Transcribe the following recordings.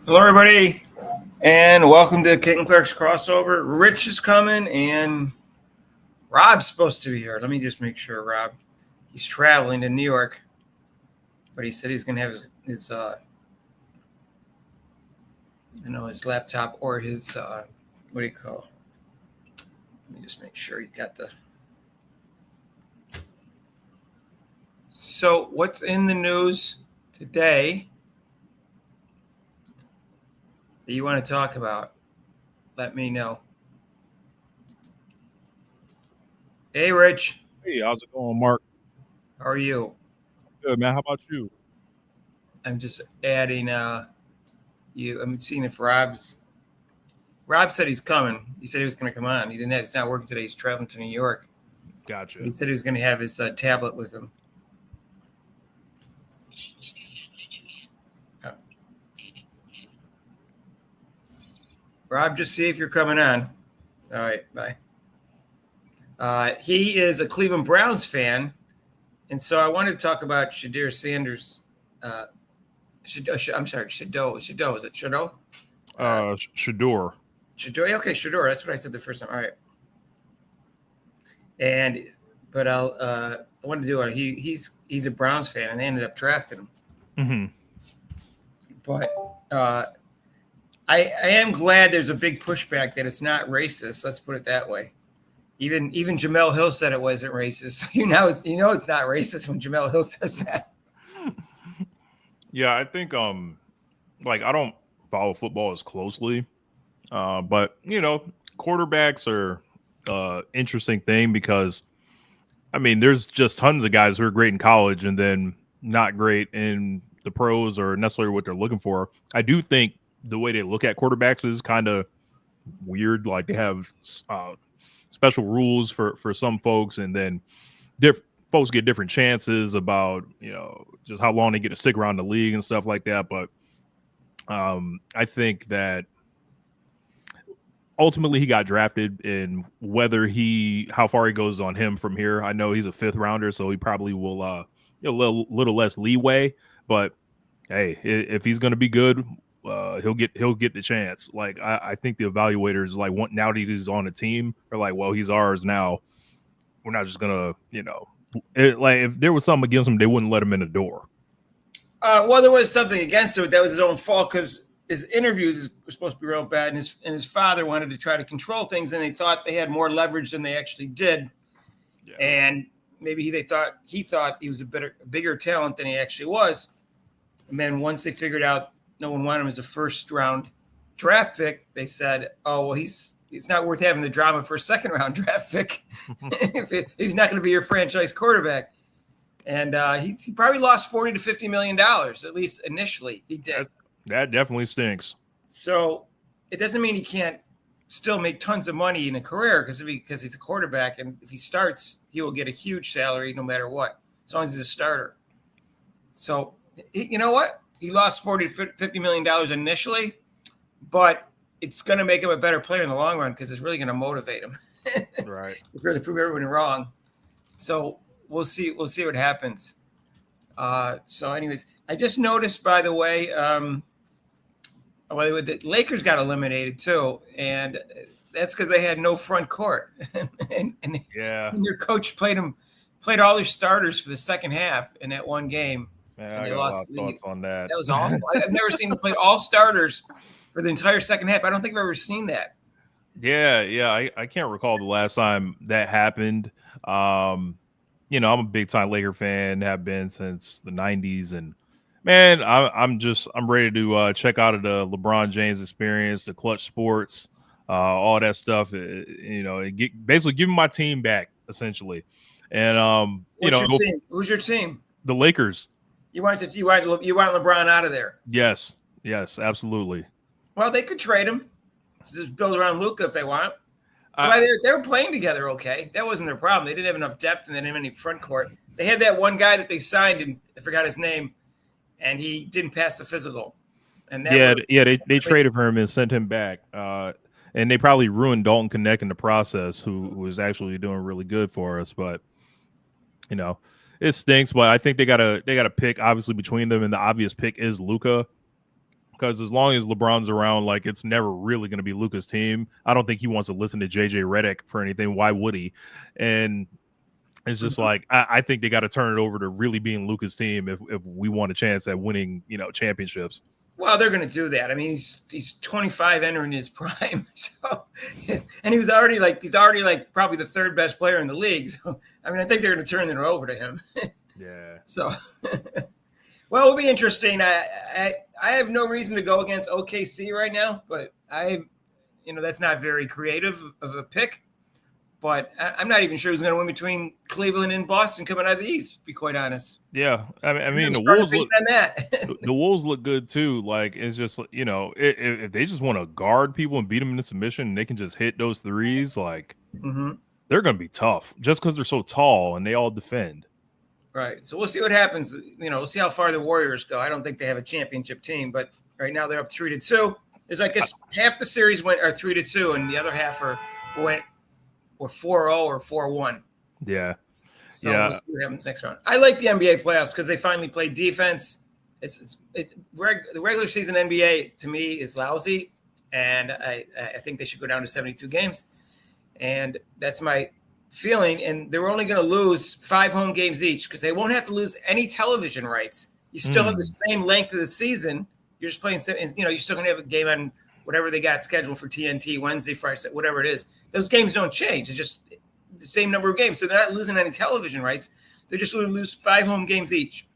Hello, everybody, and welcome to Kit and Clark's crossover. Rich is coming, and Rob's supposed to be here. Let me just make sure, Rob. He's traveling to New York, but he said he's going to have his his laptop or his what do you call? Let me just make sure you got the. So, what's in the news today that you want to talk about? Let me know. Hey, Rich. Hey, how's it going, Mark? How are you? Good, man. How about you? I'm just adding I'm seeing if Rob said he's coming. He said he was going to come on. He's not working today. He's traveling to New York. Gotcha. He said he was going to have his tablet with him. Oh. Rob, just see if you're coming on. All right, bye. He is a Cleveland Browns fan, and so I wanted to talk about Shedeur Sanders. I'm sorry, Shedeur. Is it Shedeur? Shedeur. Shedeur. Okay, Shedeur. That's what I said the first time. All right. But I wanted to do it. He's a Browns fan, and they ended up drafting him. Mm-hmm. But I am glad there's a big pushback that it's not racist. Let's put it that way. Even Jamel Hill said it wasn't racist. You know it's not racist when Jamel Hill says that. Yeah, I think I don't follow football as closely, but quarterbacks are interesting thing because I mean there's just tons of guys who are great in college and then not great in the pros or necessarily what they're looking for. I do think the way they look at quarterbacks is kind of weird. Like they have special rules for some folks, and then folks get different chances about just how long they get to stick around the league and stuff like that. But I think that ultimately he got drafted, and how far he goes on him from here. I know he's a 5th rounder, so he probably will a little less leeway. But hey, if he's going to be good, he'll get the chance. Like I think the evaluators now that he's on the team are like, well, he's ours now. We're not just gonna if there was something against him, they wouldn't let him in the door. Well, there was something against him. That was his own fault because his interviews were supposed to be real bad, and his father wanted to try to control things, and they thought they had more leverage than they actually did. Yeah. And maybe he thought he was a bigger talent than he actually was. And then once they figured out no one wanted him as a first-round draft pick, they said, "Oh, well, it's not worth having the drama for a second-round draft pick if he's not going to be your franchise quarterback." And he probably lost $40 to $50 million, at least initially. He did. That definitely stinks. So it doesn't mean he can't still make tons of money in a career because he's a quarterback, and if he starts, he will get a huge salary no matter what, as long as he's a starter. So you know what? He lost $40 to $50 million initially, but it's going to make him a better player in the long run because it's really going to motivate him. Right. Really prove everybody wrong. So we'll see what happens. So anyways, I just noticed, by the way, the Lakers got eliminated too, and that's because they had no front court. and their coach played all their starters for the second half in that one game. Yeah, I got lost. A lot of thoughts on that. That was awful. I've never seen them play all starters for the entire second half. I don't think I've ever seen that. Yeah. I can't recall the last time that happened. I'm a big time Laker fan, have been since the 90s, and man, I'm ready to check out of the LeBron James experience, the clutch sports, all that stuff. Basically giving my team back essentially. And your team? Who's your team? The Lakers. You want LeBron out of there? Yes, absolutely. Well, they could trade him, just build around Luka if they want. They were playing together okay. That wasn't their problem. They didn't have enough depth and they didn't have any front court. They had that one guy that they signed, and I forgot his name, and he didn't pass the physical. And they traded for him and sent him back. And they probably ruined Dalton Connect in the process, who was actually doing really good for us. But it stinks. But I think they got a pick obviously between them, and the obvious pick is Luka. because as long as LeBron's around, like it's never really going to be Luka's team. I don't think he wants to listen to JJ Redick for anything. Why would he? And it's just like I think they got to turn it over to really being Luka's team if we want a chance at winning, championships. Well, they're going to do that. I mean, he's 25, entering his prime. So, and he's already probably the third best player in the league. So, I mean, I think they're going to turn it over to him. Yeah. So, well, it'll be interesting. I have no reason to go against OKC right now, but that's not very creative of a pick. But I'm not even sure who's going to win between Cleveland and Boston coming out of the East, to be quite honest. Yeah. I mean the Wolves look on that. the Wolves look good too. Like it's just, if they just want to guard people and beat them into submission and they can just hit those threes, like they're going to be tough just because they're so tall and they all defend. Right. So we'll see what happens. We'll see how far the Warriors go. I don't think they have a championship team, but right now they're up 3-2. There's, I guess, half the series are 3-2 and the other half went 4-0 or 4-1. Yeah. So we'll see what happens next round. I like the NBA playoffs because they finally play defense. The regular season NBA to me is lousy, and I think they should go down to 72 games. And that's my feeling. And they're only going to lose 5 home games each because they won't have to lose any television rights. You still have the same length of the season. You're just playing, you're still going to have a game on whatever they got scheduled for TNT, Wednesday, Friday, whatever it is. Those games don't change. It's just the same number of games. So they're not losing any television rights. They're just going to lose 5 home games each.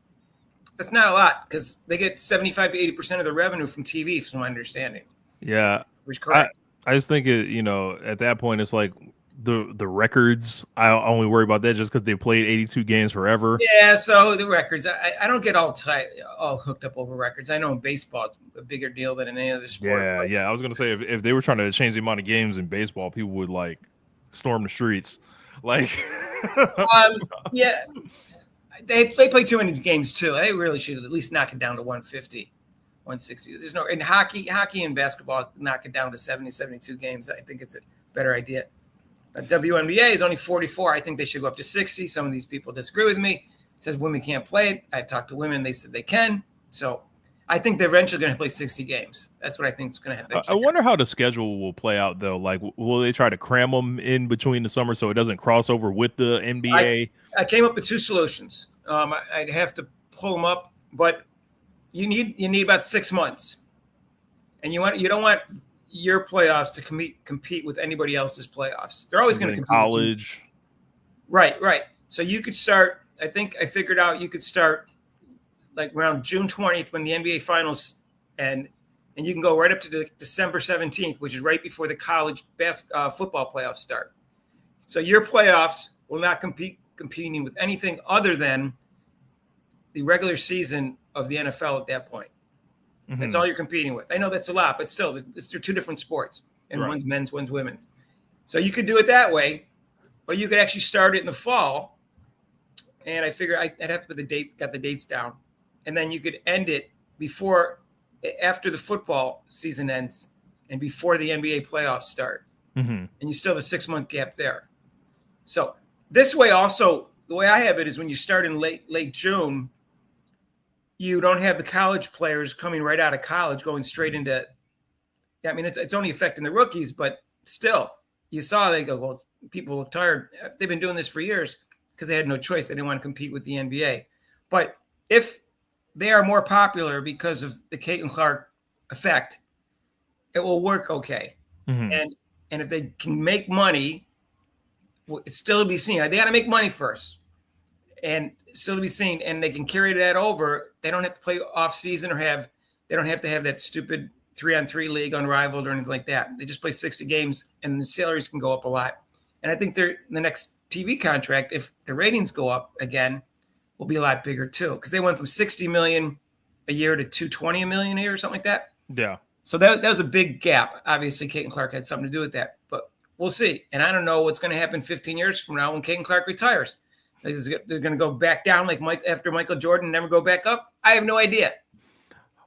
That's not a lot because they get 75 to 80% of the revenue from TV, from my understanding. Yeah. Which is correct. I just think at that point, it's like the records. I only worry about that just because they played 82 games forever. Yeah, so the records. I don't get all hooked up over records. I know in baseball it's a bigger deal than in any other sport. Yeah. I was gonna say if they were trying to change the amount of games in baseball, people would like storm the streets. Like, yeah, they play too many games too. They really should at least knock it down to 150, 160. There's no in hockey and basketball knock it down to 70, 72 games. I think it's a better idea. WNBA is only 44. I think they should go up to 60. Some of these people disagree with me. It says women can't play it. I've talked to women. They said they can. So I think they're eventually going to play 60 games. That's what I think is going to happen. I wonder how the schedule will play out, though. Like, will they try to cram them in between the summer so it doesn't cross over with the NBA? I came up with 2 solutions. I'd have to pull them up, but you need about 6 months. And you don't want your playoffs to compete with anybody else's playoffs. They're always going to compete. College. Right. So you could start, I think I figured out you could start like around June 20th when the NBA finals and you can go right up to December 17th, which is right before the college football playoffs start. So your playoffs will not competing with anything other than the regular season of the NFL at that point. That's all you're competing with. I know that's a lot, but still, they're 2 different sports, and one's men's, one's women's. So you could do it that way, or you could actually start it in the fall. And I figure I'd have to put got the dates down, and then you could end it after the football season ends, and before the NBA playoffs start, and you still have a 6-month gap there. So this way, also the way I have it is when you start in late June. You don't have the college players coming right out of college going straight into – I mean, it's only affecting the rookies, but still, you saw they go, well, people look tired. They've been doing this for years because they had no choice. They didn't want to compete with the NBA. But if they are more popular because of the Caitlin Clark effect, it will work okay. And if they can make money, it's still to be seen. They got to make money first. And still to be seen, and they can carry that over. They don't have to play off season they don't have to have that stupid 3-on-3 league unrivaled or anything like that. They just play 60 games and the salaries can go up a lot. And I think the next TV contract, if the ratings go up again, will be a lot bigger too. Because they went from $60 million a year to $220 million a year or something like that. Yeah. So that was a big gap. Obviously, Caitlin Clark had something to do with that. But we'll see. And I don't know what's going to happen 15 years from now when Caitlin Clark retires. They're going to go back down like after Michael Jordan, never go back up. I have no idea.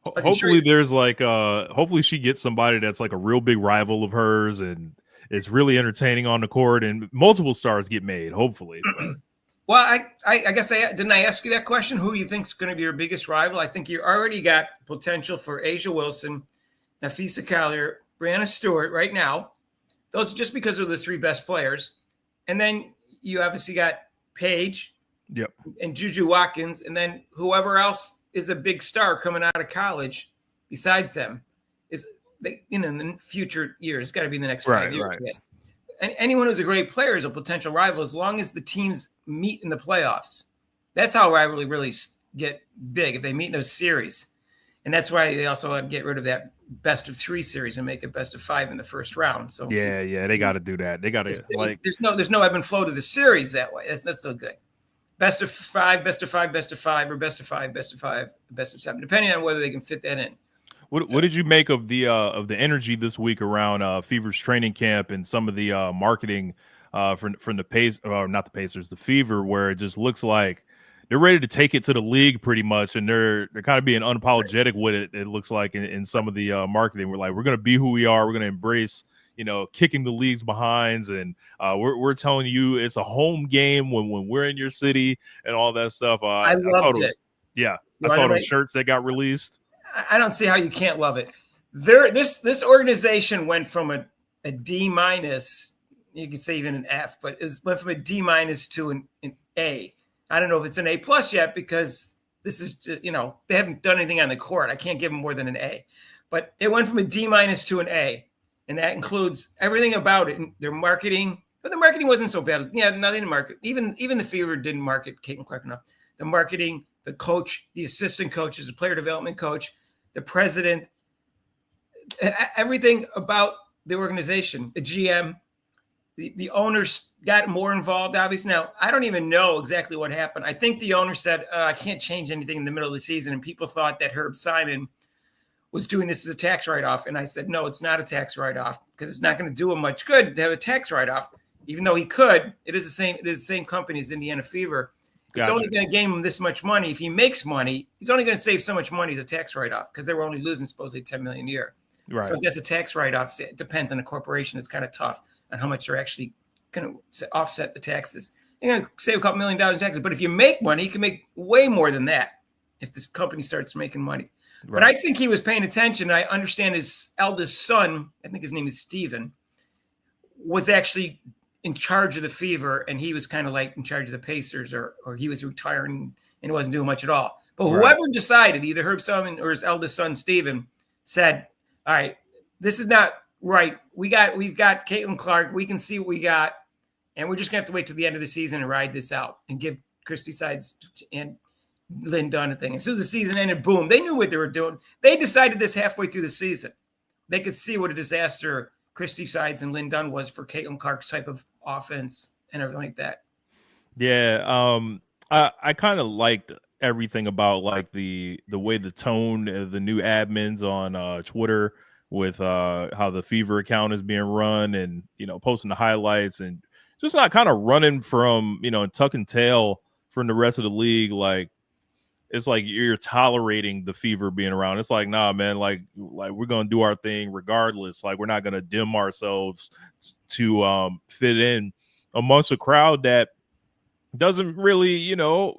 Hopefully there's hopefully she gets somebody that's like a real big rival of hers and it's really entertaining on the court and multiple stars get made, hopefully. Well, I guess didn't I ask you that question? Who you think's going to be your biggest rival? I think you already got potential for Asia Wilson, Nafisa Collier, Brianna Stewart right now. Those just because of the three best players. And then you obviously got Paige and Juju Watkins, and then whoever else is a big star coming out of college besides them is in the future years. It's got to be in the next 5 years. Yes. And anyone who's a great player is a potential rival as long as the teams meet in the playoffs. That's how rivalry really get big, if they meet in those series. And that's why they also had to get rid of that best of 3 series and make it best of 5 in the first round. So they got to do that. They got to there's no ebb and flow to the series that way. That's still good. Best of 5, best of 5, best of 5, or best of 5, best of 5, best of 7, depending on whether they can fit that in. What did you make of the energy this week around Fever's training camp and some of the marketing from the Pacers, or not the Pacers, the Fever, where it just looks like they're ready to take it to the league pretty much, and they're kind of being unapologetic with it. It looks like in some of the marketing, we're like, we're going to be who we are. We're going to embrace, kicking the league's behinds, and we're telling you it's a home game when we're in your city and all that stuff. I loved it. Yeah, I saw those shirts that got released. I don't see how you can't love it. This organization went from a D minus, you could say even an F, but it went from a D minus to an A. I don't know if it's an A plus yet because this is just, they haven't done anything on the court. I can't give them more than an A, but it went from a D minus to an A, and that includes everything about it. Their marketing, but the marketing wasn't so bad. Yeah, nothing to market. Even the Fever didn't market Caitlin Clark enough. The marketing, the coach, the assistant coaches, the player development coach, the president, everything about the organization, the GM, the owners got more involved, obviously. Now, I don't even know exactly what happened. I think the owner said, I can't change anything in the middle of the season. And people thought that Herb Simon was doing this as a tax write-off. And I said, no, it's not a tax write-off because it's not going to do him much good to have a tax write-off. Even though he could, it is the same company as Indiana Fever. It's only going to gain him this much money. If he makes money, he's only going to save so much money as a tax write-off because they were only losing supposedly $10 million a year. Right. So if that's a tax write-off, it depends on the corporation. It's kind of tough on how much they're actually going to offset the taxes. They're going to save a couple $1 million in taxes. But if you make money, you can make way more than that if this company starts making money. Right. But I think he was paying attention. I understand his eldest son, I think his name is Steven, was actually in charge of the Fever, and he was kind of like in charge of the Pacers, or he was retiring and he wasn't doing much at all. But whoever decided, either Herb Simon or his eldest son, Steven, said, all right, this is not right. We've got Caitlin Clark. We can see what we got, and we're just going to have to wait till the end of the season and ride this out and give Christy Sides and Lynn Dunn a thing. As soon as the season ended, boom, they knew what they were doing. They decided this halfway through the season. They could see what a disaster Christy Sides and Lynn Dunn was for Caitlin Clark's type of offense and everything like that. Yeah, I kind of liked everything about like the way the tone of the new admins on Twitter with how the Fever account is being run, and posting the highlights and just not kind of running from tuck and tail from the rest of the league. Like it's like you're tolerating the Fever being around. It's like, nah, man, like we're gonna do our thing regardless. Like we're not gonna dim ourselves to fit in amongst a crowd that doesn't really,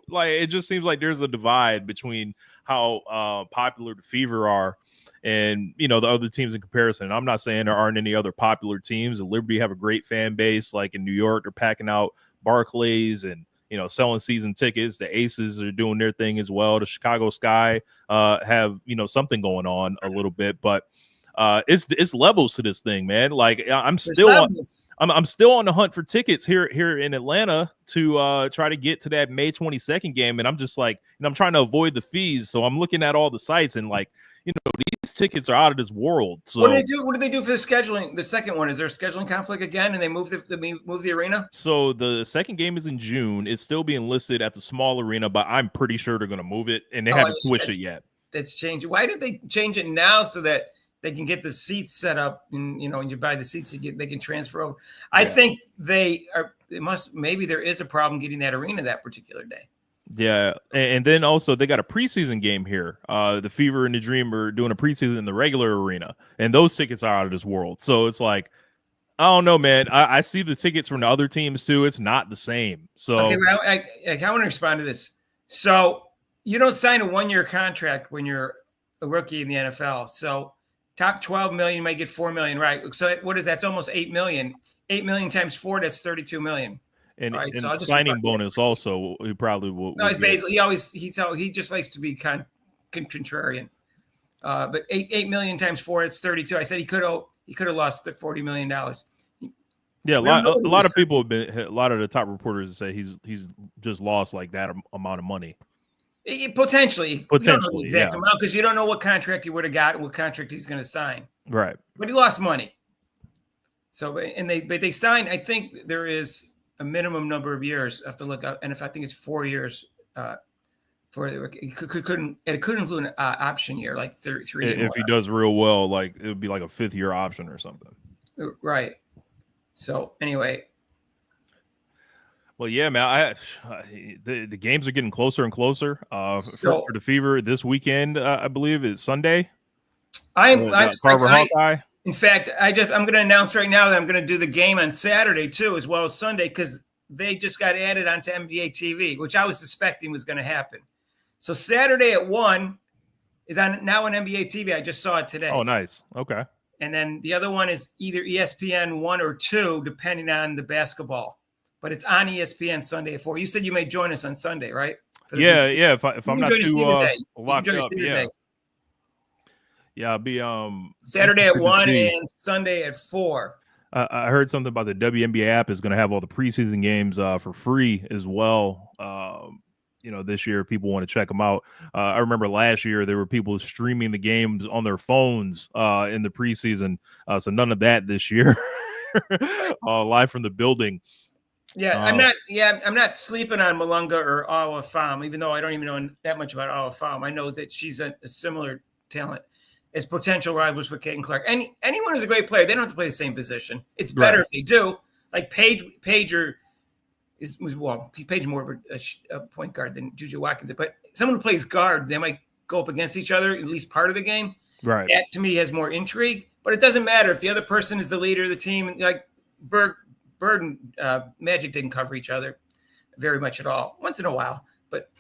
like it just seems like there's a divide between how popular the Fever are and the other teams in comparison. I'm not saying there aren't any other popular teams. The Liberty have a great fan base. Like in New York, they're packing out Barclays and selling season tickets. The Aces are doing their thing as well. The Chicago Sky have something going on a little bit, but it's levels to this thing, man. Like I'm still on the hunt for tickets here in Atlanta to try to get to that May 22nd game, and I'm just like, I'm trying to avoid the fees, so I'm looking at all the sites and like, these tickets are out of this world. So what do they do for the scheduling? The second one, is there a scheduling conflict again, and they move the arena? So the second game is in June. It's still being listed at the small arena, but I'm pretty sure they're going to move it, and they haven't switched it yet. That's changing. Why did they change it now so that they can get the seats set up, and when you buy the seats, they can transfer over? I think maybe there is a problem getting that arena that particular day. Yeah, and then also they got a preseason game here. The Fever and the Dream are doing a preseason in the regular arena, and those tickets are out of this world. So it's like, I don't know, man. I see the tickets from the other teams too. It's not the same. So Okay, well, I want to respond to this. So you don't sign a 1-year contract when you're a rookie in the NFL. So top 12 million, you might get 4 million, right? So what is that? It's almost 8 million. 8 million times 4, that's 32 million. and All right, so I'll just signing bonus also. He probably will. No, he's basically he just likes to be contrarian. But 8 million times 4, it's 32. I said he could have lost $40 million. Yeah, a lot of people have been. A lot of the top reporters say he's just lost like that amount of money. Potentially, you don't know the exact amount because you don't know what contract he would have got, what contract he's going to sign. Right, but he lost money. So, they signed. I think there is a minimum number of years. I have to look up, and if I think it's 4 years. For it couldn't include an option year like 3. If he does real well, like it would be like a 5th year option or something. Right. So anyway. Well, yeah, man. The games are getting closer and closer. For the Fever this weekend, I believe is Sunday. I'm Carver Hawkeye. In fact, I'm going to announce right now that I'm going to do the game on Saturday too, as well as Sunday, because they just got added onto NBA TV, which I was suspecting was going to happen. So Saturday at 1 is now on NBA TV. I just saw it today. Oh, nice. Okay. And then the other one is either ESPN 1 or 2, depending on the basketball. But it's on ESPN Sunday at 4. You said you may join us on Sunday, right? Yeah. If I'm not too locked up, yeah. Yeah, I'll be Saturday at 1 and Sunday at 4. I heard something about the WNBA app is going to have all the preseason games for free as well. This year people want to check them out. I remember last year there were people streaming the games on their phones in the preseason. So none of that this year. Live from the building. Yeah, I'm not sleeping on Malunga or Awa Pham, even though I don't even know that much about Awa Pham. I know that she's a similar talent as potential rivals with Caitlin Clark. Anyone who's a great player, they don't have to play the same position. It's better if they do. Like Paige Paige more of a point guard than Juju Watkins. But someone who plays guard, they might go up against each other at least part of the game. Right. That to me has more intrigue. But it doesn't matter if the other person is the leader of the team. Like Bird and Magic didn't cover each other very much at all. Once in a while, but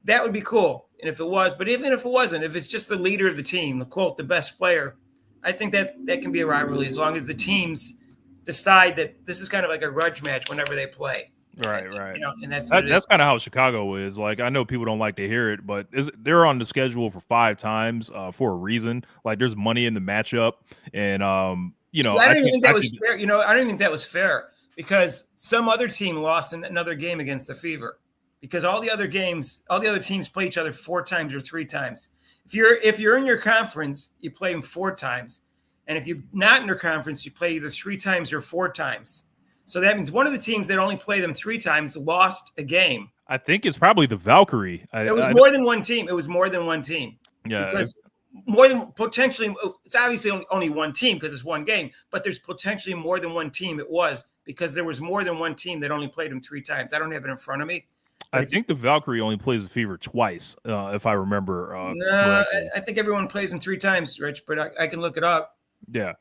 that would be cool. And if it was, but even if it wasn't, if it's just the leader of the team, the best player, I think that can be a rivalry as long as the teams decide that this is kind of like a grudge match whenever they play. Right. And that's kind of how Chicago is. Like, I know people don't like to hear it, but they're on the schedule for 5 times for a reason. Like, there's money in the matchup, and I don't even think that was fair. I don't even think that was fair because some other team lost in another game against the Fever because all the other teams play each other 4 times or 3 times. If you're in your conference, you play them 4 times, and if you're not in your conference, you play either 3 times or 4 times. So that means one of the teams that only play them 3 times lost a game. I think it's probably the Valkyrie. It was more than one team. It was more than one team. Yeah. Because more than potentially, it's obviously only one team because it's one game, but there's potentially more than one team. It was because there was more than one team that only played them 3 times. I don't have it in front of me. I think the Valkyrie only plays the Fever twice, if I remember. No, I think everyone plays them 3 times, Rich, but I can look it up. Yeah.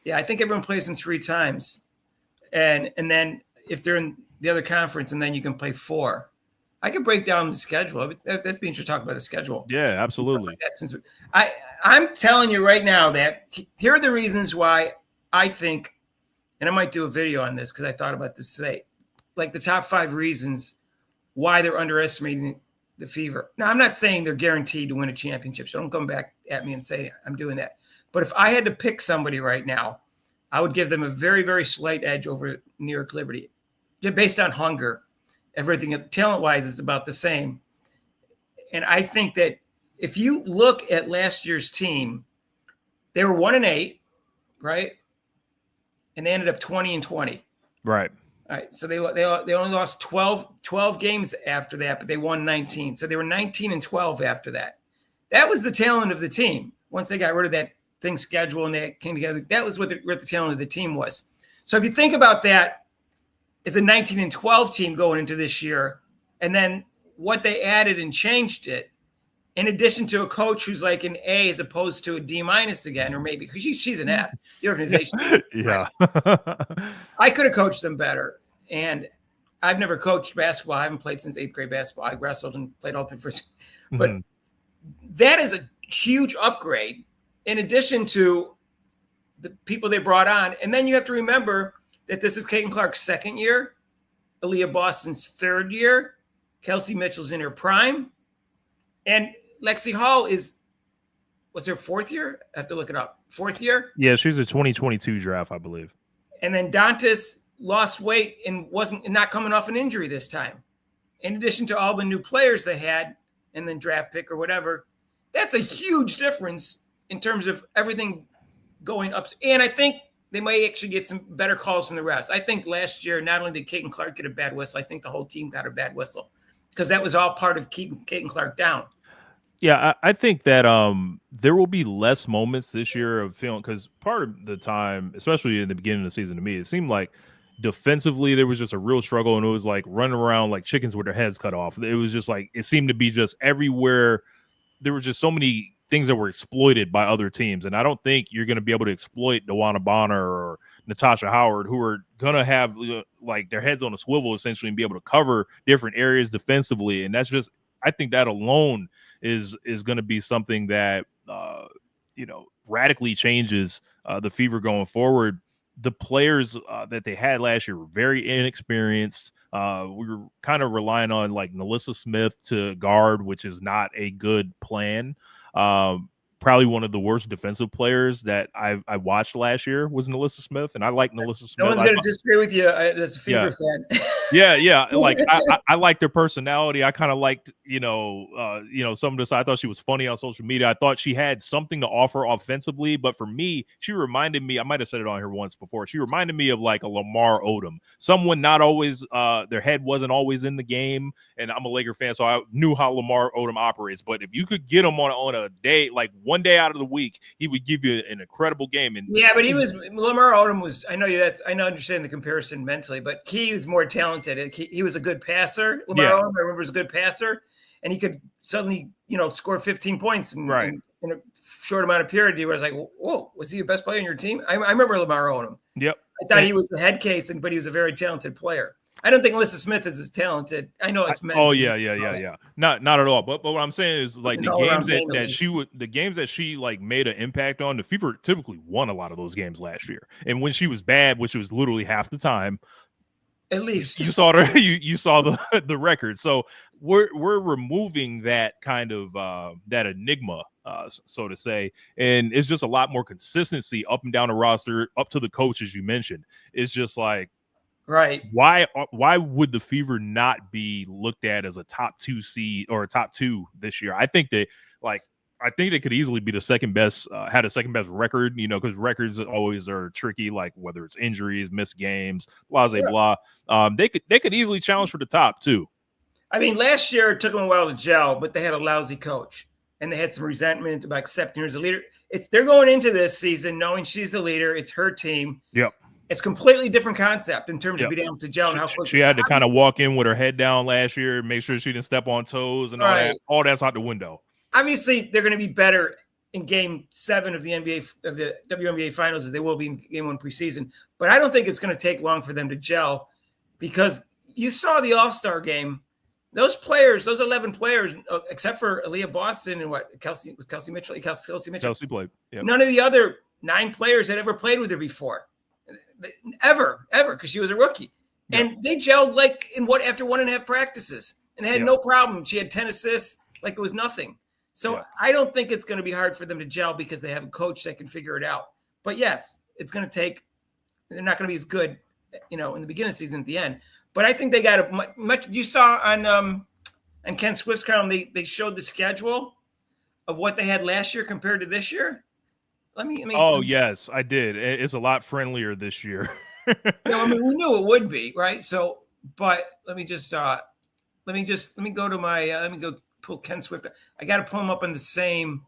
Yeah, I think everyone plays them 3 times. And then if they're in the other conference, and then you can play 4. I could break down the schedule. That'd be interesting to talk about the schedule. Yeah, absolutely. I'm telling you right now that here are the reasons why I think, and I might do a video on this because I thought about this today, like the top 5 reasons why they're underestimating the Fever. Now, I'm not saying they're guaranteed to win a championship, so don't come back at me and say I'm doing that. But if I had to pick somebody right now, I would give them a very, very slight edge over New York Liberty, just based on hunger. Everything talent-wise is about the same. And I think that if you look at last year's team, they were 1-8, right? And they ended up 20-20. Right. All right. So they only lost 12 games after that, but they won 19. So they were 19-12 after that. That was the talent of the team. Once they got rid of that thing schedule and they came together, that was what the talent of the team was. So if you think about that as a 19-12 team going into this year, and then what they added and changed it, in addition to a coach who's like an A as opposed to a D- again, or maybe because she's an F. The organization. Yeah. I could have coached them better. And I've never coached basketball. I haven't played since 8th grade basketball. I wrestled and played ultimate first. But that is a huge upgrade in addition to the people they brought on. And then you have to remember that this is Caitlin Clark's second year, Aaliyah Boston's third year, Kelsey Mitchell's in her prime, and Lexi Hall is, what's her fourth year? I have to look it up. Fourth year? Yeah, she's a 2022 draft, I believe. And then Dantas lost weight and wasn't not coming off an injury this time. In addition to all the new players they had and then draft pick or whatever, that's a huge difference in terms of everything going up. And I think they might actually get some better calls from the refs. I think last year, not only did Caitlin Clark get a bad whistle, I think the whole team got a bad whistle because that was all part of keeping Caitlin Clark down. Yeah, I think that there will be less moments this year of feeling, because part of the time, especially in the beginning of the season, to me, it seemed like defensively there was just a real struggle, and it was like running around like chickens with their heads cut off. It was just like, it seemed to be just everywhere. There were just so many things that were exploited by other teams, and I don't think you're going to be able to exploit DeWanna Bonner or Natasha Howard, who are going to have like their heads on a swivel essentially and be able to cover different areas defensively. And that's just, I think that alone is going to be something that radically changes the Fever going forward. The players that they had last year were very inexperienced. We were kind of relying on like Nalissa Smith to guard, which is not a good plan. Probably one of the worst defensive players that I watched last year was Nalissa Smith, and I like Nalissa Smith. No one's going to disagree with you as a Fever fan. Yeah. Like I liked her personality. I kind of liked, some of this. I thought she was funny on social media. I thought she had something to offer offensively, but for me, she reminded me, I might have said it on here once before, she reminded me of like a Lamar Odom, someone not always, their head wasn't always in the game. And I'm a Laker fan, so I knew how Lamar Odom operates. But if you could get him on a day, like one day out of the week, he would give you an incredible game. And yeah, but Lamar Odom was, I understand the comparison mentally, but he was more talented. He was a good passer. Lamar Odom, I remember, was a good passer, and he could suddenly, score 15 points in a short amount of period. Where I was like, whoa, was he the best player on your team? I remember Lamar Odom. Yep. I thought he was a head case, but he was a very talented player. I don't think Alyssa Smith is as talented. I know it's men's. Oh yeah. Not at all. But what I'm saying is like the games that she like made an impact on, the Fever typically won a lot of those games last year. And when she was bad, which was literally half the time, at least you saw you saw the record. So we're removing that kind of that enigma, so to say, and it's just a lot more consistency up and down the roster, up to the coach, as you mentioned. It's just like, right. Why would the Fever not be looked at as a top 2 seed or a top 2 this year? I think they could easily be the second best, had a second best record, because records always are tricky, like whether it's injuries, missed games, blah, blah, blah. They could easily challenge for the top too. I mean, last year it took them a while to gel, but they had a lousy coach and they had some resentment about accepting her as a leader. They're going into this season knowing she's the leader. It's her team. Yep. It's completely different concept in terms of being able to gel and how quickly. She had to kind of walk in with her head down last year, make sure she didn't step on toes and all that. All that's out the window. Obviously, they're going to be better in Game 7 of the WNBA Finals as they will be in Game 1 preseason. But I don't think it's going to take long for them to gel, because you saw the All-Star game. Those players, those 11 players, except for Aaliyah Boston and Kelsey Mitchell. Kelsey played. Yep. None of the other 9 players had ever played with her before. Ever, because she was a rookie. Yep. And they gelled like after 1.5 practices, and they had no problem. She had 10 assists like it was nothing. So I don't think it's going to be hard for them to gel because they have a coach that can figure it out. But yes, it's going to take. They're not going to be as good, in the beginning of the season at the end. But I think they got a much. You saw on Ken Swift's column, they showed the schedule of what they had last year compared to this year. Oh yes, I did. It's a lot friendlier this year. We knew it would be, right? So, but let me go to my pull Ken Swift. I got to pull him up on the same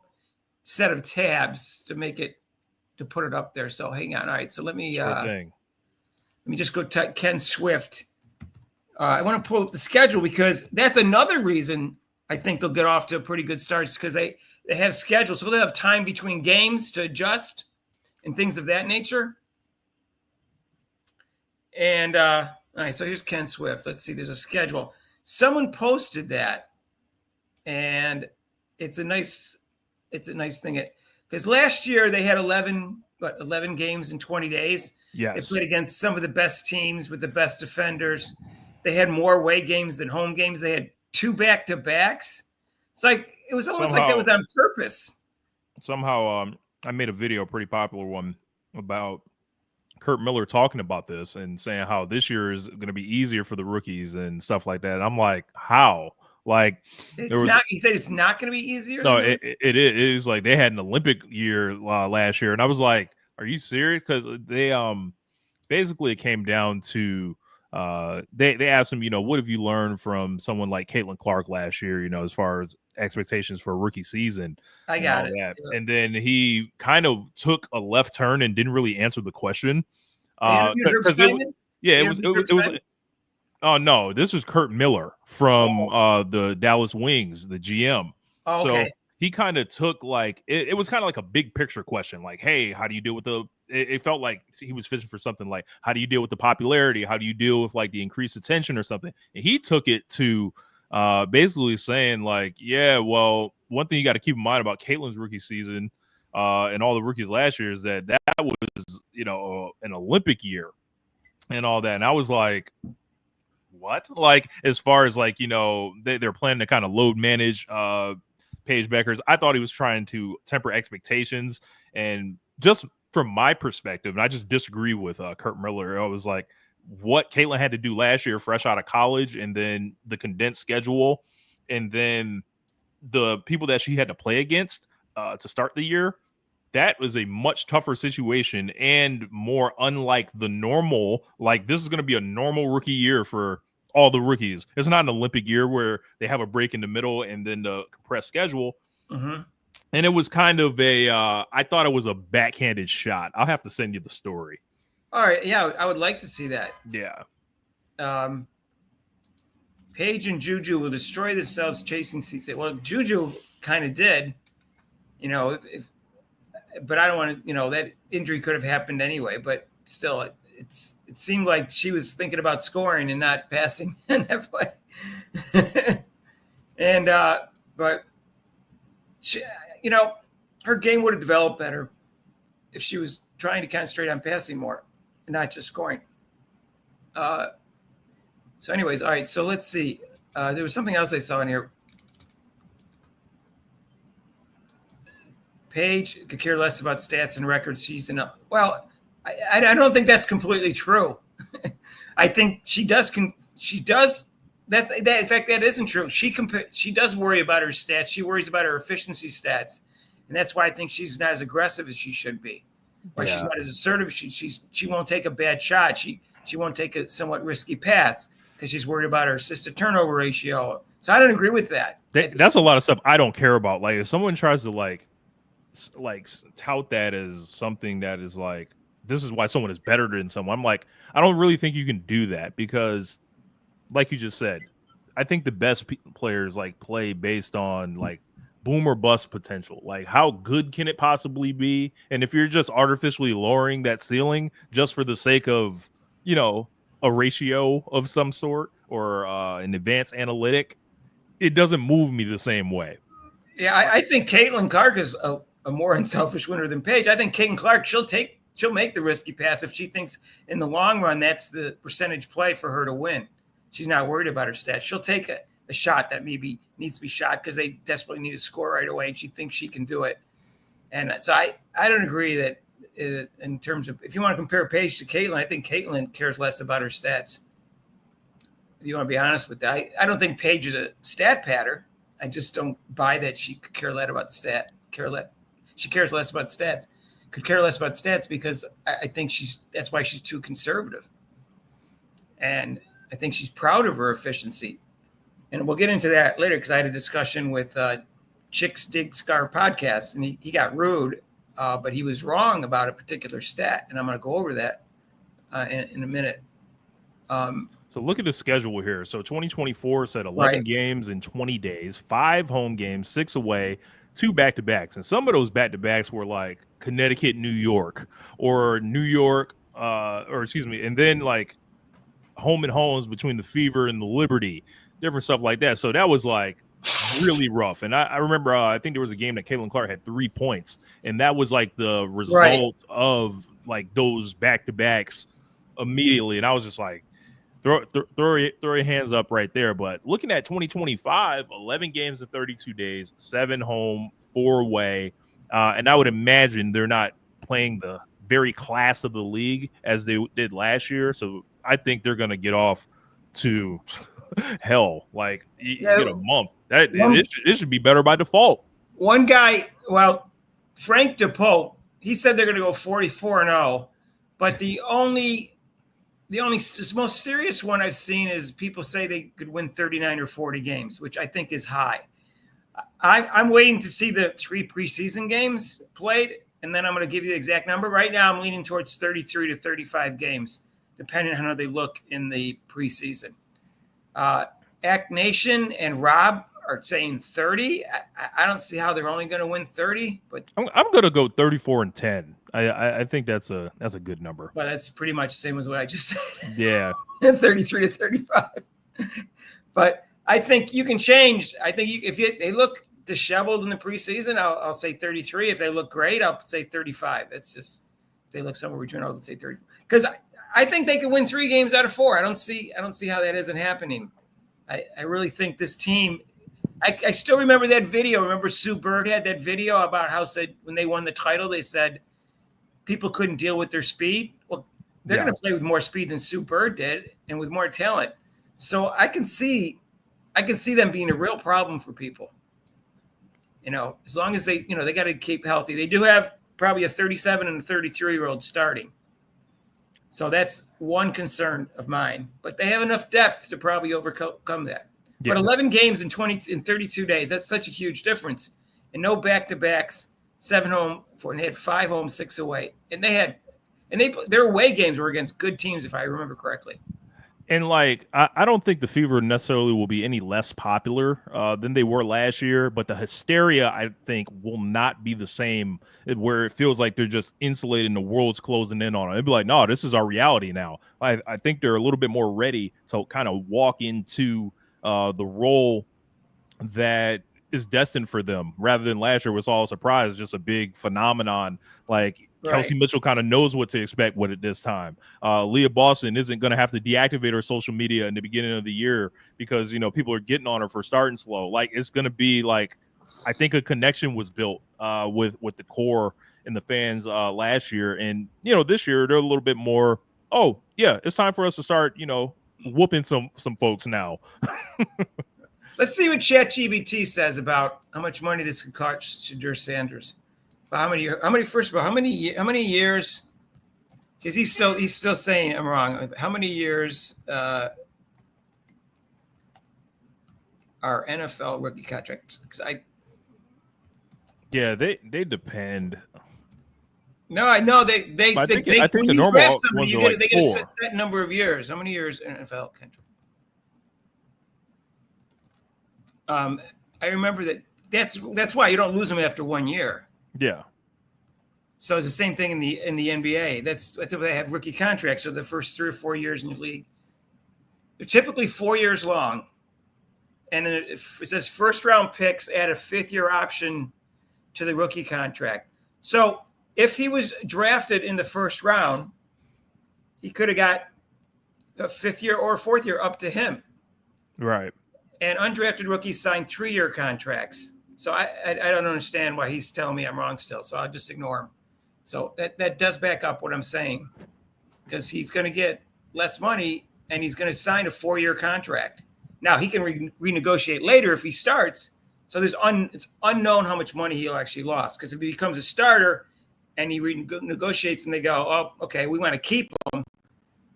set of tabs to put it up there. So hang on. All right. So let me just go to Ken Swift. I want to pull up the schedule because that's another reason I think they'll get off to a pretty good start because they have schedules. So they'll have time between games to adjust and things of that nature. And all right, so here's Ken Swift. Let's see, there's a schedule. Someone posted that, and it's a nice thing. Because last year they had 11 games in 20 days. Yes. They played against some of the best teams with the best defenders. They had more away games than home games. They had 2 back-to-backs. It's like it was almost like that was on purpose. Somehow, I made a video, a pretty popular one, about Kurt Miller talking about this and saying how this year is going to be easier for the rookies and stuff like that. And I'm like, how? Like, he said it's not going to be easier. No, it is like they had an Olympic year last year, and I was like, are you serious? Because they basically it came down to they asked him, what have you learned from someone like Caitlin Clark last year, as far as expectations for a rookie season. I got it. Yeah. And then he kind of took a left turn and didn't really answer the question. It was. Oh no, this was Kurt Miller from the Dallas Wings, the GM. Oh, okay. So he kind of took like it was kind of like a big picture question, like, hey, how do you deal with it felt like he was fishing for something like, how do you deal with the popularity? How do you deal with like the increased attention or something? And he took it to basically saying like, yeah, well, one thing you got to keep in mind about Caitlin's rookie season and all the rookies last year is that was, an Olympic year and all that. And I was like, what? Like, as far as like, they're planning to kind of load manage Paige Bueckers. I thought he was trying to temper expectations. And just from my perspective, and I just disagree with Kurt Miller. I was like, what Caitlin had to do last year, fresh out of college, and then the condensed schedule, and then the people that she had to play against to start the year, that was a much tougher situation and more unlike the normal. Like, this is going to be a normal rookie year for all the rookies. It's not an Olympic year where they have a break in the middle and then the compressed schedule. Mm-hmm. And it was kind of I thought it was a backhanded shot. I'll have to send you the story. All right. Yeah, I would like to see that. Yeah. Paige and Juju will destroy themselves chasing seats. Well, Juju kind of did, but I don't want to, that injury could have happened anyway, but still it seemed like she was thinking about scoring and not passing in that play. And, but she, her game would have developed better if she was trying to concentrate on passing more and not just scoring. So anyways, all right. So let's see. There was something else I saw in here. Paige could care less about stats and records. She's in. Well, I don't think that's completely true. I think she does. She does. That's that. In fact, that isn't true. She does worry about her stats. She worries about her efficiency stats, and that's why I think she's not as aggressive as she should be. Why she's not as assertive. She won't take a bad shot. She won't take a somewhat risky pass because she's worried about her assist to turnover ratio. So I don't agree with that. That's a lot of stuff I don't care about. Like, if someone tries to like tout that as something that is like, this is why someone is better than someone, I'm like, I don't really think you can do that because, like you just said, I think the best players like play based on like boom or bust potential. Like, how good can it possibly be? And if you're just artificially lowering that ceiling just for the sake of, a ratio of some sort or an advanced analytic, it doesn't move me the same way. Yeah, I think Caitlin Clark is a more unselfish winner than Paige. I think Caitlin Clark, she'll make the risky pass if she thinks in the long run that's the percentage play for her to win. She's not worried about her stats. She'll take a shot that maybe needs to be shot because they desperately need to score right away, and she thinks she can do it. And so I don't agree that in terms of, if you want to compare Paige to Caitlin, I think Caitlin cares less about her stats. If you want to be honest with that, I don't think Paige is a stat patter. I just don't buy that she could care less about She cares less about stats. Could care less about stats because I think that's why she's too conservative. And I think she's proud of her efficiency. And we'll get into that later because I had a discussion with Chicks Dig Scar podcast, and he got rude, but he was wrong about a particular stat. And I'm going to go over that in a minute. So look at the schedule here. So 2024 said 11 Right. games in 20 days, 5 home games, 6 away, 2 back-to-backs. And some of those back-to-backs were like Connecticut, New York, or New York, or excuse me, and then like home and homes between the Fever and the Liberty, different stuff like that. So that was like really rough. And I remember, I think there was a game that Caitlin Clark had 3 points, and that was like the result of like those back-to-backs immediately. And I was just like, throw your hands up right there. But looking at 2025, 11 games in 32 days, 7 home, 4 away. And I would imagine they're not playing the very class of the league as they did last year. So I think they're going to get off to hell. Like, you get a month. It should be better by default. One guy, well, Frank DePoe, he said they're going to go 44-0, but the most serious one I've seen is people say they could win 39 or 40 games, which I think is high. I'm waiting to see the 3 preseason games played, and then I'm going to give you the exact number. Right now, I'm leaning towards 33 to 35 games, depending on how they look in the preseason. Act Nation and Rob are saying 30. I don't see how they're only going to win 30, but I'm going to go 34-10. I think that's a good number. Well, that's pretty much the same as what I just said. Yeah. 33 to 35. But I think you can change. I think if they look disheveled in the preseason, I'll say 33. If they look great, I'll say 35. It's just if they look somewhere between, I'll say 30. Because I think they could win 3 games out of 4. I don't see how that isn't happening. I really think this team. I still remember that video. Remember Sue Bird had that video about how when they won the title, they said people couldn't deal with their speed. Well, they're going to play with more speed than Sue Bird did and with more talent. So I can see them being a real problem for people. As long as they got to keep healthy. They do have probably a 37 and a 33-year-old starting. So that's one concern of mine. But they have enough depth to probably overcome that. Yeah. But 11 games in 32 days, that's such a huge difference. And no back-to-backs, 7 home, 4, and they had 5 home, 6 away. And their away games were against good teams, if I remember correctly. And like, I don't think the Fever necessarily will be any less popular than they were last year, but the hysteria, I think, will not be the same, where it feels like they're just insulated and the world's closing in on them. It'd be like, no, this is our reality now. I think they're a little bit more ready to kind of walk into the role that is destined for them, rather than last year was all a surprise, just a big phenomenon. Like, Kelsey Mitchell kind of knows what to expect with it this time. Leah Boston isn't going to have to deactivate her social media in the beginning of the year because, people are getting on her for starting slow. Like, it's going to be like, I think a connection was built with the core and the fans last year. And, this year they're a little bit more, oh, yeah, it's time for us to start, whooping some folks now. Let's see what ChatGPT says about how much money this could cost Shedeur Sanders. How many years? Because he's still saying I'm wrong. How many years are NFL rookie contracts? They depend. No, I know they I think the normal ones are like they 4. get a set number of years. How many years in NFL contract? I remember that's why you don't lose them after 1 year. Yeah. So it's the same thing in the NBA. That's why they have rookie contracts. So the first 3 or 4 years in the league, they're typically 4 years long. And then it says first round picks add a 5th-year option to the rookie contract. So if he was drafted in the first round, he could have got a 5th year or 4th year up to him. Right. And undrafted rookies sign 3-year contracts. So I don't understand why he's telling me I'm wrong still. So I'll just ignore him. So that does back up what I'm saying, because he's going to get less money and he's going to sign a 4-year contract. Now he can renegotiate later if he starts. So it's unknown how much money he'll actually lose, because if he becomes a starter and he renegotiates and they go, oh, okay, we want to keep him,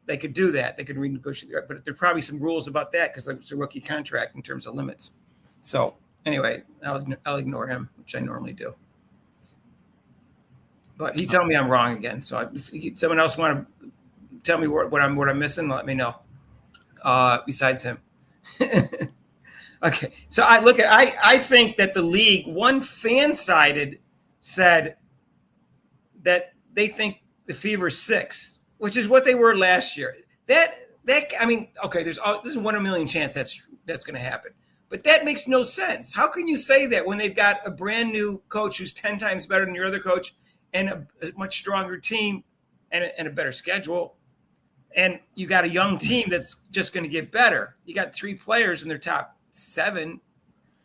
they could do that. They could renegotiate, but there are probably some rules about that because it's a rookie contract in terms of limits. So anyway, I'll ignore him, which I normally do. But he's telling me I'm wrong again. So if someone else want to tell me what I'm missing, let me know. besides him. Okay, so I think that the league, one fan-sided said that they think the Fever is 6, which is what they were last year. I mean, okay, there's 1 in a million chance that's going to happen, but that makes no sense. How can you say that when they've got a brand new coach who's 10 times better than your other coach and a much stronger team and a better schedule? And you got a young team that's just going to get better. You got 3 players in their top 7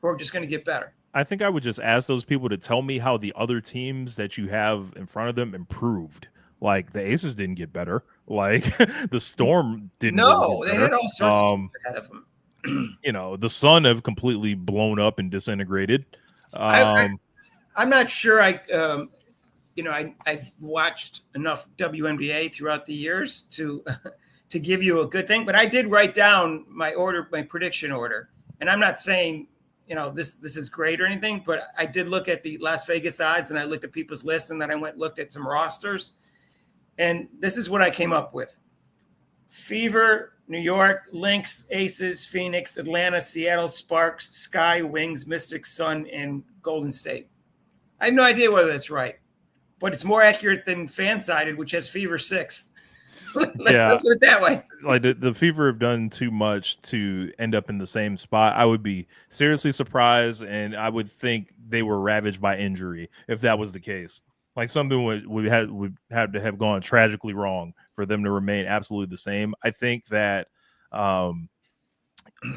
who are just going to get better. I think I would just ask those people to tell me how the other teams that you have in front of them improved. Like the Aces didn't get better. Like the Storm didn't. No, really they had all sorts of things ahead of them. You know, the Sun have completely blown up and disintegrated. I'm not sure. I've watched enough WNBA throughout the years to give you a good thing, but I did write down my prediction order, and I'm not saying this is great or anything, but I did look at the Las Vegas odds and I looked at people's lists, and then I looked at some rosters, and this is what I came up with: Fever, New York, Lynx, Aces, Phoenix, Atlanta, Seattle, Sparks, Sky, Wings, Mystics, Sun, and Golden State. I have no idea whether that's right, but it's more accurate than fan-sided, which has Fever 6th. Let's put it that way. Like the Fever have done too much to end up in the same spot. I would be seriously surprised, and I would think they were ravaged by injury if that was the case. Like something would have to have gone tragically wrong for them to remain absolutely the same. I think that I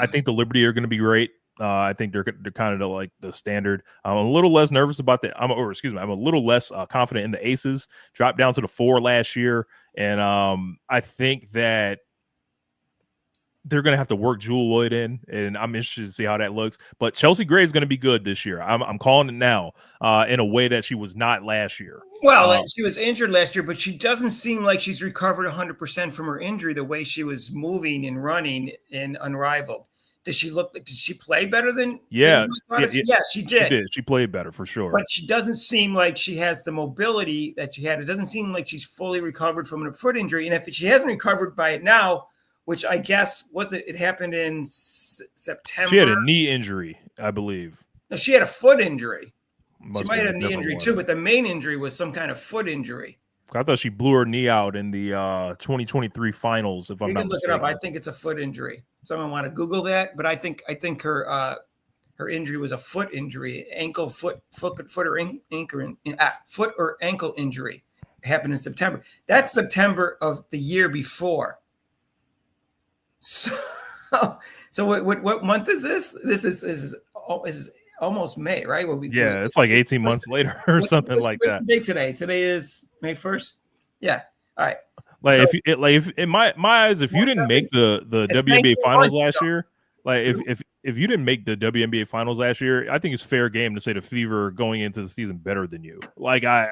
think the Liberty are going to be great. I think they're kind of like the standard. I'm a little less nervous about I'm a little less confident in the Aces. Dropped down to the 4 last year, and I think that they're going to have to work Jewel Lloyd in, and I'm interested to see how that looks. But Chelsea Gray is going to be good this year. I'm calling it now in a way that she was not last year. Well, she was injured last year, but she doesn't seem like she's recovered 100% from her injury the way she was moving and running and unrivaled. Did she play better than? Yeah, she did. She played better for sure. But she doesn't seem like she has the mobility that she had. It doesn't seem like she's fully recovered from a foot injury. And if she hasn't recovered by it now, which I guess it happened in September. She had a knee injury, I believe. No, she had a foot injury. She might have a knee injury too, but the main injury was some kind of foot injury. I thought she blew her knee out in the 2023 finals. If I'm not mistaken. Look it up. I think it's a foot injury. Someone want to Google that, but I think her injury was a foot injury, foot or ankle injury. It happened in September. That's September of the year before. So what month is this? This is almost May, right? It's like 18 months later or something like that. What's the date today? Today is May 1st. Yeah. All right. Like if in my eyes, if you didn't make the WNBA finals last year, like if you didn't make the WNBA finals last year, I think it's fair game to say the Fever are going into the season better than you. Like I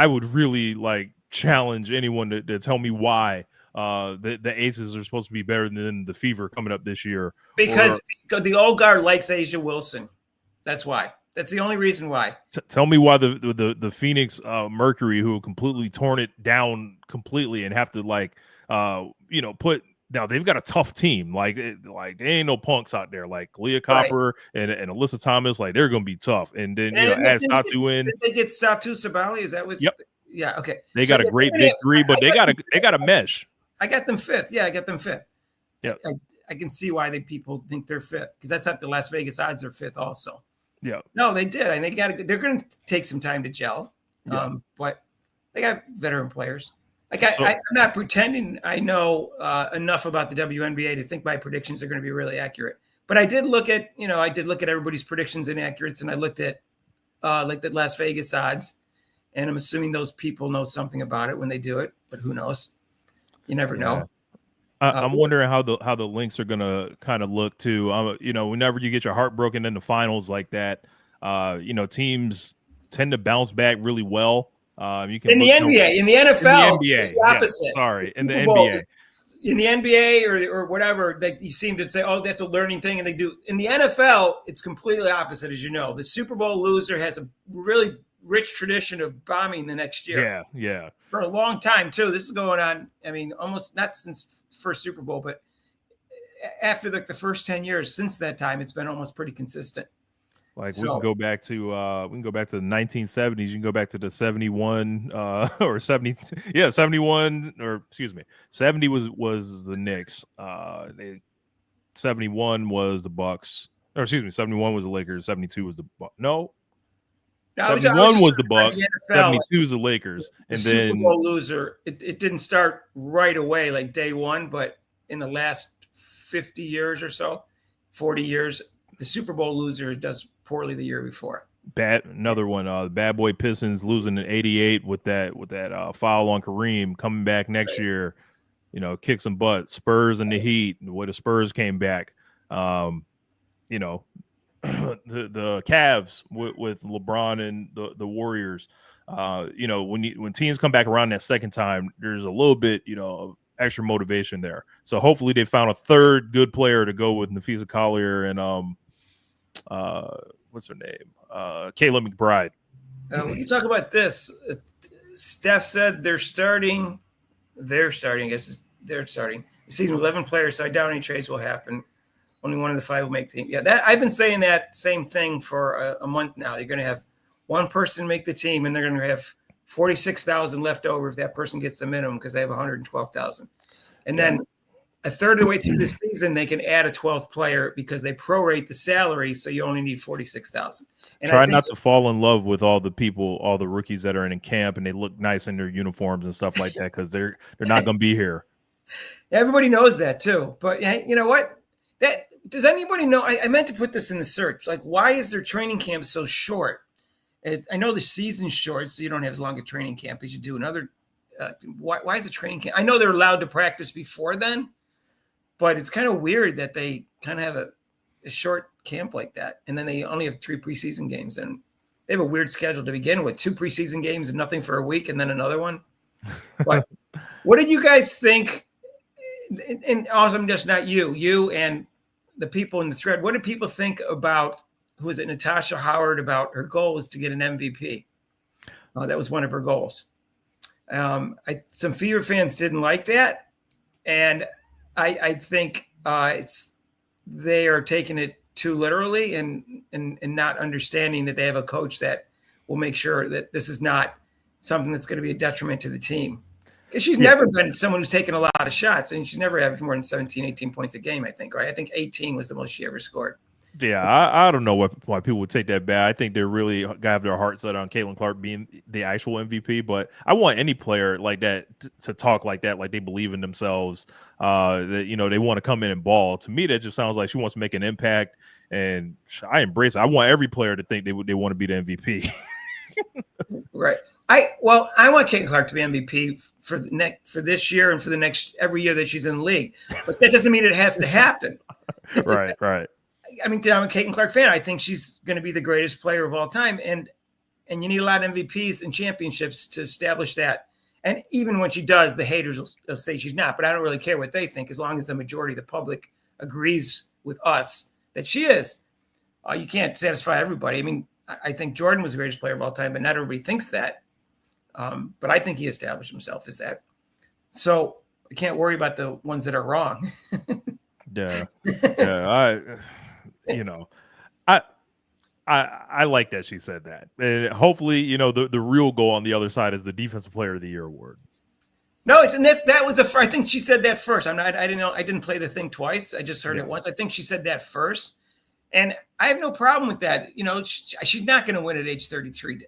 would really like challenge anyone to tell me why the Aces are supposed to be better than the Fever coming up this year. Because the old guard likes Asia Wilson. That's why. That's the only reason why. Tell me why the Phoenix Mercury, who completely torn it down completely and have to put now they've got a tough team. Like there ain't no punks out there like Leah Copper and Alyssa Thomas. Like they're gonna be tough. And then add Satu in. Did they get Satu Sabali? Is that what? Yep. Yeah. Okay. They got a great victory, but they got a mesh. I got them 5th. Yeah, I got them 5th. Yeah. I can see why people think they're 5th because that's not the Las Vegas odds are 5th also. Yeah. No, they did. And they're going to take some time to gel. Yeah. But they got veteran players. I'm not pretending I know enough about the WNBA to think my predictions are going to be really accurate. But I did look at, everybody's predictions and accurates, and I looked at the Las Vegas odds, and I'm assuming those people know something about it when they do it, but who knows? You never know. I'm wondering how the Lynx are going to kind of look too. Whenever you get your heart broken in the finals like that, teams tend to bounce back really well. You can in the NBA, in the NFL, it's the opposite. In the NBA. In the NBA or whatever, you seem to say, oh, that's a learning thing, and they do. In the NFL, it's completely opposite, as you know. The Super Bowl loser has a really, rich tradition of bombing the next year. Yeah. For a long time too. This is going on. I mean, almost not since first Super Bowl, but after the first 10 years since that time, it's been almost pretty consistent. Like we can go back to the 1970s. You can go back to the 71 or 70. Yeah, 71 or excuse me, 70 was the Knicks. 71 was the Bucks. Or excuse me, 71 was the Lakers. 72 was the Bucks. No. 71 was the Bucks. 72 is the Lakers. And the Super Bowl loser. It didn't start right away like day one, but in the last 50 years or so, 40 years, the Super Bowl loser does poorly the year before. Another one. The Bad Boy Pistons losing in '88 with that foul on Kareem. Coming back next year, kick some butt. Spurs and the Heat. The way the Spurs came back. The Cavs with LeBron and the Warriors. When teams come back around that second time, there's a little bit of extra motivation there. So hopefully they found a third good player to go with Nafisa Collier and what's her name? Kayla McBride. When you talk about this, Steph said they're starting. The season with 11 players, so I doubt any trades will happen. Only one of the 5 will make the team. Yeah, I've been saying that same thing for a month now. You're going to have one person make the team, and they're going to have 46,000 left over if that person gets the minimum because they have 112,000. And then a third of the way through the season, they can add a 12th player because they prorate the salary, so you only need 46,000. Try not to fall in love with all the rookies that are in camp and they look nice in their uniforms and stuff like that because they're not going to be here. Everybody knows that too. But you know what? Does anybody know? I meant to put this in the search. Like, why is their training camp so short? I know the season's short, so you don't have as long a training camp as you do another. Why is the training camp? I know they're allowed to practice before then, but it's kind of weird that they kind of have a short camp like that. And then they only have 3 preseason games. And they have a weird schedule to begin with. 2 preseason games and nothing for a week and then another one. But what did you guys think? And also, just not you and the people in the thread. What did people think about, who is it, Natasha Howard, about her goal was to get an MVP? That was one of her goals. Some Fever fans didn't like that. And I think they are taking it too literally and not understanding that they have a coach that will make sure that this is not something that's going to be a detriment to the team. Because she's never been someone who's taken a lot of shots, and she's never averaged more than 17, 18 points a game, I think, right? I think 18 was the most she ever scored. Yeah, I don't know why people would take that bad. I think they're really going to have their heart set on Caitlin Clark being the actual MVP, but I want any player like that to talk like that, like they believe in themselves, that, they want to come in and ball. To me, that just sounds like she wants to make an impact, and I embrace it. I want every player to think they want to be the MVP. Right. I want Caitlin Clark to be MVP for this year and for the next every year that she's in the league, but that doesn't mean it has to happen. Right. I mean, I'm a Caitlin Clark fan. I think she's going to be the greatest player of all time, and you need a lot of MVPs and championships to establish that. And even when she does, the haters will say she's not. But I don't really care what they think, as long as the majority of the public agrees with us that she is. You can't satisfy everybody. I mean, I think Jordan was the greatest player of all time, but not everybody thinks that. But I think he established himself as that. So I can't worry about the ones that are wrong. Yeah. I like that she said that. And hopefully, the real goal on the other side is the Defensive Player of the Year award. No, that was I think she said that first. I didn't know. I didn't play the thing twice. I just heard it once. I think she said that first, and I have no problem with that. She's not going to win at age 33,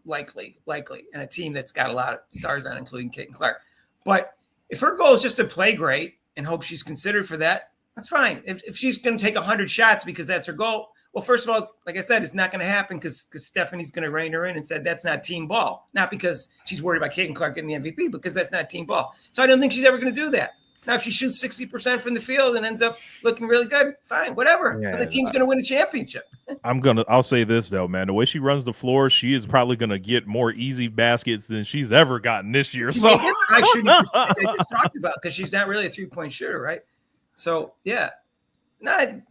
likely, and a team that's got a lot of stars on, including Caitlin Clark. But if her goal is just to play great and hope she's considered for that, that's fine. If she's going to take 100 shots because that's her goal, well, first of all, like I said, it's not going to happen because Stephanie's going to rein her in and said that's not team ball. Not because she's worried about Caitlin Clark getting the MVP, because that's not team ball. So I don't think she's ever going to do that. Now, if she shoots 60% from the field and ends up looking really good, fine, whatever. Yeah, but the team's going to win a championship. I'll say this though, man. The way she runs the floor, she is probably going to get more easy baskets than she's ever gotten this year. So I shouldn't I just talked about, because she's not really a 3-point shooter, right? So yeah. No,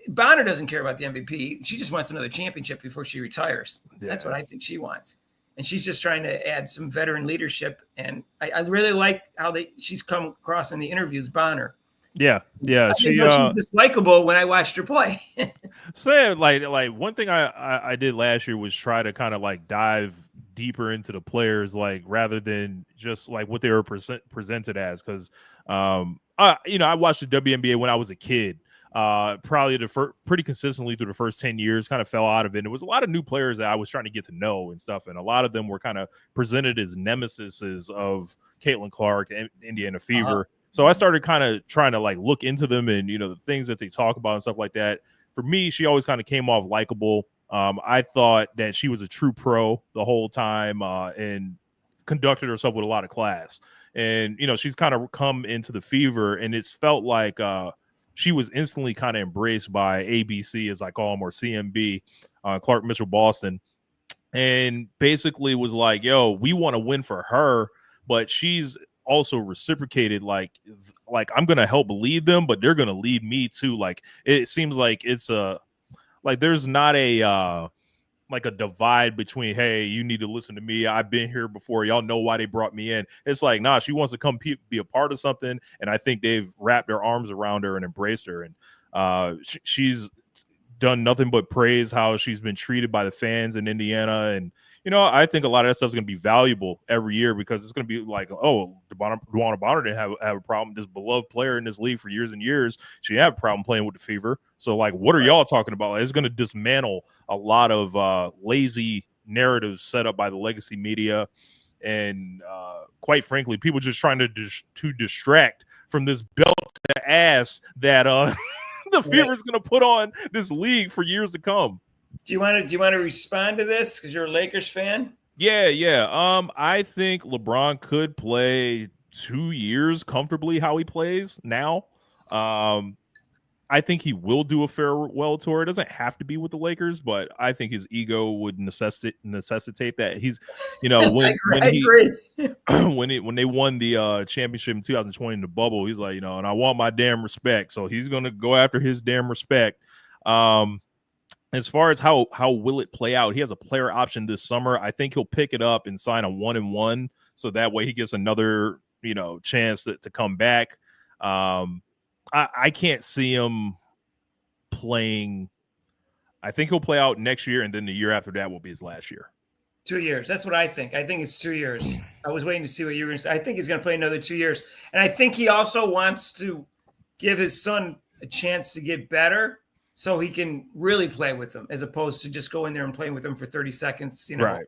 Bonner doesn't care about the MVP. She just wants another championship before she retires. Yeah. That's what I think she wants. and she's just trying to add some veteran leadership. And I really like how she's come across in the interviews, Bonner. Yeah. She was just likable when I watched her play. Saying like one thing I did last year was try to kind of like dive deeper into the players, like rather than just like what they were presented as. Because I watched the WNBA when I was a kid. Probably pretty consistently through the first 10 years, kind of fell out of it. And there was a lot of new players that I was trying to get to know and stuff. And a lot of them were kind of presented as nemesises of Caitlin Clark and Indiana Fever. So I started kind of trying to like look into them and, the things that they talk about and stuff like that. For me, she always kind of came off likable. I thought that she was a true pro the whole time and conducted herself with a lot of class. And, she's kind of come into the Fever, and it's felt like she was instantly kind of embraced by ABC, as I call them, or CMB, Clark Mitchell Boston, and basically was like, yo, we want to win for her, but she's also reciprocated like I'm gonna help lead them, but they're gonna lead me too. Like it seems like it's there's not a like a divide between, hey, you need to listen to me, I've been here before, y'all know why they brought me in. It's like, nah, she wants to come be a part of something, and I think they've wrapped their arms around her and embraced her. And she's done nothing but praise how she's been treated by the fans in Indiana. And I think a lot of that stuff is going to be valuable every year, because it's going to be like, oh, DeWanna Bonner didn't have a problem. This beloved player in this league for years and years, she didn't have a problem playing with the Fever. So, like, what are y'all talking about? Like, it's going to dismantle a lot of lazy narratives set up by the legacy media, and quite frankly, people just trying to distract from this belt to ass that the Fever is going to put on this league for years to come. Do you want to respond to this because you're a Lakers fan? Yeah. I think LeBron could play 2 years comfortably how he plays now. I think he will do a farewell tour. It doesn't have to be with the Lakers, but I think his ego would necessitate that. He's, when they won the championship in 2020 in the bubble, he's like, and I want my damn respect. So he's gonna go after his damn respect. As far as how will it play out, he has a player option this summer. I think he'll pick it up and sign a 1-and-1, so that way he gets another chance to come back. I can't see him playing. I think he'll play out next year, and then the year after that will be his last year. 2 years. That's what I think. I think it's 2 years. I was waiting to see what you were going to say. I think he's going to play another 2 years, and I think he also wants to give his son a chance to get better, so he can really play with them, as opposed to just go in there and playing with them for 30 seconds, right.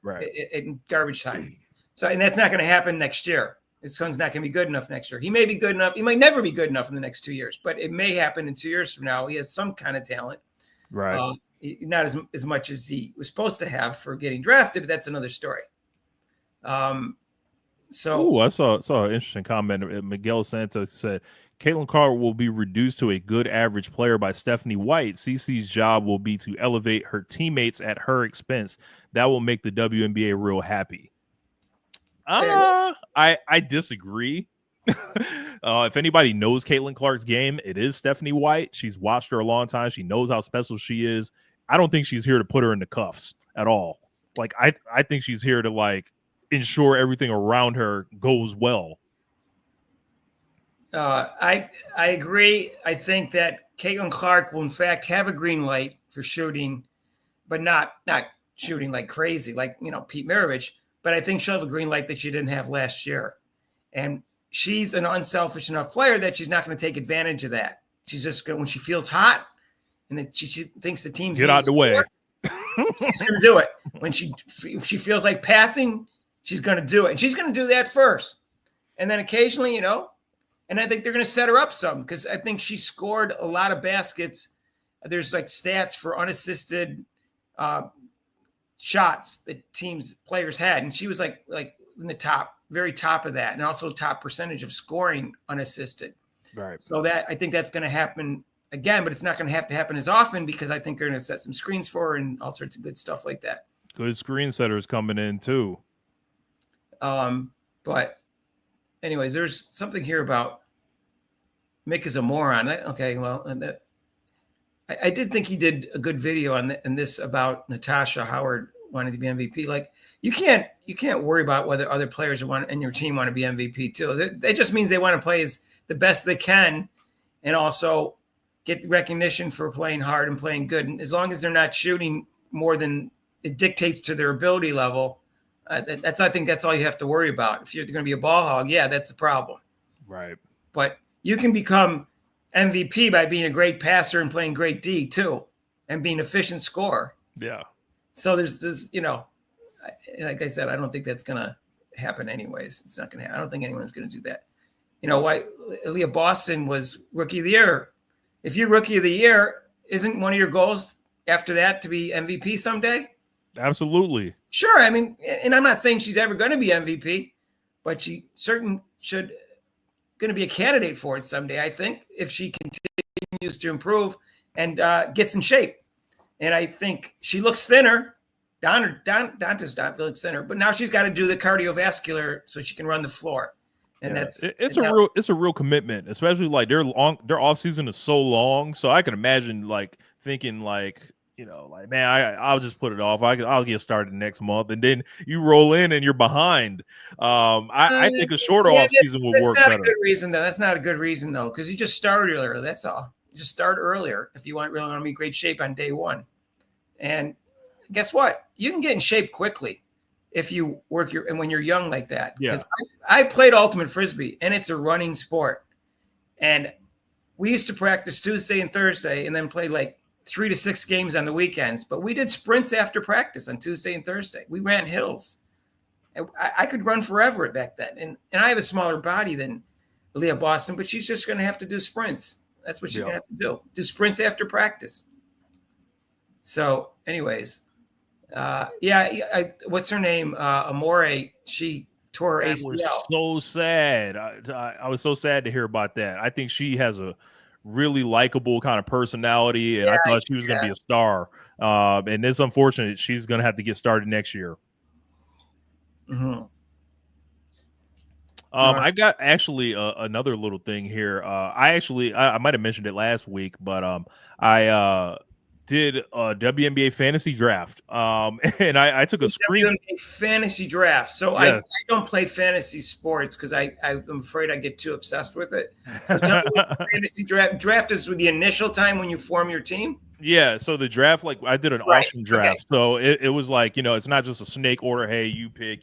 in garbage time. So, and that's not going to happen next year. His son's not going to be good enough next year. He may be good enough. He might never be good enough in the next 2 years, but it may happen in 2 years from now. He has some kind of talent. Right. Not as much as he was supposed to have for getting drafted, but that's another story. I saw an interesting comment. Miguel Santos said, Caitlin Clark will be reduced to a good average player by Stephanie White. CeCe's job will be to elevate her teammates at her expense. That will make the WNBA real happy. I disagree. If anybody knows Caitlin Clark's game, it is Stephanie White. She's watched her a long time. She knows how special she is. I don't think she's here to put her in the cuffs at all. Like, I think she's here to like ensure everything around her goes well. I agree. I think that Caitlin Clark will in fact have a green light for shooting, but not shooting like crazy, like Pete Maravich. But I think she'll have a green light that she didn't have last year, and she's an unselfish enough player that she's not going to take advantage of that. She's just going, when she feels hot and that she thinks the team's get out the way, she's going to do it. When she feels like passing, she's going to do it, and she's going to do that first, and then occasionally, and I think they're going to set her up some, because I think she scored a lot of baskets. There's like stats for unassisted shots that players had, and she was like in the very top of that, and also top percentage of scoring unassisted. Right. So that, I think that's going to happen again, but it's not going to have to happen as often, because I think they're going to set some screens for her and all sorts of good stuff like that. Good screen setters coming in too. But anyways, there's something here about Mick is a moron. Okay, well, I did think he did a good video on this about Natasha Howard wanting to be MVP. Like you can't worry about whether other players in your team want to be MVP too. That just means they want to play as the best they can, and also get recognition for playing hard and playing good. And as long as they're not shooting more than it dictates to their ability level, I think that's all you have to worry about. If you're going to be a ball hog, yeah, that's the problem. Right. But you can become MVP by being a great passer and playing great D too, and being an efficient scorer. Yeah. So there's like I said, I don't think that's going to happen anyways. It's not going to happen. I don't think anyone's going to do that. Why Aaliyah Boston was Rookie of the Year. If you're Rookie of the Year, isn't one of your goals after that to be MVP someday? Absolutely. Sure. I mean, and I'm not saying she's ever going to be MVP, but she certainly should going to be a candidate for it someday, I think, if she continues to improve and gets in shape. And I think she looks thinner. Dantas looks thinner, but now she's got to do the cardiovascular so she can run the floor. And it's a real commitment, especially like their off season is so long. So I can imagine like thinking like, man, I'll just put it off. I'll get started next month, and then you roll in and you're behind. I think a shorter off season would work better. That's not a good reason, though. That's not a good reason, though, because you just start earlier. That's all. You just start earlier if you really want to be in great shape on day one. And guess what? You can get in shape quickly if you work when you're young like that. Because I played ultimate frisbee, and it's a running sport. And we used to practice Tuesday and Thursday, and then play like 3 to 6 games on the weekends. But we did sprints after practice on Tuesday and Thursday. We ran hills. I could run forever back then. And I have a smaller body than Leah Boston, but she's just going to have to do sprints. That's what she's going to have to do. Do sprints after practice. So anyways, what's her name? Amore, she tore her ACL. That was so sad. I was so sad to hear about that. I think she has a really likable kind of personality, and I thought she was going to be a star. And it's unfortunate she's going to have to get started next year. Mm-hmm. I got actually another little thing here. I might have mentioned it last week, but I did a WNBA fantasy draft. And I took a screen WNBA fantasy draft. So I don't play fantasy sports because I'm afraid I get too obsessed with it. So tell me what fantasy draft is with the initial time when you form your team. Yeah, so the draft, like I did an auction draft. Okay. So it was like, it's not just a snake order. Hey, you pick.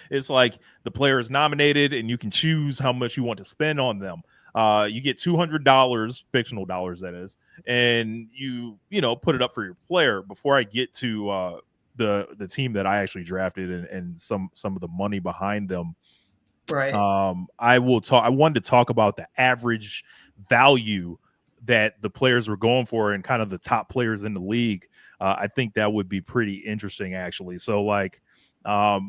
It's like the player is nominated and you can choose how much you want to spend on them. You get $200, fictional dollars, that is, and you put it up for your player. Before I get to the team that I actually drafted and some of the money behind them. Right. I wanted to talk about the average value that the players were going for and kind of the top players in the league. I think that would be pretty interesting, actually. So, like, I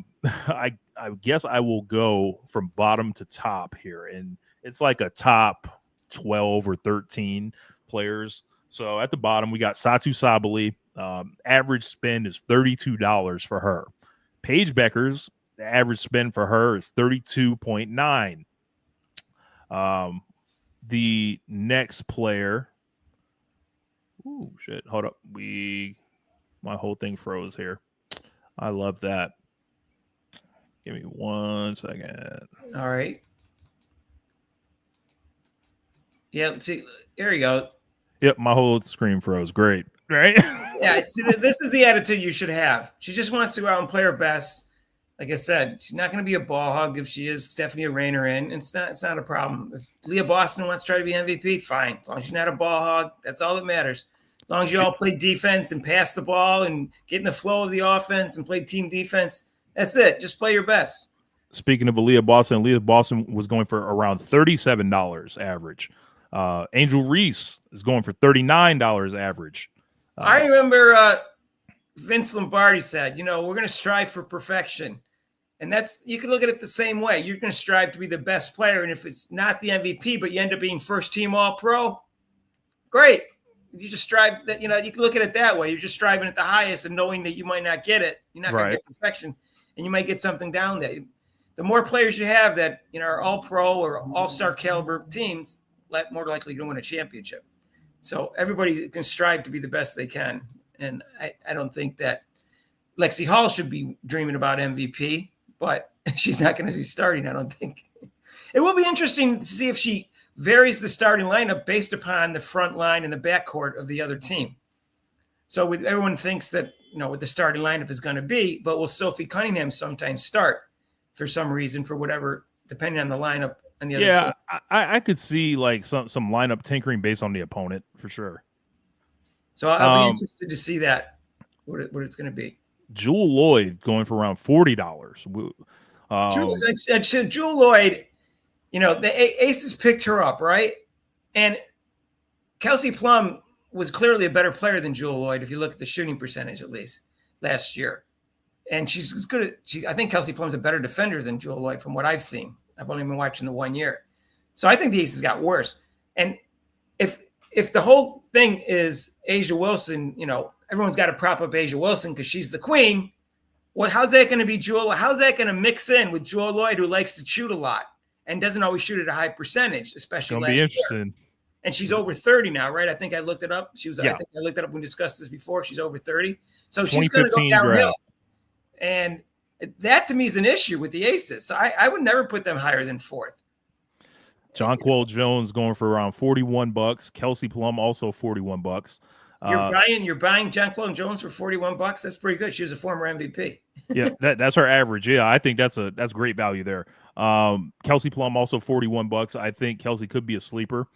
guess I will go from bottom to top here, and it's like a top 12 or 13 players. So at the bottom, we got Satu Sabali. Average spend is $32 for her. Paige Bueckers, the average spend for her is 32.9. The next player. Ooh, shit. Hold up. My whole thing froze here. I love that. Give me 1 second. All right. Yeah, let's see. There you go. Yep, my whole screen froze. Great. Right? Yeah, see, this is the attitude you should have. She just wants to go out and play her best. Like I said, she's not going to be a ball hog if she is Stephanie Rainer in. It's not a problem. If Leah Boston wants to try to be MVP, fine. As long as she's not a ball hog, that's all that matters. As long as you all play defense and pass the ball and get in the flow of the offense and play team defense, that's it. Just play your best. Speaking of Leah Boston was going for around $37 average. Angel Reese is going for $39 average. I remember Vince Lombardi said, we're going to strive for perfection. And you can look at it the same way. You're going to strive to be the best player. And if it's not the MVP, but you end up being first team All-Pro, great. You just strive that, you can look at it that way. You're just striving at the highest and knowing that you might not get it. You're not going to get perfection and you might get something down there. The more players you have that, are All-Pro or All-Star caliber teams, more likely to win a championship. So everybody can strive to be the best they can. And I don't think that Lexi Hall should be dreaming about MVP, but she's not going to be starting, I don't think. It will be interesting to see if she varies the starting lineup based upon the front line and the backcourt of the other team. So everyone thinks that, what the starting lineup is going to be, but will Sophie Cunningham sometimes start for some reason, for whatever, depending on the lineup and the other team? I could see like some lineup tinkering based on the opponent for sure. So I'll be interested to see that, what it's going to be. Jewel Lloyd going for around $40. Jewel Lloyd, the Aces picked her up, right? And Kelsey Plum was clearly a better player than Jewel Lloyd, if you look at the shooting percentage, at least last year. And she's as good I think Kelsey Plum's a better defender than Jewel Lloyd from what I've seen. I've only been watching the 1 year. So I think the Aces got worse. And if the whole thing is A'ja Wilson, everyone's got to prop up A'ja Wilson because she's the queen. Well, how's that going to be Jewel? How's that going to mix in with Jewel Lloyd, who likes to shoot a lot and doesn't always shoot at a high percentage, especially last year? It's going to be interesting. And she's over 30 now, right? I think I looked it up. I think I looked it up when we discussed this before. She's over 30. So she's going to go downhill. Draft. And that to me is an issue with the Aces. So I would never put them higher than 4th. Jonquel Jones going for around $41. Kelsey Plum also $41. You're buying Jonquel Jones for $41. That's pretty good. She was a former MVP. Yeah, that's her average. Yeah, I think that's great value there. Kelsey Plum also $41. I think Kelsey could be a sleeper.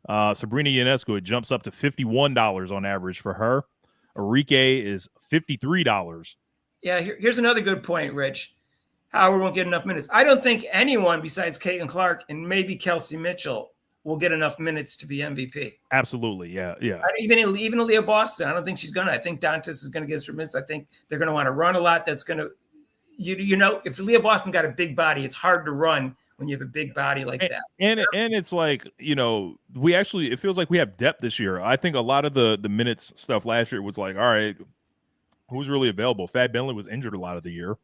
Sabrina Ionescu, it jumps up to $51 on average for her. Arike is $53. Yeah, here's another good point, Rich. Howard won't get enough minutes. I don't think anyone besides Caitlin Clark and maybe Kelsey Mitchell will get enough minutes to be MVP. Absolutely, yeah. Even Aaliyah Boston, I don't think she's going to. I think Dantas is going to get some minutes. I think they're going to want to run a lot. That's going to, if Aaliyah Boston's got a big body, it's hard to run when you have a big body like that. And it's like, it feels like we have depth this year. I think a lot of the minutes stuff last year was like, all right, who's really available? Fat Bentley was injured a lot of the year.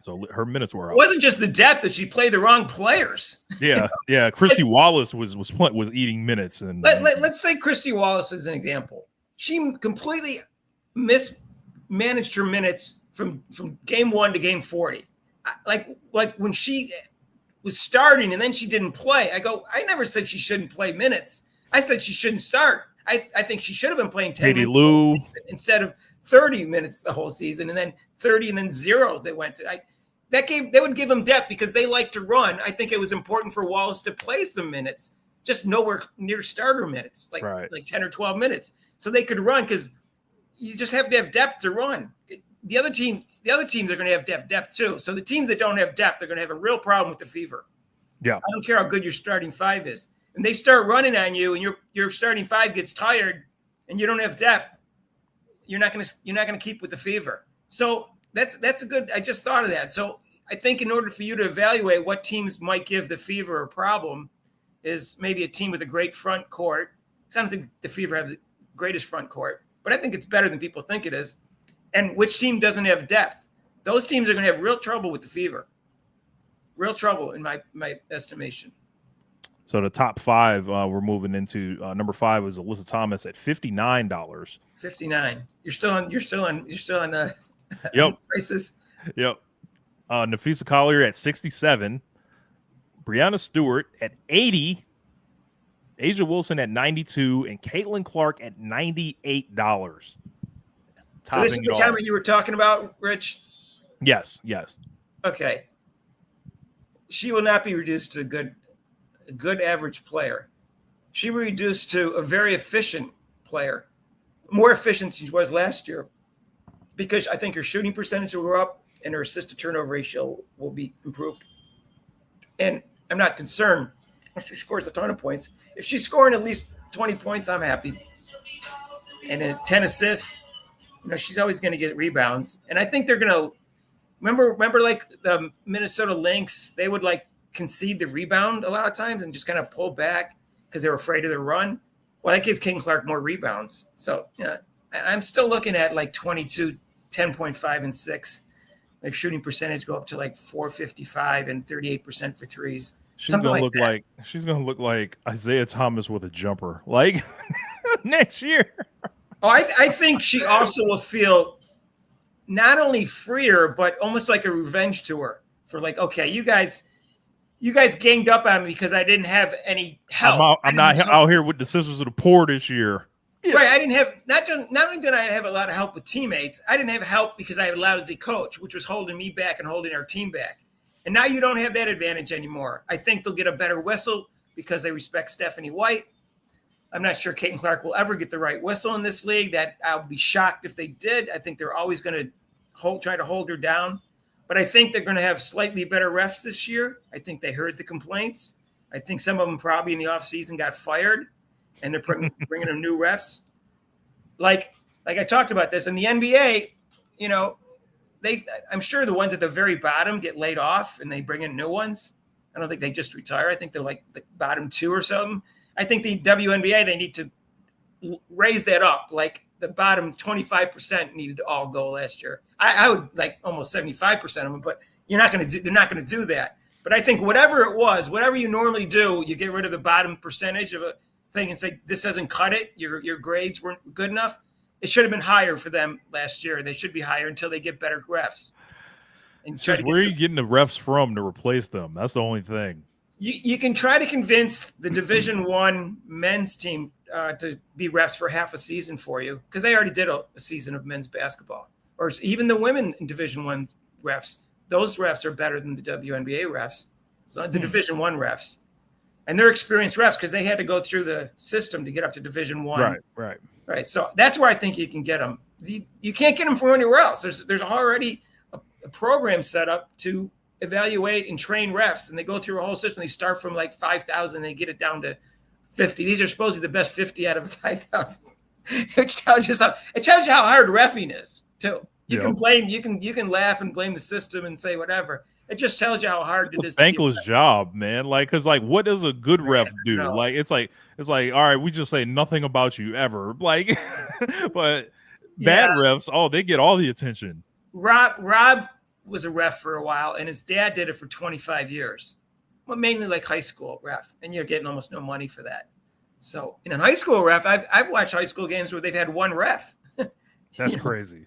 So her minutes were up. It wasn't just the depth that she played the wrong players. Yeah. Christy Wallace was eating minutes. And let's take Christy Wallace as an example. She completely mismanaged her minutes from game 1 to game 40. Like when she was starting and then she didn't play, I never said she shouldn't play minutes. I said she shouldn't start. I think she should have been playing 10 minutes Lou instead of 30 minutes the whole season, and then 30 and then 0 they went to. They would give them depth because they like to run. I think it was important for Wallace to play some minutes, just nowhere near starter minutes, like 10 or 12 minutes, so they could run, because you just have to have depth to run. The other teams are going to have depth too. So the teams that don't have depth are going to have a real problem with the fever. Yeah, I don't care how good your starting 5 is. And they start running on you, and your starting 5 gets tired, and you don't have depth. You're not going to keep with the fever. So that's a good. I just thought of that. So I think in order for you to evaluate what teams might give the fever a problem, is maybe a team with a great front court. I don't think the Fever have the greatest front court, but I think it's better than people think it is. And which team doesn't have depth? Those teams are going to have real trouble with the Fever. Real trouble in my estimation. So the top 5 we're moving into. Number 5 is Alyssa Thomas at $59. 59. You're still on yep. prices. Yep. Nafisa Collier at 67. Brianna Stewart at 80. A'ja Wilson at 92, and Caitlin Clark at $98. So this is the comment you were talking about, Rich? Yes. Okay. She will not be reduced to a good average player. She will be reduced to a very efficient player, more efficient than she was last year, because I think her shooting percentage will go up and her assist to turnover ratio will be improved. And I'm not concerned if she scores a ton of points. If she's scoring at least 20 points, I'm happy. And then 10 assists, she's always going to get rebounds. And I think they're going to remember like the Minnesota Lynx, they would like concede the rebound a lot of times and just kind of pull back because they were afraid of the run. Well, that gives Caitlin Clark more rebounds. So I'm still looking at like 22, 10.5 and 6. Like shooting percentage go up to like 455 and 38% for threes. She's gonna look like Isaiah Thomas with a jumper, like next year. Oh, I think she also will feel not only freer, but almost like a revenge tour for like, okay, you guys ganged up on me because I didn't have any help. I'm not out here with the Sisters of the Poor this year. Yeah. Right. I didn't have, not only did I have a lot of help with teammates, I didn't have help because I had a lousy coach, which was holding me back and holding our team back. And now you don't have that advantage anymore. I think they'll get a better whistle because they respect Stephanie White. I'm not sure Caitlin Clark will ever get the right whistle in this league. That I would be shocked if they did. I think they're always going to try to hold her down. But I think they're going to have slightly better refs this year. I think they heard the complaints. I think some of them probably in the offseason got fired, and they're bringing in new refs. Like I talked about this in the NBA, you know, I'm sure the ones at the very bottom get laid off and they bring in new ones. I don't think they just retire. I think they're like the bottom two or something. I think the WNBA, they need to raise that up. Like the bottom 25% needed to all go last year. I would like almost 75% of them, but they're not going to do that. But I think whatever it was, whatever you normally do, you get rid of the bottom percentage of a thing and say, this doesn't cut it. Your grades weren't good enough. It should have been higher for them last year. They should be higher until they get better refs. And where are you getting the refs from to replace them? That's the only thing. You can try to convince the Division I men's team to be refs for half a season for you because they already did a season of men's basketball. Or even the women in Division I refs. Those refs are better than the WNBA refs. So the Division I refs. And they're experienced refs because they had to go through the system to get up to Division I. Right. So that's where I think you can get them. You can't get them from anywhere else. There's already a program set up to evaluate and train refs, and they go through a whole system. They start from like 5,000, they get it down to 50. These are supposedly the best 50 out of 5,000, which tells you how hard reffing is too. You can blame, you can laugh and blame the system and say whatever. It just tells you how hard it is. Thankless job, man. Like, cause like, what does a good ref do? Like, it's like, all right, we just say nothing about you ever. Like, but bad refs, they get all the attention. Rob was a ref for a while, and his dad did it for 25 years. Well, mainly like high school ref, and you're getting almost no money for that. So in a high school ref, I've watched high school games where they've had one ref. That's crazy.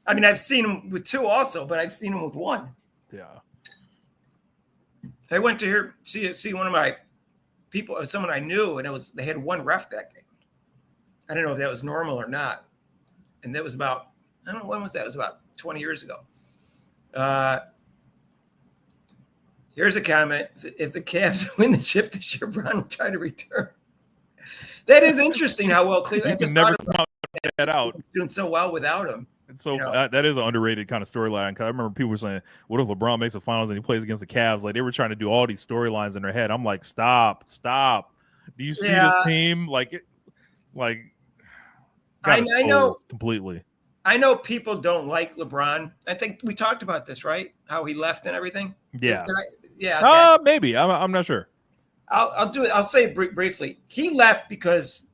I mean, I've seen them with two also, but I've seen them with one. Yeah. I went to see one of my people, someone I knew, and they had one ref that game. I don't know if that was normal or not. And that was about, I don't know, when was that? It was about 20 years ago. Here's a comment. If the Cavs win the chip this year, Brown will try to return. That is interesting how well Cleveland just never found that out. It's doing so well without him. And so that is an underrated kind of storyline. Because I remember people were saying, what if LeBron makes the finals and he plays against the Cavs? Like, they were trying to do all these storylines in their head. I'm like, stop. Do you see this team? I know completely. I know people don't like LeBron. I think we talked about this, right? How he left and everything. Yeah. Okay. Maybe. I'm not sure. I'll do it. I'll say it briefly. He left because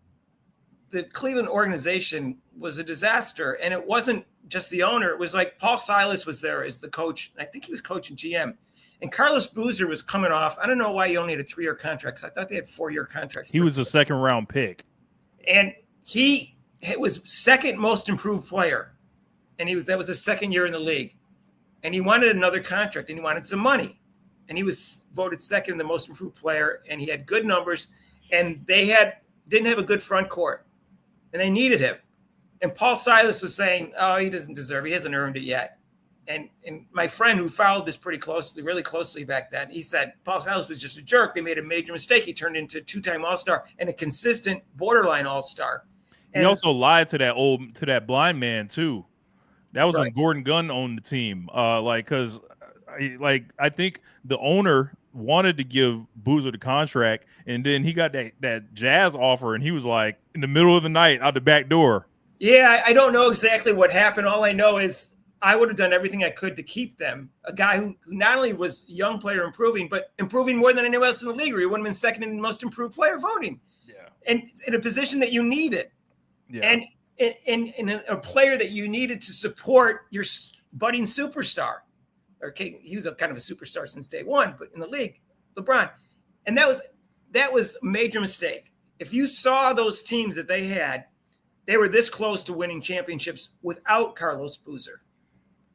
the Cleveland organization was a disaster, and it wasn't just the owner. It was like Paul Silas was there as the coach. I think he was coaching GM, and Carlos Boozer was coming off. I don't know why he only had a 3-year contract. I thought they had 4-year contracts. He was a second-round pick, and he was second most improved player, and that was his second year in the league, and he wanted another contract, and he wanted some money, and he was voted second the most improved player, and he had good numbers, and they didn't have a good front court, and they needed him. And Paul Silas was saying, "Oh, he doesn't deserve it. He hasn't earned it yet." And my friend who followed this really closely back then, he said Paul Silas was just a jerk. They made a major mistake. He turned into a 2-time All-Star and a consistent borderline All-Star. He also lied to that blind man too. That was when Gordon Gunn owned the team. Because I think the owner wanted to give Boozer the contract, and then he got that Jazz offer, and he was like in the middle of the night out the back door. Yeah, I don't know exactly what happened. All I know is I would have done everything I could to keep them. A guy who not only was a young player improving, but improving more than anyone else in the league. He would have been second in the most improved player voting. Yeah, and in a position that you needed. Yeah. And in a player that you needed to support your budding superstar. Okay, he was a kind of a superstar since day one, but in the league, LeBron. And that was a major mistake. If you saw those teams that they were this close to winning championships without Carlos Boozer.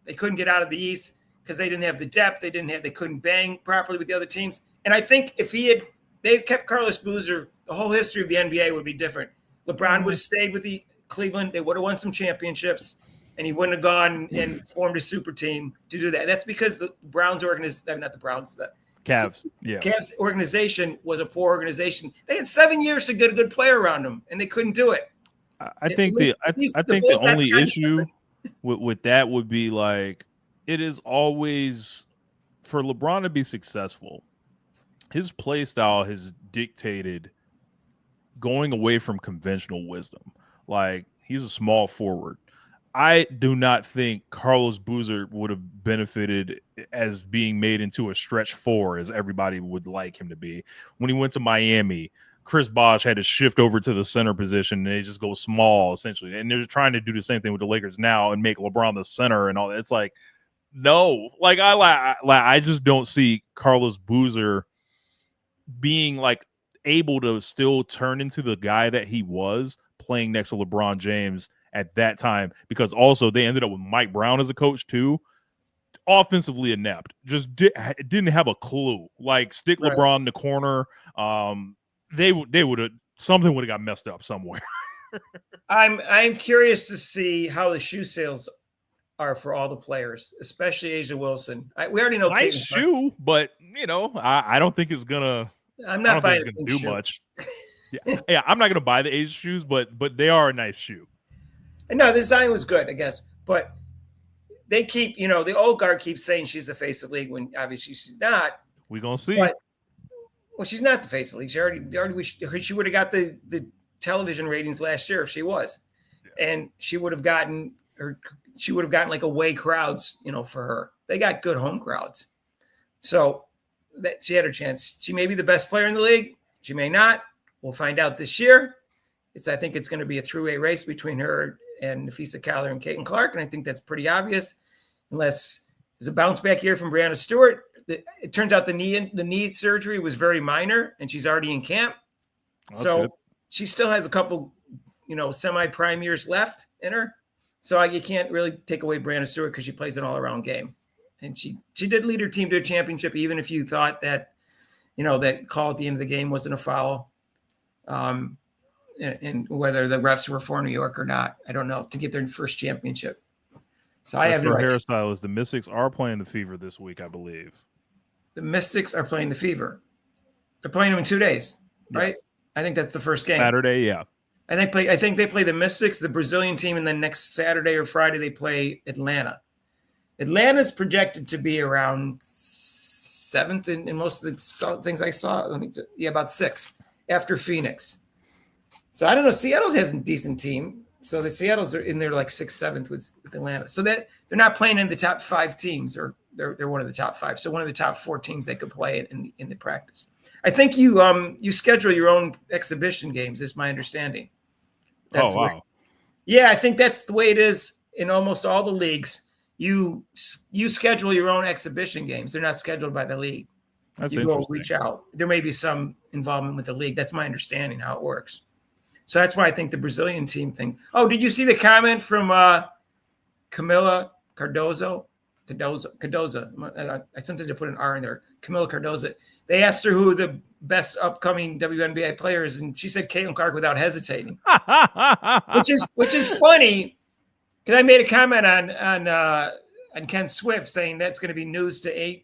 They couldn't get out of the East because they didn't have the depth. They couldn't bang properly with the other teams. And I think if they kept Carlos Boozer, the whole history of the NBA would be different. LeBron would have stayed with the Cleveland. They would have won some championships, and he wouldn't have gone and formed a super team to do that. That's because the Browns not the Browns, the Cavs. Yeah. Cavs organization was a poor organization. They had 7 years to get a good player around them, and they couldn't do it. I think the only issue with that would be like, it is always for LeBron to be successful. His play style has dictated going away from conventional wisdom. Like, he's a small forward. I do not think Carlos Boozer would have benefited as being made into a stretch four as everybody would like him to be. When he went to Miami, Chris Bosh had to shift over to the center position, and they just go small, essentially. And they're trying to do the same thing with the Lakers now and make LeBron the center and all that. It's like, no. Like, I just don't see Carlos Boozer being, like, able to still turn into the guy that he was playing next to LeBron James at that time, because also they ended up with Mike Brown as a coach too. Offensively inept, just didn't have a clue. Like, stick LeBron in the corner, they would have, something would have got messed up somewhere. I'm curious to see how the shoe sales are for all the players, especially Asia Wilson. We already know nice shoe, but I don't think it's gonna. I'm not buying it's gonna do much. yeah, I'm not gonna buy the Asia shoes, but they are a nice shoe. No, the design was good, I guess, but they keep, the old guard keeps saying she's the face of the league when obviously she's not. We're gonna see. Well, she's not the face of the league. She would have got the television ratings last year if she was, and she would have gotten like away crowds, for her. They got good home crowds, so that she had her chance. She may be the best player in the league. She may not. We'll find out this year. I think it's going to be a three-way race between her and Nafisa Calder and Caitlin Clark, and I think that's pretty obvious. Unless there's a bounce back here from Brianna Stewart. It turns out the knee surgery was very minor, and she's already in camp. That's so good. She still has a couple, semi-prime years left in her. So you can't really take away Brianna Stewart because she plays an all-around game, and she did lead her team to a championship, even if you thought that, that call at the end of the game wasn't a foul. And whether the refs were for New York or not, I don't know, to get their first championship. So I have no idea. Hairstylists, the Mystics are playing the Fever this week, I believe. The Mystics are playing the Fever. They're playing them in 2 days, right? I think that's the first game. Saturday, yeah. I think they play the Mystics, the Brazilian team, and then next Saturday or Friday they play Atlanta. Atlanta's projected to be around 7th in most of the things I saw. About 6th after Phoenix. So I don't know. Seattle has a decent team. So the Seattle's are in there like 6th, 7th with Atlanta. So that they're not playing in the top 5 teams, or they're one of the top 5. So one of the top 4 teams they could play in the practice. I think you schedule your own exhibition games, is my understanding. That's wow. Yeah, I think that's the way it is in almost all the leagues. You schedule your own exhibition games. They're not scheduled by the league. That's you interesting. Go reach out. There may be some involvement with the league. That's my understanding how it works. So that's why I think the Brazilian team thing. Oh, did you see the comment from Camila Cardozo? I sometimes put an R in there. Camila Cardozo. They asked her who the best upcoming WNBA player is, and she said Caitlin Clark without hesitating, which is funny because I made a comment on Ken Swift saying that's going to be news to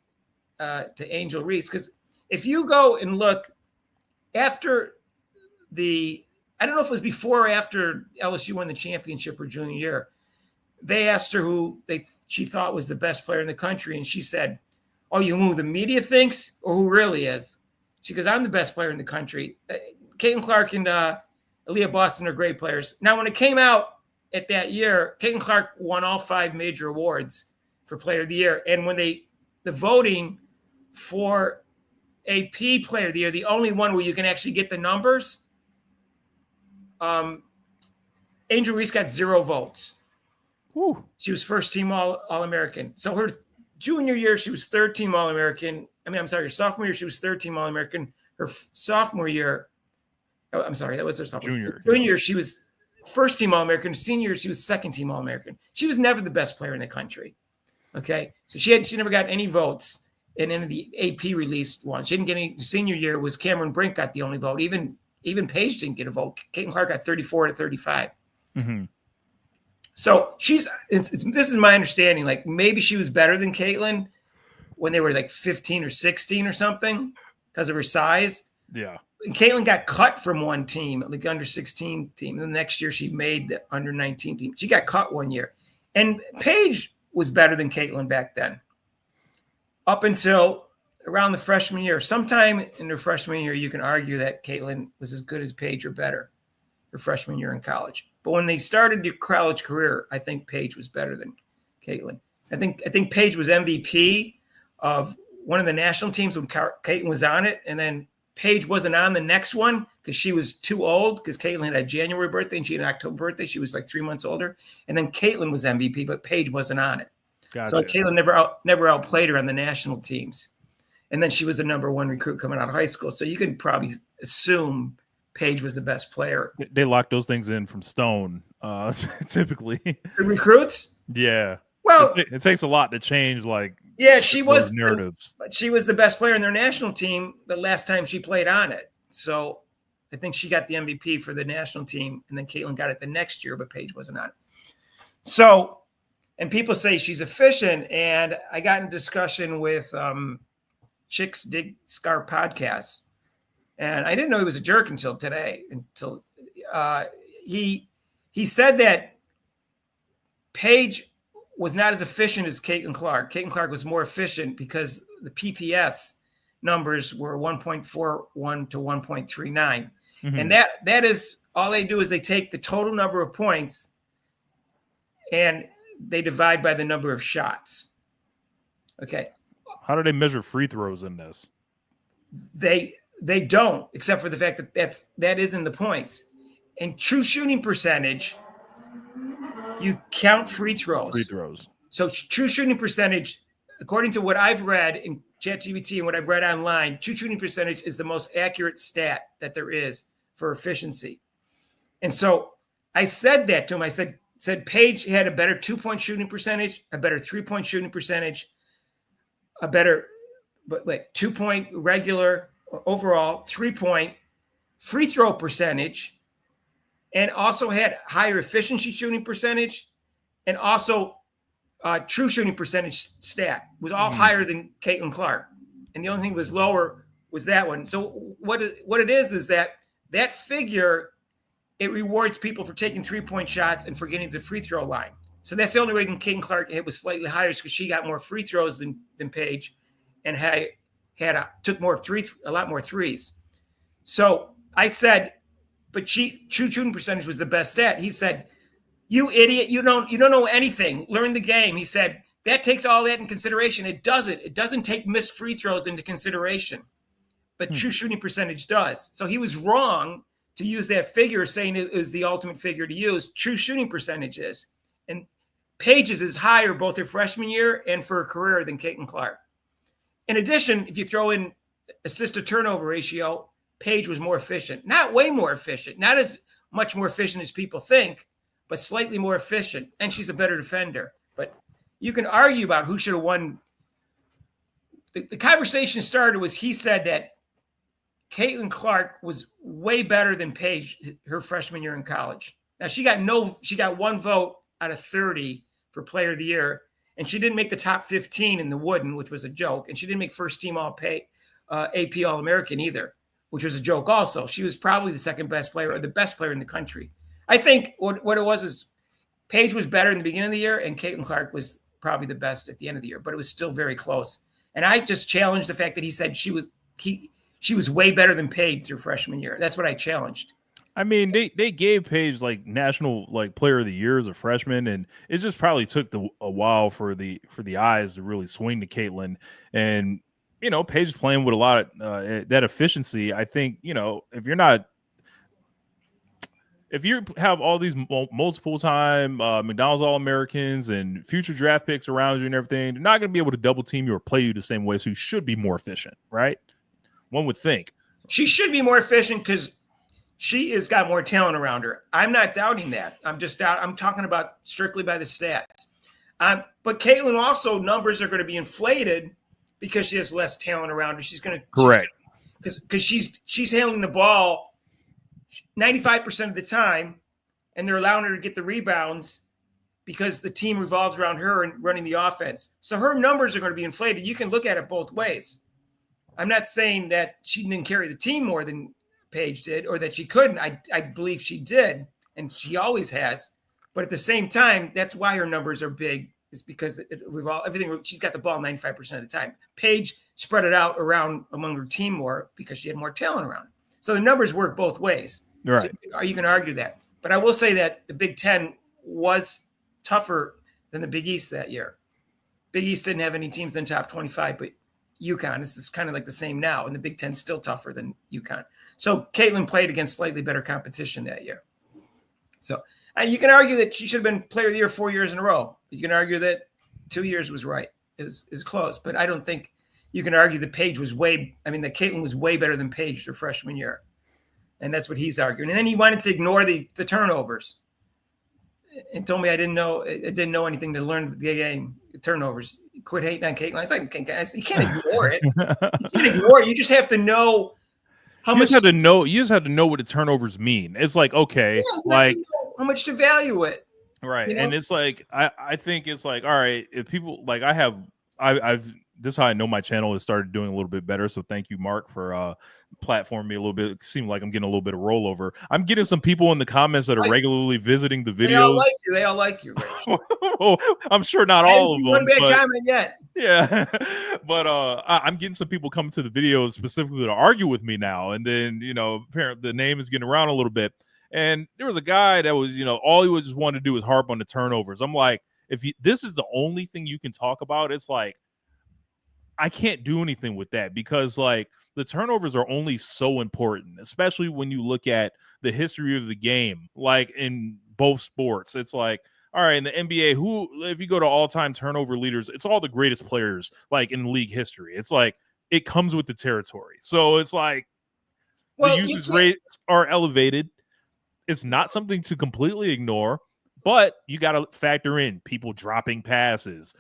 Angel Reese, because if you go and look after I don't know if it was before or after LSU won the championship her junior year. They asked her who she thought was the best player in the country, and she said, "Oh, you mean who the media thinks, or who really is?" She goes, "I'm the best player in the country." Caitlin Clark and Aaliyah Boston are great players. Now, when it came out at that year, Caitlin Clark won all 5 major awards for Player of the Year, and when the voting for AP Player of the Year, the only one where you can actually get the numbers. Angel Reese got 0 votes. Woo. She was first team All-American. So her junior year, she was third team All-American. Her sophomore year, she was third team All-American. Her sophomore year, that was her sophomore. Junior year, she was first team All-American. Senior year, she was second team All-American. She was never the best player in the country. Okay, so she never got any votes in any of the AP released ones. She didn't get any. Senior year was Cameron Brink got the only vote. Even Paige didn't get a vote. Caitlin Clark got 34 to 35. Mm-hmm. So this is my understanding. Like maybe she was better than Caitlin when they were like 15 or 16 or something because of her size. Yeah. And Caitlin got cut from one team, like under 16 team. And the next year she made the under 19 team. She got cut one year. And Paige was better than Caitlin back then. Up until around the freshman year. Sometime in her freshman year, you can argue that Caitlin was as good as Paige or better her freshman year in college. But when they started their college career, I think Paige was better than Caitlin. I think Paige was MVP of one of the national teams when Caitlin was on it. And then Paige wasn't on the next one because she was too old because Caitlin had a January birthday and she had an October birthday. She was like 3 months older. And then Caitlin was MVP, but Paige wasn't on it. Gotcha. So Caitlin never outplayed her on the national teams. And then she was the number one recruit coming out of high school. So you could probably assume Paige was the best player. They lock those things in from stone, typically. The recruits? Yeah. Well, it takes a lot to change, like, yeah, she was narratives. But she was the best player in their national team the last time she played on it. So I think she got the MVP for the national team, and then Caitlin got it the next year, but Paige wasn't on it. So, and people say she's efficient, and I got in discussion with Chicks Dig Scar podcasts, and I didn't know he was a jerk until today. Until he said that Paige was not as efficient as Caitlin Clark. Caitlin Clark was more efficient because the PPS numbers were 1.41 to 1.39. Mm-hmm. And that is all they do is they take the total number of points and they divide by the number of shots. Okay. How do they measure free throws in this? They don't, except for the fact that that is in the points. And true shooting percentage, you count free throws. So true shooting percentage, according to what I've read in ChatGPT and what I've read online, true shooting percentage is the most accurate stat that there is for efficiency. And so I said that to him. I said Paige had a better 2-point shooting percentage, a better 3-point shooting percentage, a better 2-point regular overall, 3-point free throw percentage, and also had higher efficiency shooting percentage, and also true shooting percentage stat was all higher than Caitlin Clark. And the only thing was lower was that one. So what it is that figure, it rewards people for taking 3-point shots and for getting the free throw line. So that's the only reason Caitlin Clark was slightly higher, is because she got more free throws than Paige, and took a lot more threes. So I said, but true shooting percentage was the best stat. He said, "You idiot! You don't know anything. Learn the game." He said that takes all that in consideration. It doesn't. It doesn't take missed free throws into consideration, but true shooting percentage does. So he was wrong to use that figure, saying it is the ultimate figure to use. True shooting percentage is, and Paige's is higher both her freshman year and for her career than Caitlin Clark. In addition, if you throw in assist to turnover ratio, Paige was more efficient. Not way more efficient, not as much more efficient as people think, but slightly more efficient. And she's a better defender. But you can argue about who should have won. The conversation started was he said that Caitlin Clark was way better than Paige her freshman year in college. Now she got one vote out of 30 for Player of the Year, and she didn't make the top 15 in the Wooden, which was a joke, and she didn't make first team AP All-American either, which was a joke also. She was probably the second best player or the best player in the country. I think what it was is Paige was better in the beginning of the year, and Caitlin Clark was probably the best at the end of the year, but it was still very close. And I just challenged the fact that he said she was way better than Paige her freshman year. That's what I challenged. I mean, they gave Paige like national player of the year as a freshman, and it just probably took a while for the eyes to really swing to Caitlin. And Paige is playing with a lot of that efficiency. I think if you have all these multiple time McDonald's All-Americans and future draft picks around you and everything, they're not going to be able to double team you or play you the same way. So you should be more efficient, right? One would think she should be more efficient because she has got more talent around her. I'm not doubting that. I'm talking about strictly by the stats. But Caitlin also numbers are going to be inflated because she has less talent around her. Correct. Because she's handling the ball 95% of the time, and they're allowing her to get the rebounds because the team revolves around her and running the offense. So her numbers are going to be inflated. You can look at it both ways. I'm not saying that she didn't carry the team more than Paige did, or that she couldn't. I believe she did, and she always has. But at the same time, that's why her numbers are big, is because everything. She's got the ball 95% of the time. Paige spread it out around among her team more because she had more talent around. So the numbers work both ways. Right. So you can argue that. But I will say that the Big Ten was tougher than the Big East that year. Big East didn't have any teams in the top 25, but UConn, this is kind of like the same now, and the Big Ten's still tougher than UConn. So Caitlin played against slightly better competition that year. So you can argue that she should have been Player of the Year 4 years in a row. You can argue that 2 years was right, is close. But I don't think you can argue that Caitlin was way better than Paige her freshman year. And that's what he's arguing. And then he wanted to ignore the turnovers and told me I didn't know anything to learn the game. Turnovers. Quit hating on Caitlin. It's like, guys, you can't ignore it. You can't ignore it. You just have to know how much. You just have to know what the turnovers mean. It's like, okay, like how much to value it. Right. You know? And it's like, I think it's like, all right, if people like I've this is how I know my channel has started doing a little bit better. So thank you, Mark, for platforming me a little bit. It seemed like I'm getting a little bit of rollover. I'm getting some people in the comments that are regularly visiting the videos. They all like you, Rich. Well, I'm sure not all of them. One bad comment yet. Yeah. But I'm getting some people coming to the videos specifically to argue with me now. And then, apparently the name is getting around a little bit. And there was a guy that was, all he was just wanted to do was harp on the turnovers. I'm like, this is the only thing you can talk about, it's like, I can't do anything with that because like the turnovers are only so important, especially when you look at the history of the game, like in both sports. It's like, all right, in the NBA, if you go to all-time turnover leaders, it's all the greatest players like in league history. It's like it comes with the territory. So it's like the usage rates are elevated. It's not something to completely ignore, but you got to factor in people dropping passes,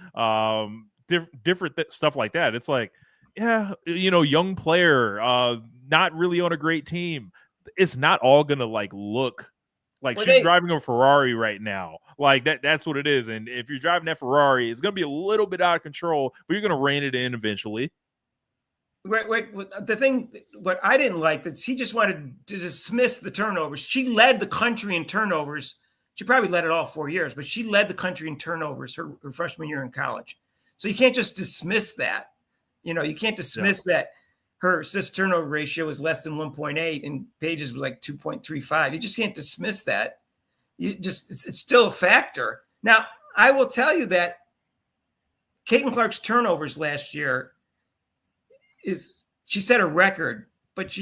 different stuff like that. It's like, yeah, young player, not really on a great team. It's not all gonna like look like she's driving a Ferrari right now. Like that's what it is. And if you're driving that Ferrari, it's gonna be a little bit out of control, but you're gonna rein it in eventually. Right. The thing, what I didn't like, that she just wanted to dismiss the turnovers. She led the country in turnovers. She probably led it all 4 years, but she led the country in turnovers her freshman year in college. So you can't just dismiss that. You can't dismiss that her assist turnover ratio is less than 1.8 and Paige's was like 2.35. You just can't dismiss that. It's still a factor. Now, I will tell you that Caitlin Clark's turnovers last year she set a record, but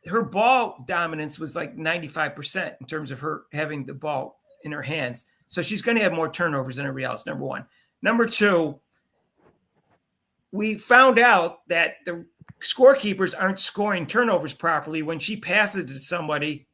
her ball dominance was like 95% in terms of her having the ball in her hands. So she's going to have more turnovers than everybody else, number one. Number two, we found out that the scorekeepers aren't scoring turnovers properly when she passes it to somebody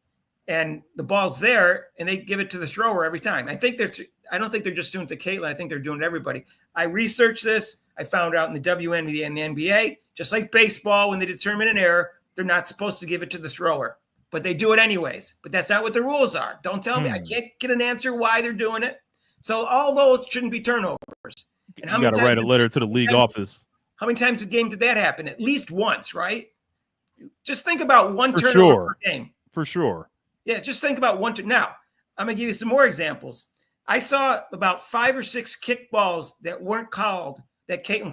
and the ball's there and they give it to the thrower every time. I don't think they're just doing it to Caitlin. I think they're doing it to everybody. I researched this. I found out in the WNBA and the NBA, just like baseball, when they determine an error, they're not supposed to give it to the thrower, but they do it anyways. But that's not what the rules are. Don't tell me. I can't get an answer why they're doing it. So all those shouldn't be turnovers. And you got to write a letter to the league office. How many times a game did that happen? At least once, right? Just think about one turnover per game. For sure. Yeah, just think about one. Now, I'm going to give you some more examples. I saw about 5 or 6 kickballs that weren't called that Caitlin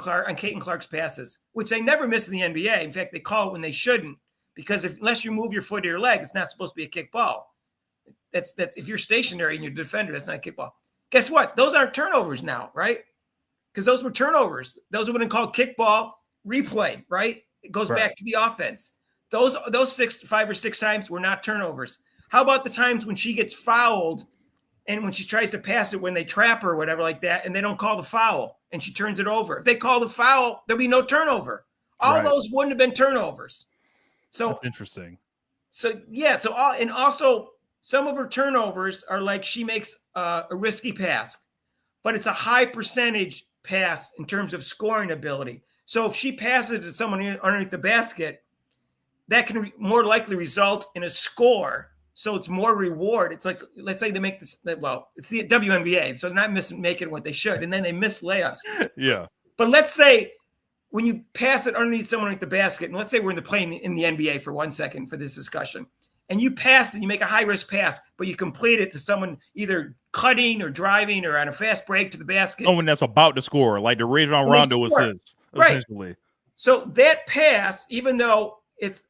Clark's passes, which they never miss in the NBA. In fact, they call it when they shouldn't, because unless you move your foot or your leg, it's not supposed to be a kickball. That's if you're stationary and you're a defender, that's not a kickball. Guess what? Those aren't turnovers now, right? Because those were turnovers. Those would have been called kickball replay, right? It goes back to the offense. Those 5 or 6 times were not turnovers. How about the times when she gets fouled and when she tries to pass it when they trap her or whatever like that, and they don't call the foul and she turns it over? If they call the foul, there'll be no turnover. All those wouldn't have been turnovers. So that's interesting. So yeah. Also some of her turnovers are like she makes a risky pass. but it's a high percentage pass in terms of scoring ability. So if she passes it to someone underneath the basket, that can more likely result in a score. So it's more reward. It's like, let's say they make this, well, it's the WNBA, so they're not making what they should, and then they miss layups. Yeah. But let's say when you pass it underneath someone underneath the basket, and let's say we're playing in the NBA for 1 second for this discussion, and you pass it, you make a high-risk pass, but you complete it to someone either cutting or driving or on a fast break to the basket. Someone that's about to score, like the Rajon Rondo assist, essentially. Right. So that pass, even though it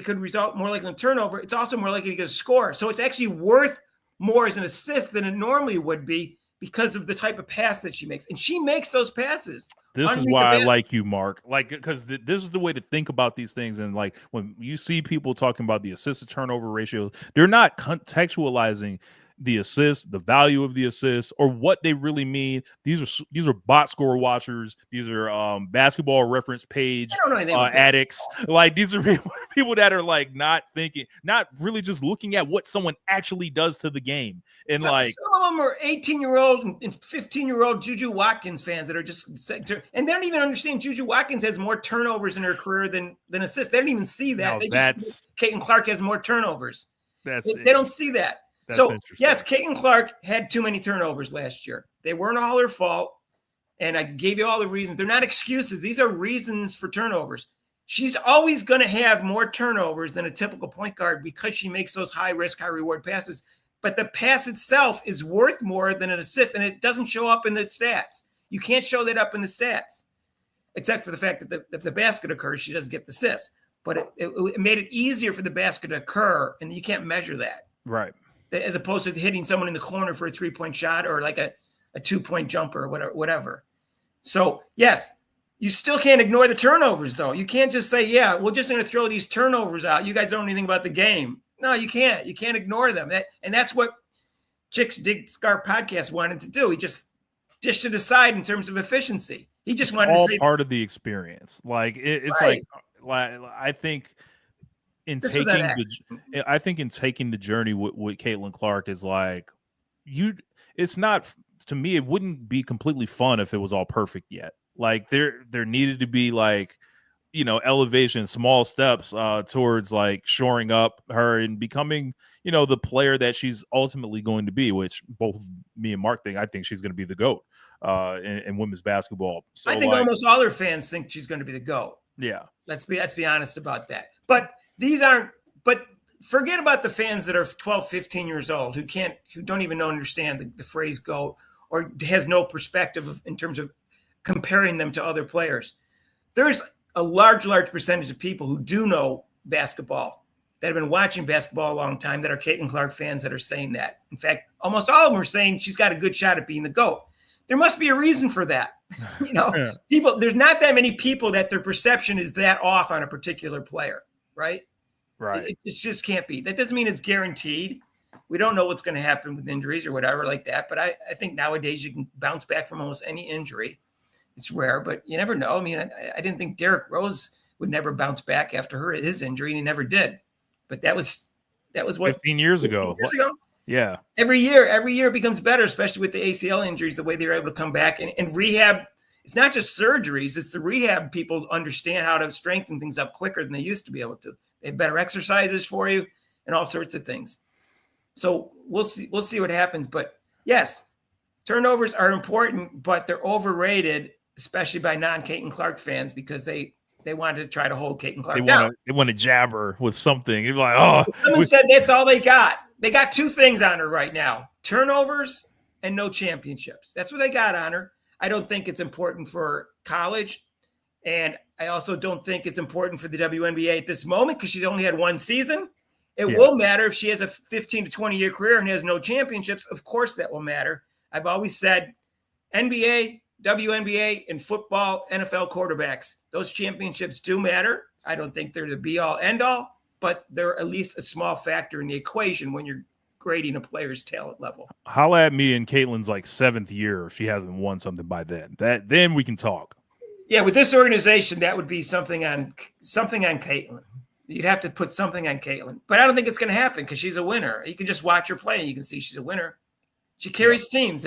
could result more likely in a turnover, it's also more likely to get a score. So it's actually worth more as an assist than it normally would be because of the type of pass that she makes. And she makes those passes. This is why I like you, Mark. Like, because this is the way to think about these things. And like when you see people talking about the assist to turnover ratio, they're not contextualizing the assist, the value of the assist, or what they really mean. These are bot score watchers. These are basketball reference page addicts. Like these are people that are like not thinking, not really just looking at what someone actually does to the game. And some of them are 18-year-old and 15-year-old Juju Watkins fans that are just, and they don't even understand Juju Watkins has more turnovers in her career than assists. They don't even see that. No, they just see Caitlin Clark has more turnovers. They don't see that. That's so, yes, Caitlin Clark had too many turnovers last year. They weren't all her fault, and I gave you all the reasons. They're not excuses. These are reasons for turnovers. She's always going to have more turnovers than a typical point guard because she makes those high-risk, high-reward passes. But the pass itself is worth more than an assist, and it doesn't show up in the stats. You can't show that up in the stats, except for the fact that if the basket occurs, she doesn't get the assist. But it made it easier for the basket to occur, and you can't measure that. Right. As opposed to hitting someone in the corner for a 3-point shot or like a 2-point jumper or whatever. So, yes, you still can't ignore the turnovers, though. You can't just say, yeah, we're just going to throw these turnovers out. You guys don't know anything about the game. No, you can't. You can't ignore them. And that's what Chicks Dig Scar podcast wanted to do. He just dished it aside in terms of efficiency. He just wanted to say part of the experience. Like it's right. like I think in taking the journey with Caitlin Clark is like it's not, to me, it wouldn't be completely fun if it was all perfect yet. Like there needed to be like, elevation, small steps towards like shoring up her and becoming, the player that she's ultimately going to be, which both me and Mark think. I think she's going to be the GOAT in women's basketball. So I think almost all her fans think she's going to be the GOAT. Yeah. Let's be honest about that. But forget about the fans that are 12, 15 years old who don't even understand the phrase GOAT or has no perspective in terms of comparing them to other players. There's a large percentage of people who do know basketball that have been watching basketball a long time that are Caitlin Clark fans that are saying that. In fact, almost all of them are saying she's got a good shot at being the GOAT. There must be a reason for that. Yeah. There's not that many people that their perception is that off on a particular player, right? Right. It just can't be. That doesn't mean it's guaranteed. We don't know what's going to happen with injuries or whatever like that. But I think nowadays you can bounce back from almost any injury. It's rare, but you never know. I mean, I didn't think Derrick Rose would never bounce back after his injury, and he never did. But that was what 15 years ago. Yeah. Every year it becomes better, especially with the ACL injuries, the way they're able to come back and rehab. It's not just surgeries. It's the rehab people understand how to strengthen things up quicker than they used to be able to. They have better exercises for you and all sorts of things. So we'll see what happens. But yes, turnovers are important, but they're overrated, especially by non-Caitlin Clark fans, because they wanted to try to hold Caitlin Clark down. They want to jab her with something. You're like, oh. Someone said that's all they got. They got two things on her right now: turnovers and no championships. That's what they got on her. I don't think it's important for college. And I also don't think it's important for the WNBA at this moment because she's only had one season. It will matter if she has a 15 to 20-year career and has no championships. Of course that will matter. I've always said NBA, WNBA, and football, NFL quarterbacks, those championships do matter. I don't think they're the be-all, end-all, but they're at least a small factor in the equation when you're grading a player's talent level. Holla at me in Caitlin's like 7th year if she hasn't won something by then. Then we can talk. Yeah, with this organization, that would be something on Caitlin. You'd have to put something on Caitlin. But I don't think it's going to happen because she's a winner. You can just watch her play and you can see she's a winner. She carries teams.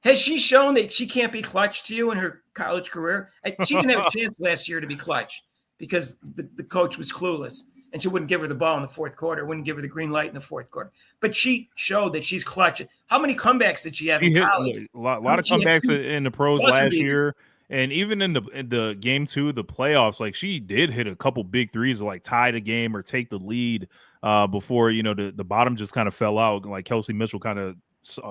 Has she shown that she can't be clutch to you in her college career? She didn't have a chance last year to be clutch because the coach was clueless and she wouldn't give her the ball in the fourth quarter, wouldn't give her the green light in the fourth quarter. But she showed that she's clutch. How many comebacks did she have in college? A lot of comebacks in the pros last year. And even in the game 2, the playoffs, like she did hit a couple big threes to like tie the game or take the lead before, you know, the bottom just kind of fell out. Like Kelsey Mitchell kind of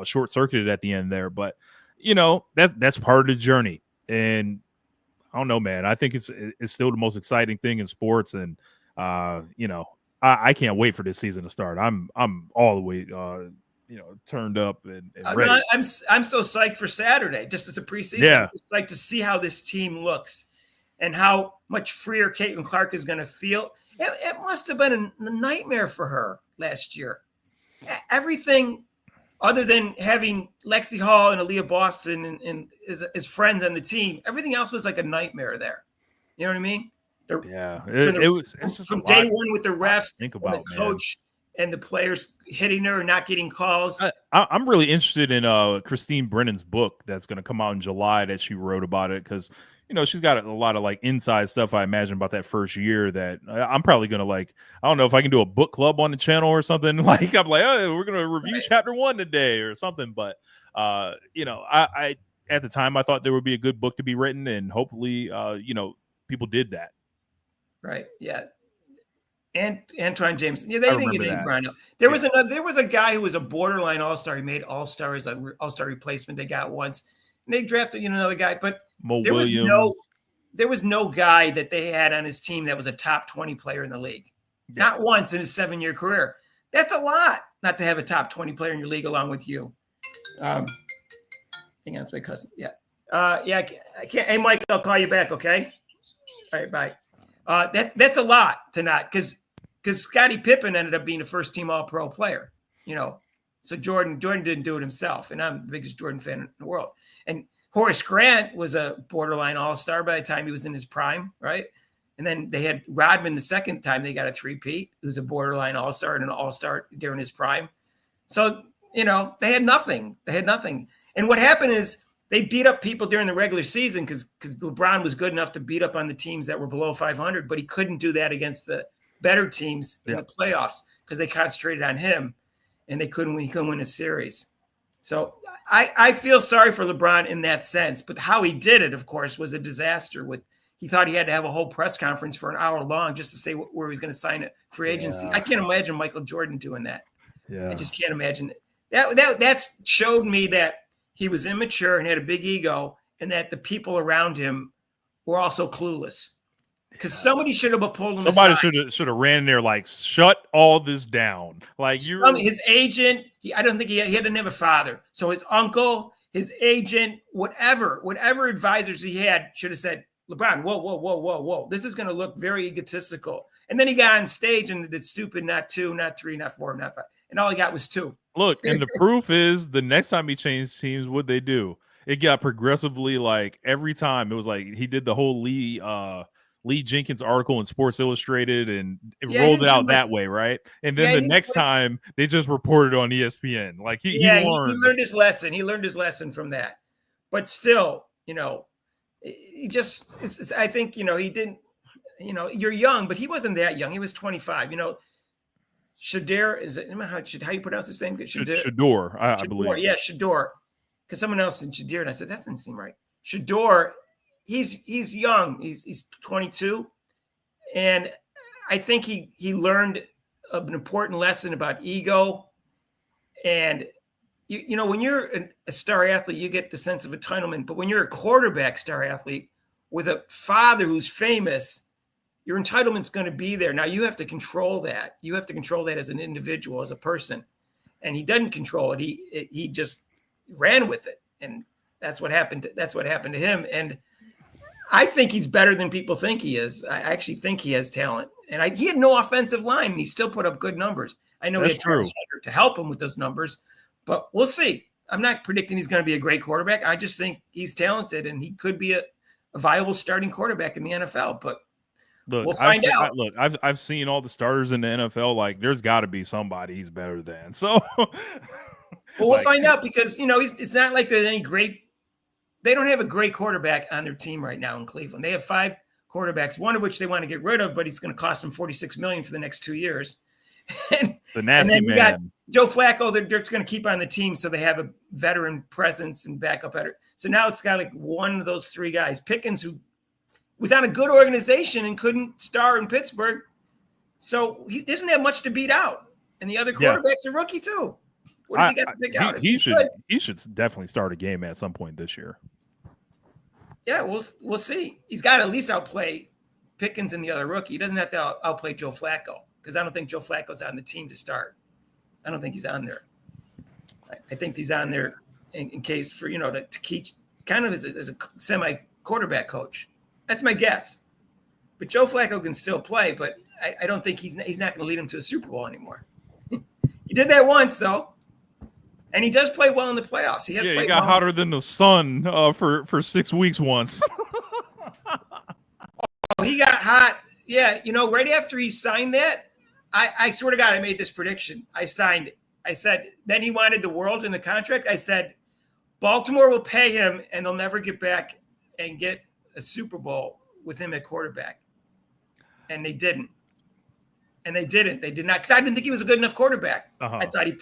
short circuited at the end there. But, you know, that's part of the journey. And I don't know, man. I think it's still the most exciting thing in sports. And, you know, I can't wait for this season to start. I'm all the way turned up and ready. No, I'm so psyched for Saturday, just as a preseason. Yeah. I'm just psyched to see how this team looks and how much freer Caitlin Clark is going to feel. It must have been a nightmare for her last year. Everything other than having Lexi Hall and Aaliyah Boston and as friends on the team, everything else was like a nightmare there. You know what I mean? It's just from day one with the refs, and the coach, and the players hitting her and not getting calls. I'm really interested in Christine Brennan's book that's going to come out in July that she wrote about it because, you know, she's got a lot of like inside stuff, I imagine, about that first year that I'm probably going to like, I don't know if I can do a book club on the channel or something. Like, I'm like, oh, we're going to review chapter 1 today or something. But, you know, I at the time I thought there would be a good book to be written and hopefully, you know, people did that. Right. Yeah. And Antoine James. Yeah, they didn't get any grind up. There was a guy who was a borderline all-star. He made all-star as an all-star replacement. They got once. And they drafted another guy, but there was no guy that they had on his team that was a top 20 player in the league. Yeah. Not once in his 7-year career. That's a lot not to have a top 20 player in your league along with you. Hang on, it's my cousin. Yeah. I can't. Hey, Mike, I'll call you back, okay? All right, bye. That's a lot to not because Scottie Pippen ended up being a first team All-Pro player, you know. So Jordan didn't do it himself, and I'm the biggest Jordan fan in the world. And Horace Grant was a borderline All-Star by the time he was in his prime, right? And then they had Rodman the second time they got a three-peat, who was a borderline All-Star and an All-Star during his prime. So, you know, they had nothing. And what happened is they beat up people during the regular season because LeBron was good enough to beat up on the teams that were below 500, but he couldn't do that against the better teams in the playoffs because they concentrated on him and he couldn't win a series. So I feel sorry for LeBron in that sense, but how he did it, of course, was a disaster. He thought he had to have a whole press conference for an hour long just to say where he was going to sign a free agency. I can't imagine Michael Jordan doing that. Yeah. I just can't imagine it. That showed me that he was immature and had a big ego, and that the people around him were also clueless. Because somebody should have pulled him aside. Somebody should have ran in there like, shut all this down. Like his agent, I don't think he didn't have a father. So his uncle, his agent, whatever advisors he had should have said, LeBron, whoa. This is going to look very egotistical. And then he got on stage and did stupid, not 2, not 3, not 4, not 5. And all he got was 2. Look, and the proof is the next time he changed teams, what'd they do? It got progressively like every time. It was like he did the whole Lee Jenkins article in Sports Illustrated and rolled it out that way, right? And then the next time they just reported on ESPN. Like he learned his lesson. He learned his lesson from that. But still, you know, I think, you know, he didn't, you know, you're young, but he wasn't that young. He was 25, you know. Shedeur, is it how you pronounce his name? Shedeur, I believe. Yeah, Shedeur. Because someone else said Shedeur, and I said that doesn't seem right. Shedeur, he's young. He's 22, and I think he learned an important lesson about ego. And you know, when you're a star athlete, you get the sense of entitlement. But when you're a quarterback star athlete with a father who's famous, your entitlement's going to be there. Now you have to control that. You have to control that as an individual, as a person. And he doesn't control it. He just ran with it. And that's what happened. That's what happened to him. And I think he's better than people think he is. I actually think he has talent. And he had no offensive line, and he still put up good numbers. I know he had Travis Hunter to help him with those numbers, but we'll see. I'm not predicting he's going to be a great quarterback. I just think he's talented, and he could be a viable starting quarterback in the NFL. But look, we'll find out. I've seen all the starters in the NFL. Like, there's got to be somebody he's better than. So, Well, we'll find out because, it's not like there's any they don't have a great quarterback on their team right now in Cleveland. They have 5 quarterbacks, one of which they want to get rid of, but he's going to cost them $46 million for the next 2 years. The nasty and then you man. got Joe Flacco. They're going to keep on the team, so they have a veteran presence and backup better. So now it's got like one of those 3 guys. Pickens, who was on a good organization and couldn't star in Pittsburgh, so he doesn't have much to beat out. And the other quarterback's a rookie too. What does he got to pick out? He should definitely start a game at some point this year. Yeah, we'll see. He's got to at least outplay Pickens and the other rookie. He doesn't have to outplay Joe Flacco, because I don't think Joe Flacco's on the team to start. I don't think he's on there. I think he's on there in case for, to keep kind of as a semi-quarterback coach. That's my guess. But Joe Flacco can still play, but I don't think he's not going to lead him to a Super Bowl anymore. He did that once, though. And he does play well in the playoffs. He got hotter than the sun for 6 weeks once. He got hot. Yeah, right after he signed that, I swear to God, I made this prediction. I signed it. I said, then he wanted the world in the contract. I said, Baltimore will pay him, and they'll never get back and get a Super Bowl with him at quarterback. And they didn't. They did not, because I didn't think he was a good enough quarterback. I thought he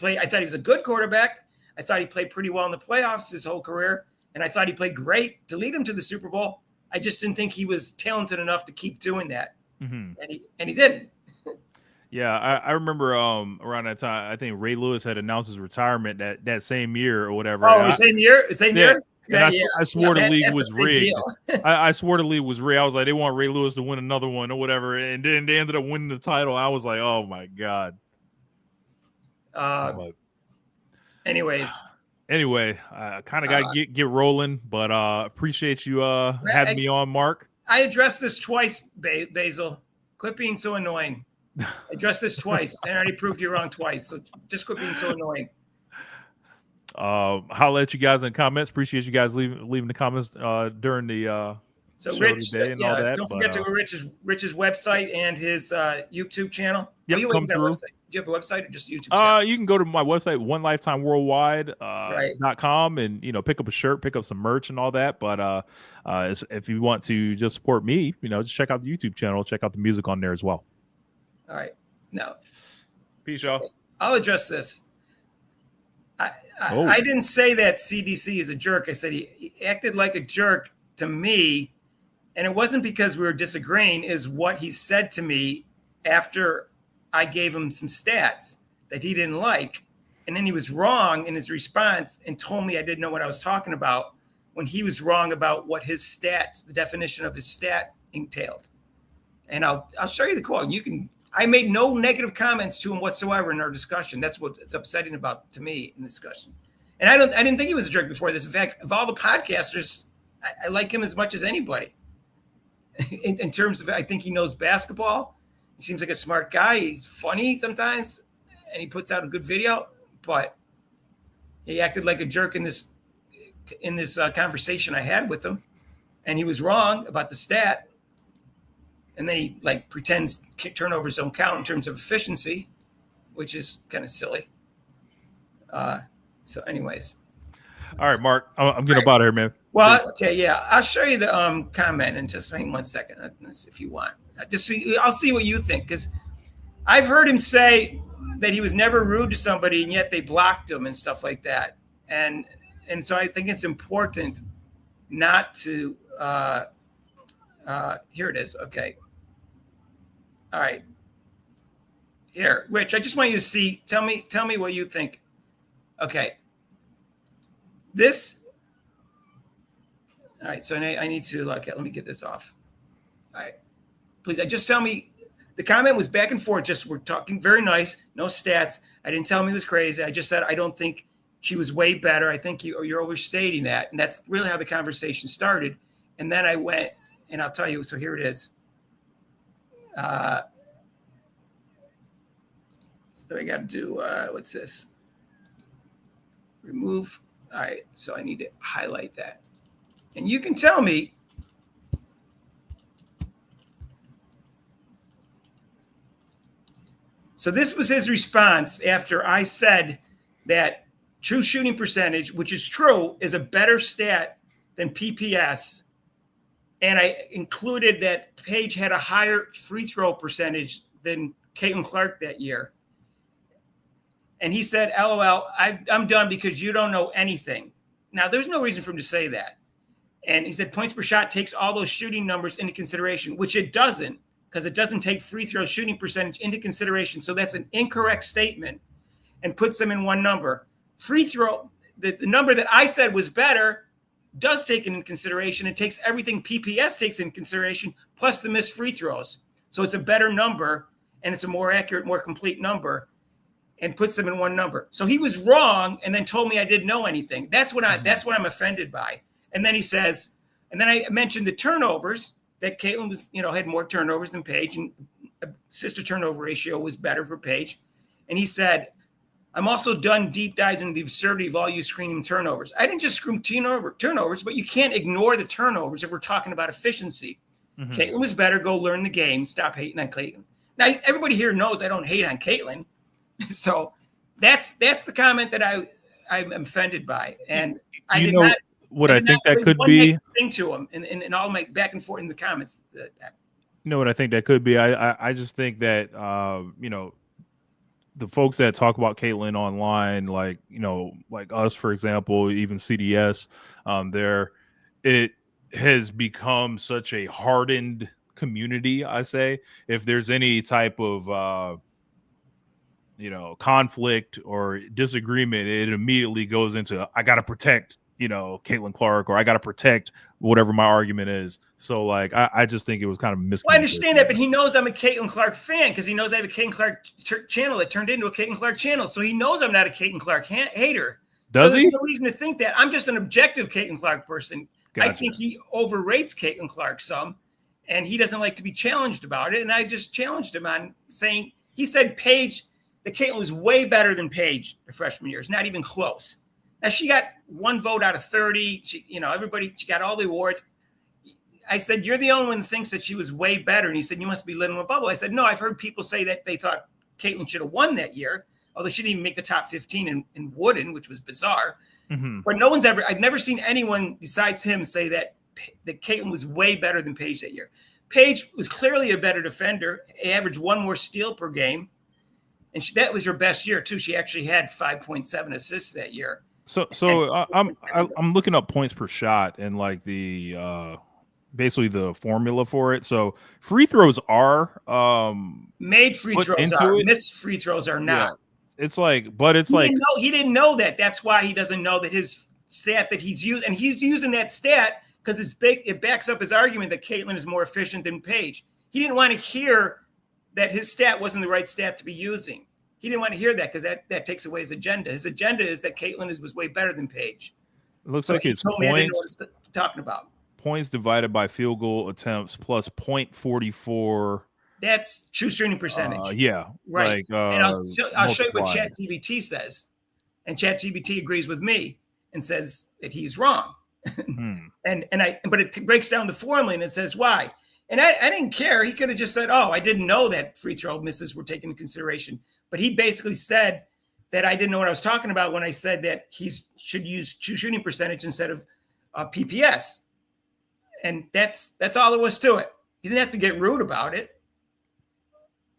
was a good quarterback. I thought he played pretty well in the playoffs his whole career. And I thought he played great to lead him to the Super Bowl. I just didn't think he was talented enough to keep doing that. Mm-hmm. And he didn't. Yeah, I remember around that time, I think Ray Lewis had announced his retirement that same year or whatever. Oh, same year? Same year? And I swore the league was rigged. I swore the league was rigged. I was like, they want Ray Lewis to win another one or whatever. And then they ended up winning the title. I was like, oh, my God. Anyways. Anyway, I kind of got to get rolling, but appreciate you having me on, Mark. I addressed this twice, Basil. Quit being so annoying. I addressed this twice. I already proved you wrong twice. So just quit being so annoying. Holla at you guys in the comments. Appreciate you guys leaving the comments during the so Rich, today and all that. Don't forget to go to Rich's website and his YouTube channel. Yep, come through. Do you have a website or just a YouTube channel? You can go to my website, onelifetimeworldwide.com, and pick up a shirt, pick up some merch and all that. But if you want to just support me, just check out the YouTube channel, check out the music on there as well. All right. Now, peace, y'all. I'll address this. I didn't say that CDC is a jerk. I said he acted like a jerk to me, and it wasn't because we were disagreeing. Is what he said to me after I gave him some stats that he didn't like, and then he was wrong in his response and told me I didn't know what I was talking about when he was wrong about what his stats, the definition of his stat entailed. And I'll show you the quote. I made no negative comments to him whatsoever in our discussion. That's what it's upsetting about to me in the discussion. And I didn't think he was a jerk before this. In fact, of all the podcasters, I like him as much as anybody. In terms of, I think he knows basketball. He seems like a smart guy. He's funny sometimes, and he puts out a good video. But he acted like a jerk in this conversation I had with him, and he was wrong about the stat. And then he pretends turnovers don't count in terms of efficiency, which is kind of silly. So anyways. All right, Mark, I'm getting up out of here, man. Well, okay, yeah. I'll show you the comment in just hang 1 second if you want. I'll see what you think, because I've heard him say that he was never rude to somebody and yet they blocked him and stuff like that. And so I think it's important not to here it is. Okay. All right. Here, Rich, I just want you to see. Tell me what you think. Okay. This. All right. So I need to let me get this off. All right. Please, just tell me. The comment was back and forth. Just we're talking very nice. No stats. I didn't tell him he was crazy. I just said I don't think she was way better. I think you're overstating that, and that's really how the conversation started. And then I went, and I'll tell you. So here it is. So I got to do, what's this? Remove. All right. So I need to highlight that. And you can tell me. So this was his response after I said that true shooting percentage, which is true, is a better stat than PPS. And I included that Paige had a higher free throw percentage than Caitlin Clark that year. And he said, LOL, I'm done because you don't know anything. Now, there's no reason for him to say that. And he said points per shot takes all those shooting numbers into consideration, which it doesn't, because it doesn't take free throw shooting percentage into consideration. So that's an incorrect statement and puts them in one number. Free throw, the number that I said was better, does take it into consideration. It takes everything PPS takes into consideration, plus the missed free throws. So it's a better number, and it's a more accurate, more complete number, and puts them in one number. So he was wrong, and then told me I didn't know anything. That's what I'm offended by. And then he says, and then I mentioned the turnovers, that Caitlin was, had more turnovers than Paige, and assist to turnover ratio was better for Paige. And he said, I'm also done deep dives into the absurdity of all you screaming turnovers. I didn't just scream turnovers, but you can't ignore the turnovers if we're talking about efficiency. Mm-hmm. Caitlin was better. Go learn the game. Stop hating on Caitlin. Now, everybody here knows I don't hate on Caitlin. So that's the comment that I'm offended by. And I did not. What I think that could be thing to him, and I'll make back and forth in the comments. You know what I think that could be? I just think that the folks that talk about Caitlin online, like us, for example, even CDS, it has become such a hardened community. I say if there's any type of conflict or disagreement, it immediately goes into I got to protect Caitlin Clark, or I got to protect whatever my argument is. So I just think it was kind of miscommunication. Well, I understand that, but he knows I'm a Caitlin Clark fan because he knows I have a Caitlin Clark channel that turned into a Caitlin Clark channel. So he knows I'm not a Caitlin Clark hater. Does he? There's no reason to think that. I'm just an objective Caitlin Clark person. Gotcha. I think he overrates Caitlin Clark some, and he doesn't like to be challenged about it. And I just challenged him on saying, he said Paige, that Caitlin was way better than Paige the freshman year. It's not even close. Now, she got 1 vote out of 30. She got all the awards. I said, you're the only one that thinks that she was way better. And he said, you must be living in a bubble. I said, no, I've heard people say that they thought Caitlin should have won that year, although she didn't even make the top 15 in Wooden, which was bizarre. Mm-hmm. But I've never seen anyone besides him say that Caitlin was way better than Paige that year. Paige was clearly a better defender, averaged 1 more steal per game. And that was her best year, too. She actually had 5.7 assists that year. So I'm looking up points per shot and the basically the formula for it. So free throws are made free throws are missed free throws are not. Yeah. He didn't know that. That's why he doesn't know that his stat that he's used, and he's using that stat because it backs up his argument that Caitlin is more efficient than Paige. He didn't want to hear that his stat wasn't the right stat to be using. He didn't want to hear that because that takes away his agenda. His agenda is that Caitlin was way better than Paige. It looks like it's points talking about. Points divided by field goal attempts plus 0.44. That's true shooting percentage. Yeah. Right. And I'll show you what ChatGPT says. And ChatGPT agrees with me and says that he's wrong. But it breaks down the formula and it says why. And I didn't care. He could have just said, I didn't know that free throw misses were taken into consideration. But he basically said that I didn't know what I was talking about when I said that he should use true shooting percentage instead of PPS. And that's all there was to it. He didn't have to get rude about it.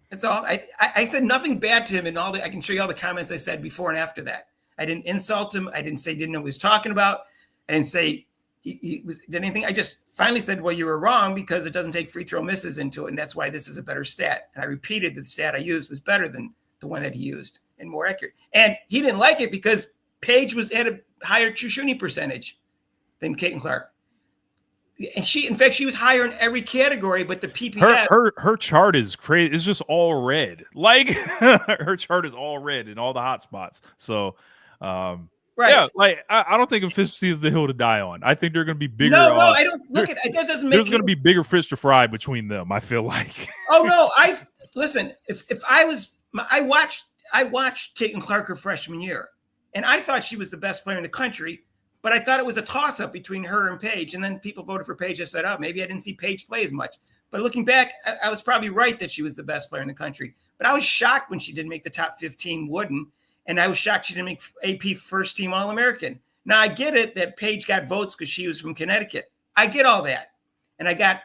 That's all. I said nothing bad to him in I can show you all the comments I said before and after that. I didn't insult him. I didn't say he didn't know what he was talking about. I didn't say he did anything. I just finally said, well, you were wrong because it doesn't take free throw misses into it. And that's why this is a better stat. And I repeated that the stat I used was better than the one that he used and more accurate. And he didn't like it because Paige had a higher true shooting percentage than Caitlin Clark. And she was higher in every category, but the PPS. Her chart is crazy. It's just all red. Her chart is all red in all the hot spots. So, right. Yeah, I don't think efficiency is the hill to die on. I think they're going to be bigger. No, I don't look at it. That doesn't make. There's going to be bigger fish to fry between them. I feel like. Oh no! Listen. If I watched Caitlin Clark her freshman year, and I thought she was the best player in the country. But I thought it was a toss-up between her and Paige. And then people voted for Paige. I said, maybe I didn't see Paige play as much. But looking back, I was probably right that she was the best player in the country. But I was shocked when she didn't make the top 15 Wooden. And I was shocked she didn't make AP first team All-American. Now I get it that Paige got votes because she was from Connecticut. I get all that. And I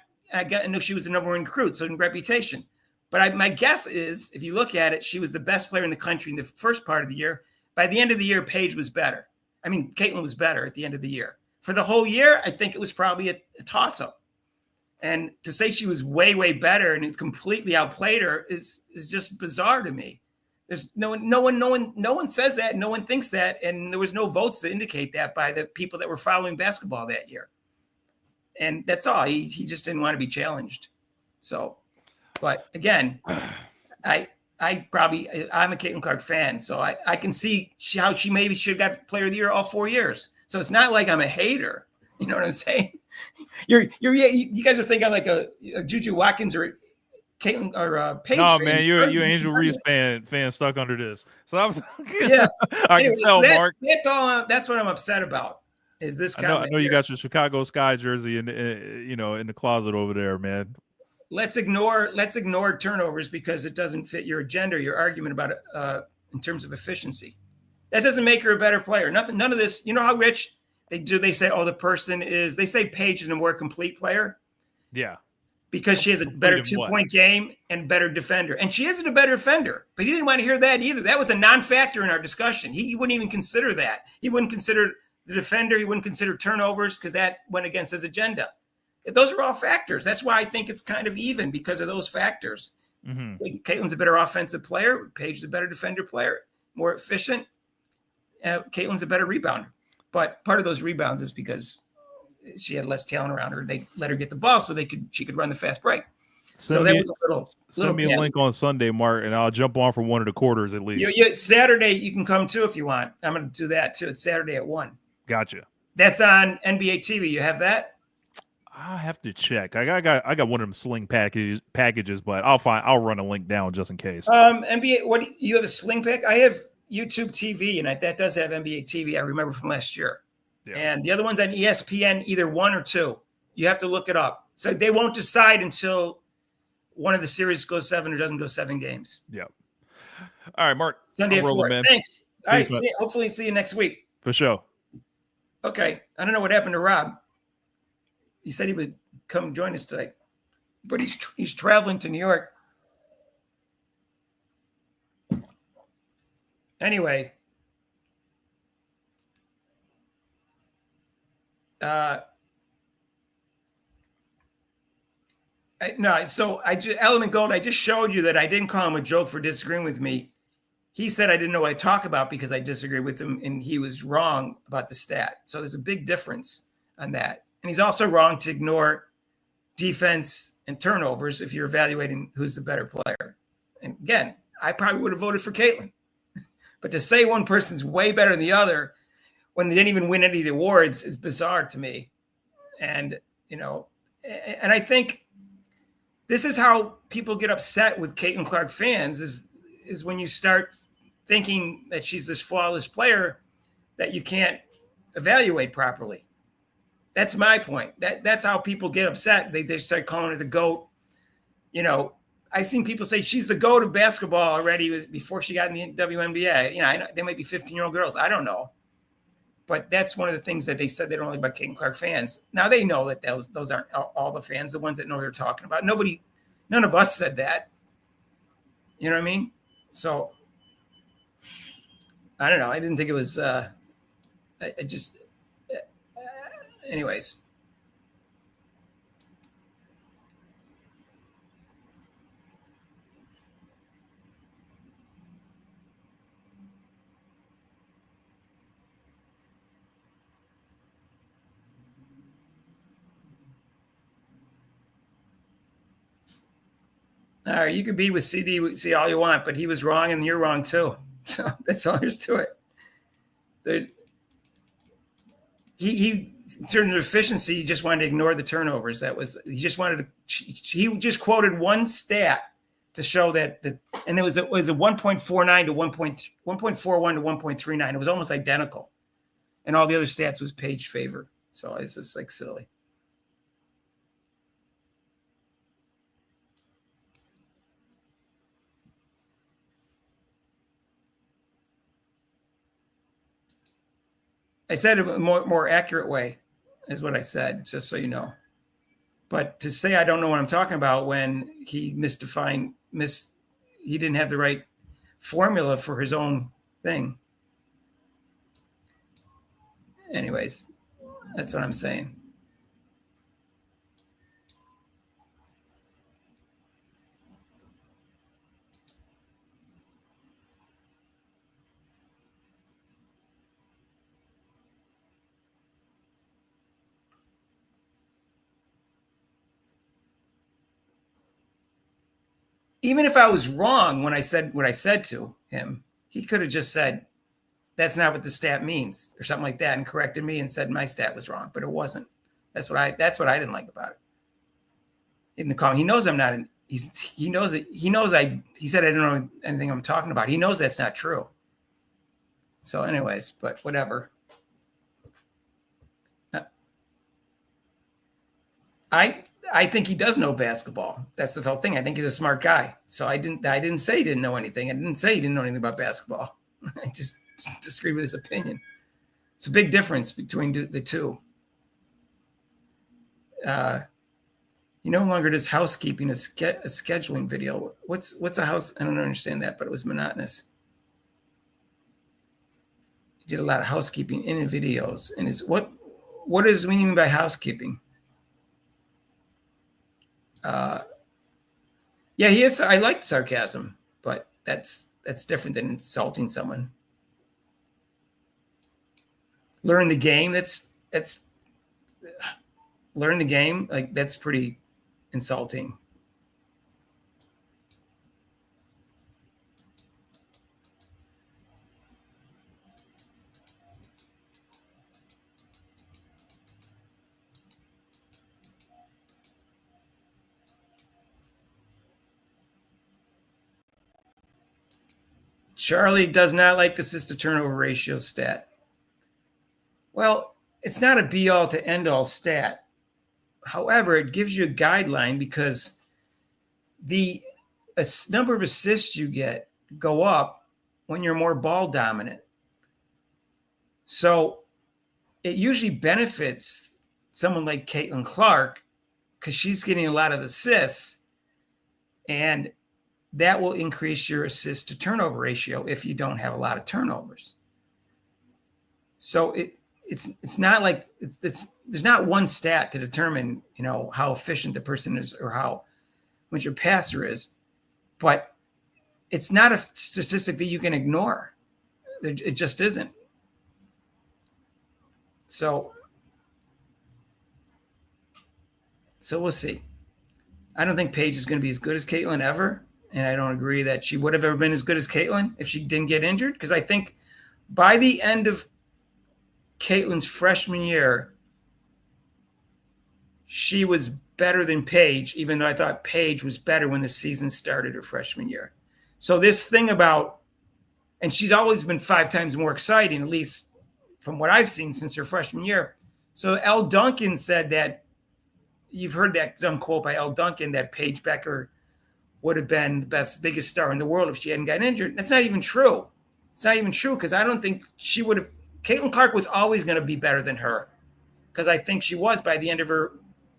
know she was the number one recruit, so in reputation. But my guess is, if you look at it, she was the best player in the country in the first part of the year. By the end of the year, Paige was better. I mean, Caitlin was better at the end of the year. For the whole year, I think it was probably a toss-up. And to say she was way, way better and it completely outplayed her is just bizarre to me. There's no one says that. No one thinks that. And there was no votes to indicate that by the people that were following basketball that year. And that's all. He just didn't want to be challenged. So, but again, I'm a Caitlin Clark fan, so I can see how she maybe should have got Player of the Year all 4 years. So it's not like I'm a hater. You know what I'm saying? You guys are thinking I'm like a Juju Watkins or Caitlin or Paige. No, fan. man, you're Angel Reese fan stuck under this. So I Anyways, can tell, Mark. That's what I'm upset about. Is this comment? I know you got your Chicago Sky jersey in the closet over there, man. Let's ignore turnovers because it doesn't fit your agenda, your argument about it in terms of efficiency. That doesn't make her a better player. None of this. You know how Rich they say, oh, they say Paige is a more complete player. Yeah. Because she has a better 2-point game and better defender. And she isn't a better defender, but he didn't want to hear that either. That was a non-factor in our discussion. He wouldn't even consider that. He wouldn't consider the defender. He wouldn't consider turnovers because that went against his agenda. Those are all factors. That's why I think it's kind of even because of those factors. Mm-hmm. Caitlin's a better offensive player. Paige is a better defender player, more efficient. Caitlin's a better rebounder. But part of those rebounds is because she had less talent around her. They let her get the ball so she could run the fast break. So that was a little. Send me a link on Sunday, Mark, and I'll jump on for one of the quarters at least. Saturday you can come too if you want. I'm going to do that too. It's Saturday at 1. Gotcha. That's on NBA TV. You have that? I have to check. I got one of them sling packages, but I'll run a link down just in case. NBA. What you have a sling pack? I have YouTube TV, and that does have NBA TV. I remember from last year. Yeah. And the other one's on ESPN, either 1 or 2. You have to look it up. So they won't decide until one of the series goes 7 or doesn't go 7 games. Yeah. All right, Mark. Sunday at 4. Man. Thanks. All right. Hopefully see you next week. For sure. Okay. I don't know what happened to Rob. He said he would come join us today, but he's traveling to New York. Anyway. Element Gold, I just showed you that I didn't call him a joke for disagreeing with me. He said I didn't know what I talk about because I disagree with him, and he was wrong about the stat. So there's a big difference on that. And he's also wrong to ignore defense and turnovers if you're evaluating who's the better player. And again, I probably would have voted for Caitlin. But to say one person's way better than the other when they didn't even win any of the awards is bizarre to me. And, and I think this is how people get upset with Caitlin Clark fans is when you start thinking that she's this flawless player that you can't evaluate properly. That's my point. That's how people get upset. They start calling her the GOAT. I've seen people say she's the GOAT of basketball already before she got in the WNBA. I know they might be 15-year-old girls. I don't know. But that's one of the things that they said they don't like about Caitlin Clark fans. Now they know that those aren't all the fans, the ones that know what they're talking about. None of us said that. You know what I mean? So I don't know. I didn't think it was. Anyways. All right, you could be with CDC all you want, but he was wrong and you're wrong too. So that's all there's to it. He in terms of efficiency, he just wanted to ignore the turnovers. He just quoted one stat to show that and it was a 1.49 to 1.41 to 1.39. It was almost identical. And all the other stats was Paige favor. So it's just like silly. I said it a more accurate way is what I said, just so you know. But to say I don't know what I'm talking about when he he didn't have the right formula for his own thing. Anyways, that's what I'm saying. Even if I was wrong when I said what I said to him, he could have just said, that's not what the stat means or something like that and corrected me and said my stat was wrong, but it wasn't. That's what I didn't like about it. In the call, he knows I'm not in, he knows it. He said I don't know anything I'm talking about. He knows that's not true. So anyways, but whatever. I think he does know basketball. That's the whole thing. I think he's a smart guy. So I didn't say he didn't know anything. I didn't say he didn't know anything about basketball. I just disagree with his opinion. It's a big difference between the two. He no longer does housekeeping, a scheduling video. What's a house? I don't understand that, but it was monotonous. He did a lot of housekeeping in the videos. And what does we mean by housekeeping? Yeah, he is. I like sarcasm, but that's different than insulting someone. Learn the game. That's learn the game. Like that's pretty insulting. Charlie does not like the assist to turnover ratio stat. Well, it's not a be all to end all stat. However, it gives you a guideline because the number of assists you get go up when you're more ball dominant. So it usually benefits someone like Caitlin Clark because she's getting a lot of assists, and that will increase your assist to turnover ratio if you don't have a lot of turnovers. So it's not like there's not one stat to determine, how efficient the person is or how much your passer is, but it's not a statistic that you can ignore. It just isn't. So we'll see. I don't think Paige is going to be as good as Caitlin ever. And I don't agree that she would have ever been as good as Caitlin if she didn't get injured. Because I think by the end of Caitlin's freshman year, she was better than Paige, even though I thought Paige was better when the season started her freshman year. So this thing about, and she's always been 5 times more exciting, at least from what I've seen since her freshman year. So L. Duncan said that, you've heard that some quote by L. Duncan, that Paige Bueckers would have been the biggest star in the world if she hadn't gotten injured. That's not even true. It's not even true because I don't think she would have. Caitlin Clark was always going to be better than her because I think she was by the end of her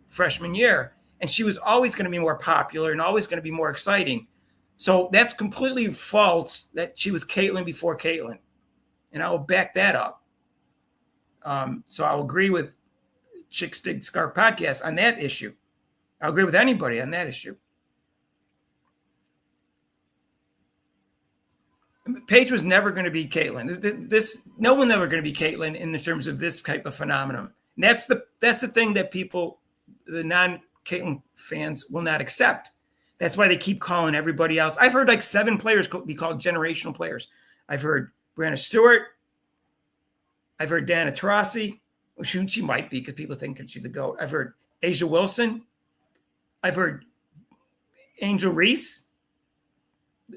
freshman year. And she was always going to be more popular and always going to be more exciting. So that's completely false that she was Caitlin before Caitlin. And I will back that up. So I'll agree with Chick Stig Scar podcast on that issue. I'll agree with anybody on that issue. Paige was never going to be Caitlin. No one's ever going to be Caitlin in the terms of this type of phenomenon. And that's the thing that people, the non-Caitlin fans, will not accept. That's why they keep calling everybody else. I've heard like 7 players be called generational players. I've heard Brianna Stewart. I've heard Diana Taurasi. Well, she might be because people think she's a GOAT. I've heard Asia Wilson. I've heard Angel Reese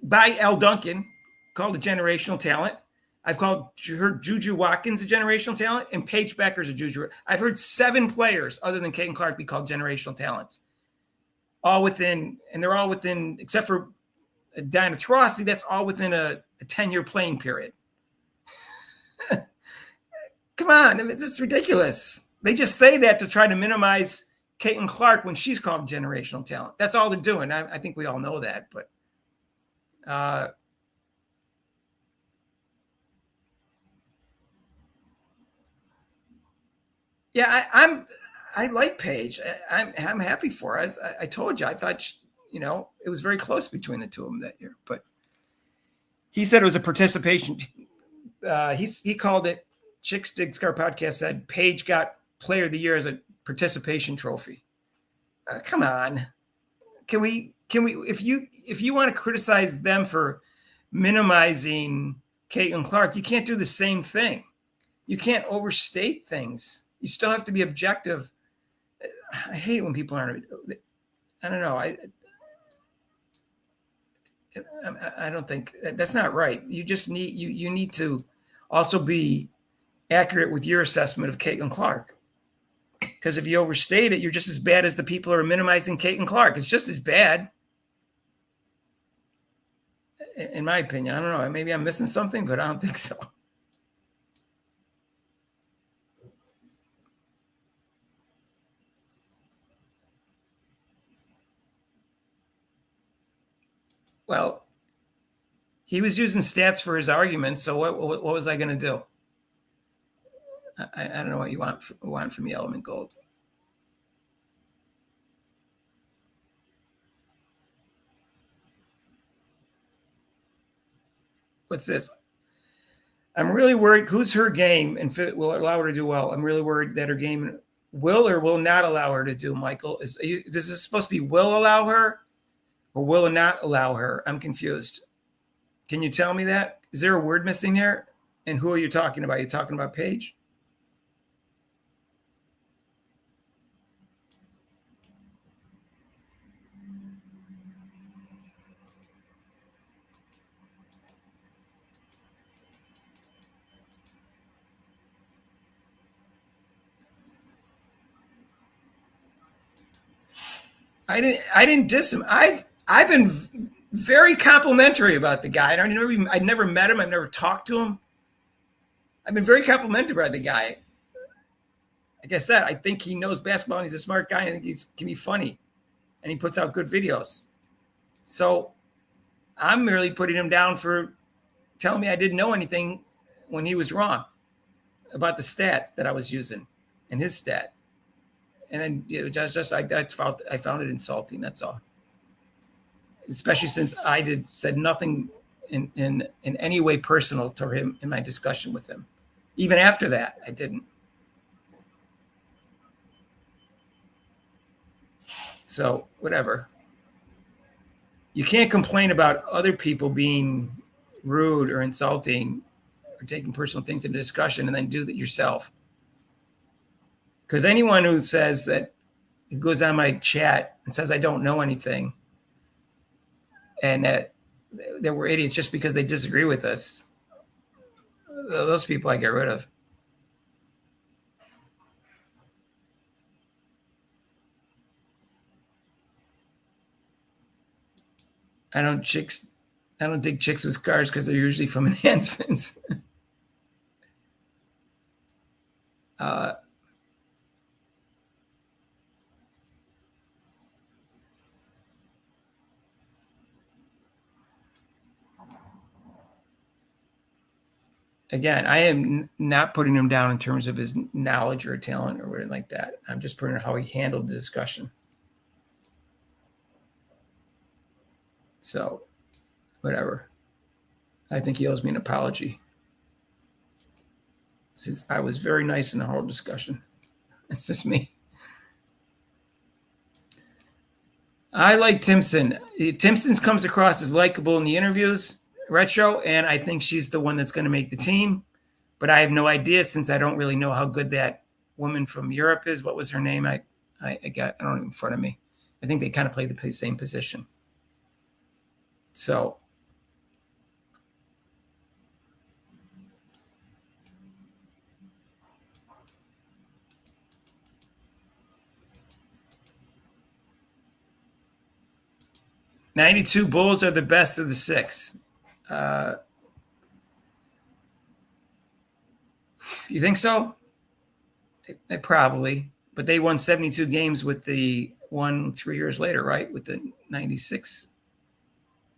by L. Duncan, called a generational talent. I've heard Juju Watkins a generational talent, and Paige Bueckers a Juju. I've heard 7 players other than Caitlin Clark be called generational talents. They're all within, except for Diana Taurasi, that's all within a 10-year playing period. Come on, I mean, it's ridiculous. They just say that to try to minimize Caitlin Clark when she's called generational talent. That's all they're doing. I think we all know that, but yeah, I like Paige. I'm happy for her. I told you, I thought it was very close between the two of them that year. But he said it was a participation. He called it. Chicks Dig Scar podcast said Paige got Player of the Year as a participation trophy. Come on, can we? If you want to criticize them for minimizing Caitlin Clark, you can't do the same thing. You can't overstate things. You still have to be objective. I hate when people aren't. I don't know. I don't think that's not right. You just need you need to also be accurate with your assessment of Caitlin Clark. Because if you overstate it, you're just as bad as the people who are minimizing Caitlin Clark. It's just as bad, in my opinion. I don't know. Maybe I'm missing something, but I don't think so. Well, he was using stats for his argument, so what was I going to do? I don't know what you want from me, Element Gold. What's this? I'm really worried. Who's her game and will allow her to do well? I'm really worried that her game will or will not allow her to do. Michael, is this supposed to be will allow her or will not allow her? I'm confused. Can you tell me that? Is there a word missing there? And who are you talking about? Are you talking about Paige? I didn't diss him. I've been very complimentary about the guy. I've never met him. I've never talked to him. I've been very complimentary about the guy. Like I said, I think he knows basketball and he's a smart guy. I think he can be funny and he puts out good videos. So I'm merely putting him down for telling me I didn't know anything when he was wrong about the stat that I was using and his stat. And then I found it insulting. That's all. Especially since I said nothing in any way personal to him in my discussion with him. Even after that, I didn't. So whatever. You can't complain about other people being rude or insulting or taking personal things into discussion and then do that yourself. Because anyone who says that, who goes on my chat and says I don't know anything and that we're idiots just because they disagree with us, those people I get rid of. I don't dig chicks with scars because they're usually from enhancements. Again, I am not putting him down in terms of his knowledge or talent or anything like that. I'm just putting how he handled the discussion. So, whatever. I think he owes me an apology. Since I was very nice in the whole discussion. It's just me. I like Timpson. Timpson comes across as likable in the interviews, Retro, and I think she's the one that's going to make the team. But I have no idea since I don't really know how good that woman from Europe is. What was her name? I don't have it in front of me. I think they kind of play the same position. So. '92 Bulls are the best of the six. You think so? They probably, but they won 72 games with the one 3 years later, right? With the 96,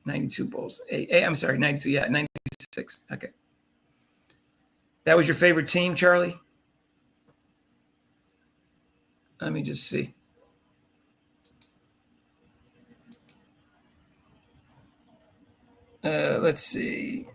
92 Bulls. I'm sorry, 92. Yeah, 96. Okay. That was your favorite team, Charlie? Let me just see. Let's see.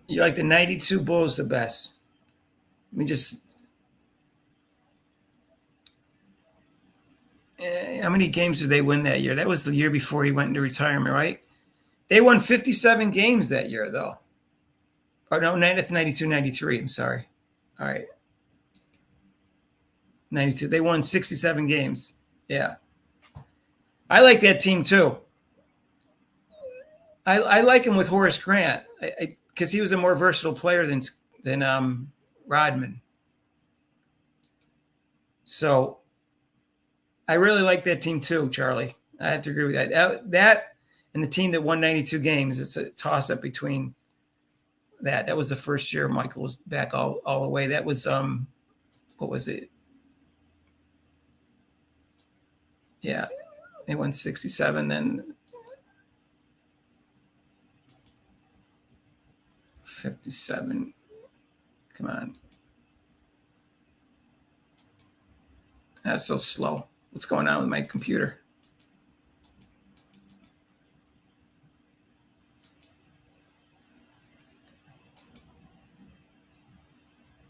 You like the 92 Bulls the best. Let me just. How many games did they win that year? That was the year before he went into retirement, right? They won 57 games that year, though. Oh, no, that's 92, 93. I'm sorry. All right. 92. They won 67 games. Yeah. I like that team, too. I like him with Horace Grant because he was a more versatile player than Rodman. So I really like that team, too, Charlie. I have to agree with that. That and the team that won 92 games, it's a toss-up between that. That was the first year Michael was back all the way. That was, what was it? Yeah, they won 67, then 57. Come on. That's so slow. What's going on with my computer?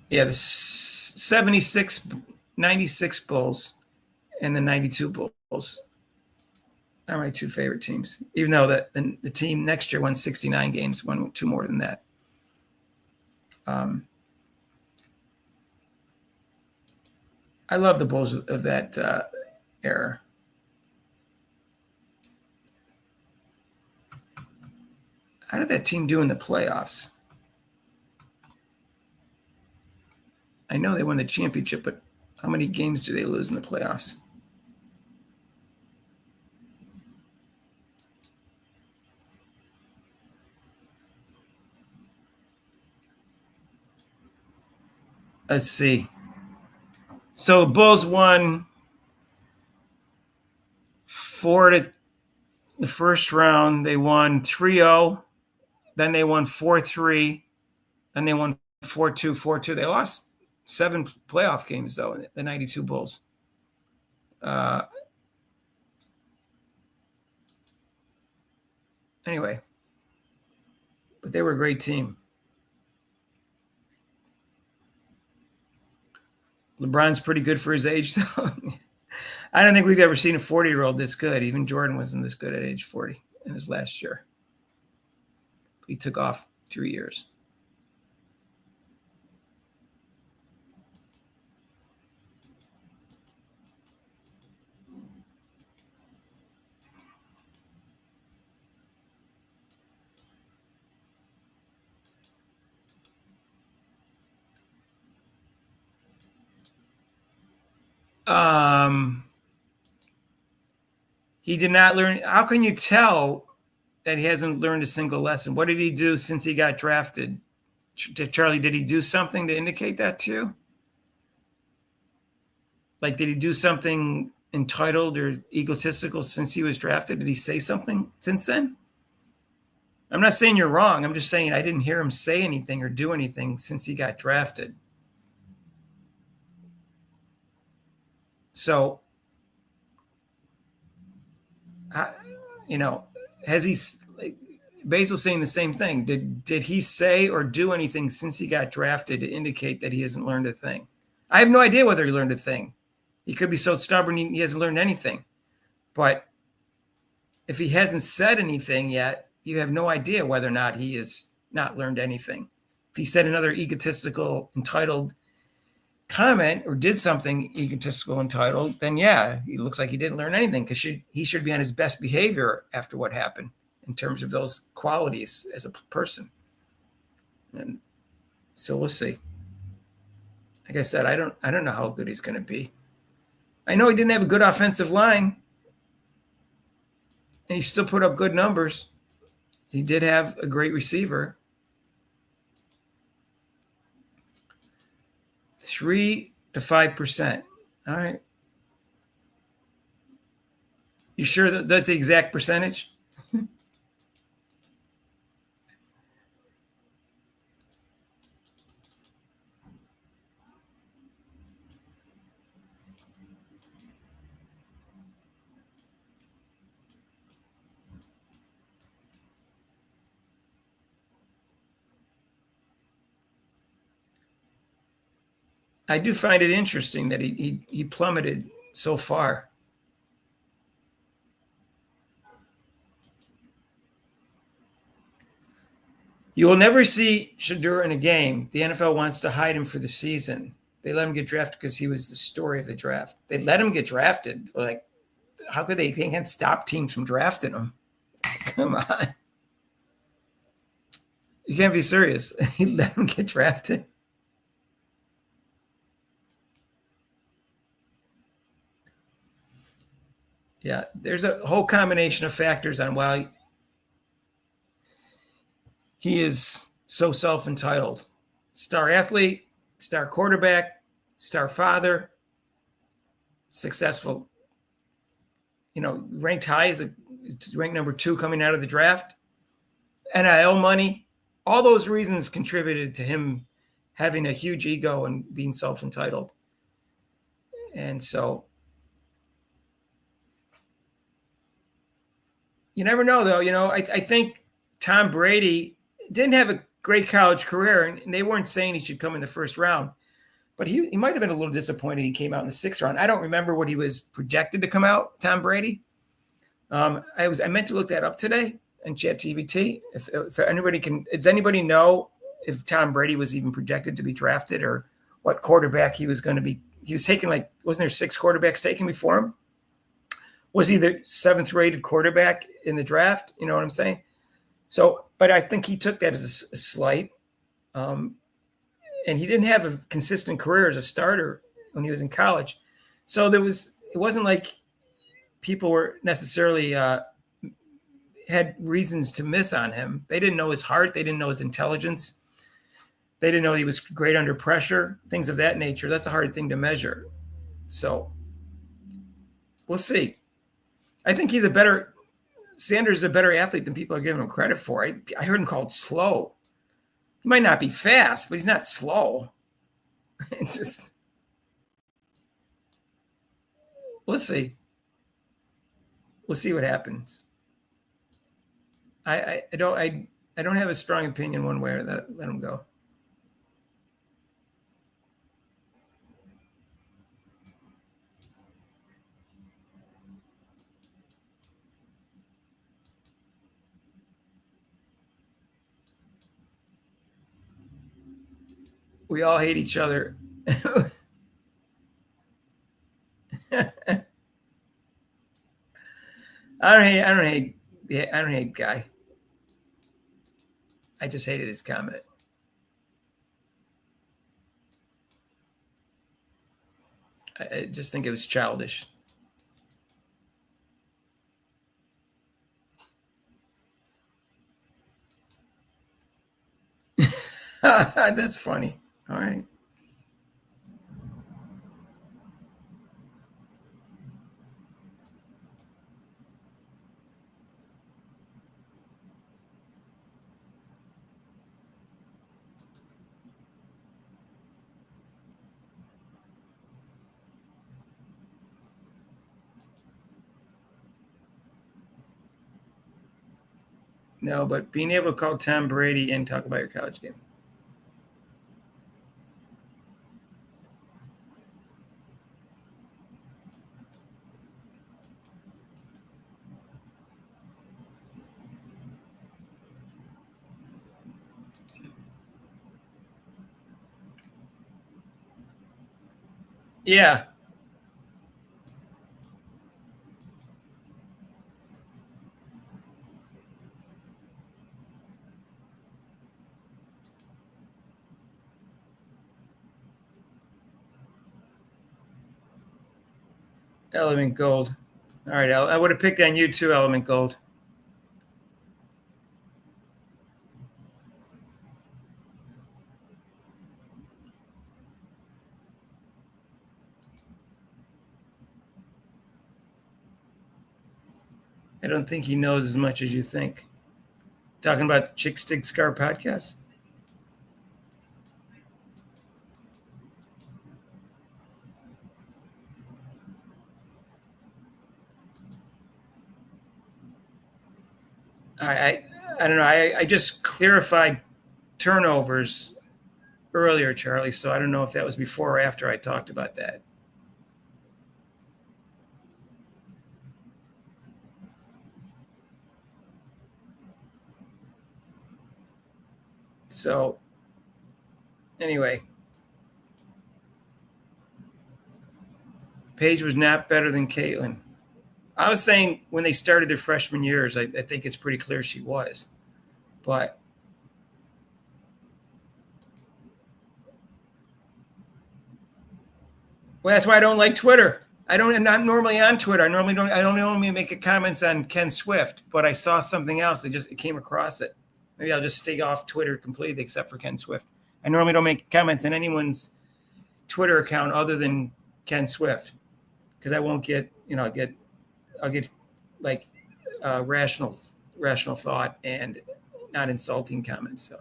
Yeah, the 76, 96 Bulls and the 92 Bulls are my two favorite teams, even though the team next year won 69 games, won two more than that. I love the Bulls of that era. How did that team do in the playoffs? I know they won the championship, but how many games do they lose in the playoffs? Let's see. So Bulls won 4 to the first round. They won 3-0. Then they won 4-3. Then they won 4-2, 4-2. They lost 7 playoff games, though, the 92 Bulls. Anyway, but they were a great team. LeBron's pretty good for his age, though. I don't think we've ever seen a 40-year-old this good. Even Jordan wasn't this good at age 40 in his last year. He took off 3 years. He did not learn. How can you tell that he hasn't learned a single lesson? What did he do since he got drafted? Charlie, did he do something to indicate that to you? Like, did he do something entitled or egotistical since he was drafted? Did he say something since then? I'm not saying you're wrong. I'm just saying I didn't hear him say anything or do anything since he got drafted. So, has he? Basil's saying the same thing. Did he say or do anything since he got drafted to indicate that he hasn't learned a thing? I have no idea whether he learned a thing. He could be so stubborn he hasn't learned anything. But if he hasn't said anything yet, you have no idea whether or not he has not learned anything. If he said another egotistical, entitled comment or did something egotistical, entitled, then yeah, he looks like he didn't learn anything, because he should be on his best behavior after what happened in terms of those qualities as a person. And so we'll see. Like I said, I don't know how good he's going to be. I know he didn't have a good offensive line, and he still put up good numbers. He did have a great receiver. 3 to 5%. All right. You sure that that's the exact percentage? I do find it interesting that he plummeted so far. You will never see Shedeur in a game. The NFL wants to hide him for the season. They let him get drafted because he was the story of the draft. They let him get drafted. Like, how could they can't stop teams from drafting him? Come on. You can't be serious. He let him get drafted. Yeah, there's a whole combination of factors on why he is so self-entitled. Star athlete, star quarterback, star father, successful, ranked high as ranked number 2 coming out of the draft, NIL money. All those reasons contributed to him having a huge ego and being self-entitled. And so you never know, though. I think Tom Brady didn't have a great college career, and they weren't saying he should come in the first round. But he might have been a little disappointed he came out in the 6th round. I don't remember what he was projected to come out, Tom Brady. I meant to look that up today in ChatGPT. If anybody does anybody know if Tom Brady was even projected to be drafted, or what quarterback he was going to be? He was taken, wasn't there 6 quarterbacks taken before him? Was he the 7th rated quarterback in the draft? You know what I'm saying? So, but I think he took that as a slight. And he didn't have a consistent career as a starter when he was in college. So it wasn't like people were necessarily had reasons to miss on him. They didn't know his heart. They didn't know his intelligence. They didn't know he was great under pressure, things of that nature. That's a hard thing to measure. So we'll see. I think Sanders is a better athlete than people are giving him credit for. I heard him called slow. He might not be fast, but he's not slow. It's just, we'll see. We'll see what happens. I don't have a strong opinion one way or that. Let him go. We all hate each other. I don't hate Guy. I just hated his comment. I just think it was childish. That's funny. All right. No, but being able to call Tom Brady and talk about your college game. Yeah. Element Gold. All right, I would have picked on you too, Element Gold. I don't think he knows as much as you think. Talking about the Chick Stick Scar podcast? I don't know. I just clarified turnovers earlier, Charlie, so I don't know if that was before or after I talked about that. So, anyway, Paige was not better than Caitlin. I was saying when they started their freshman years, I think it's pretty clear she was. But well, that's why I don't like Twitter. I'm not normally on Twitter. I don't normally make comments on Ken Swift, but I saw something else. It came across it. Maybe I'll just stay off Twitter completely, except for Ken Swift. I normally don't make comments on anyone's Twitter account other than Ken Swift, because I won't get, I'll get like rational thought and not insulting comments. So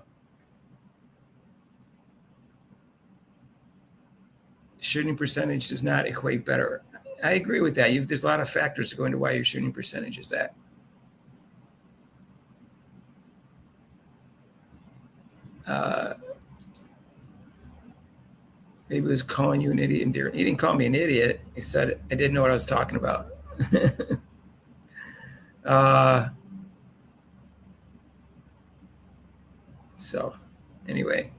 shooting percentage does not equate better. I agree with that. There's a lot of factors that go into why your shooting percentage is that. Maybe he was calling you an idiot endearing. He didn't call me an idiot. He said I didn't know what I was talking about. So, anyway.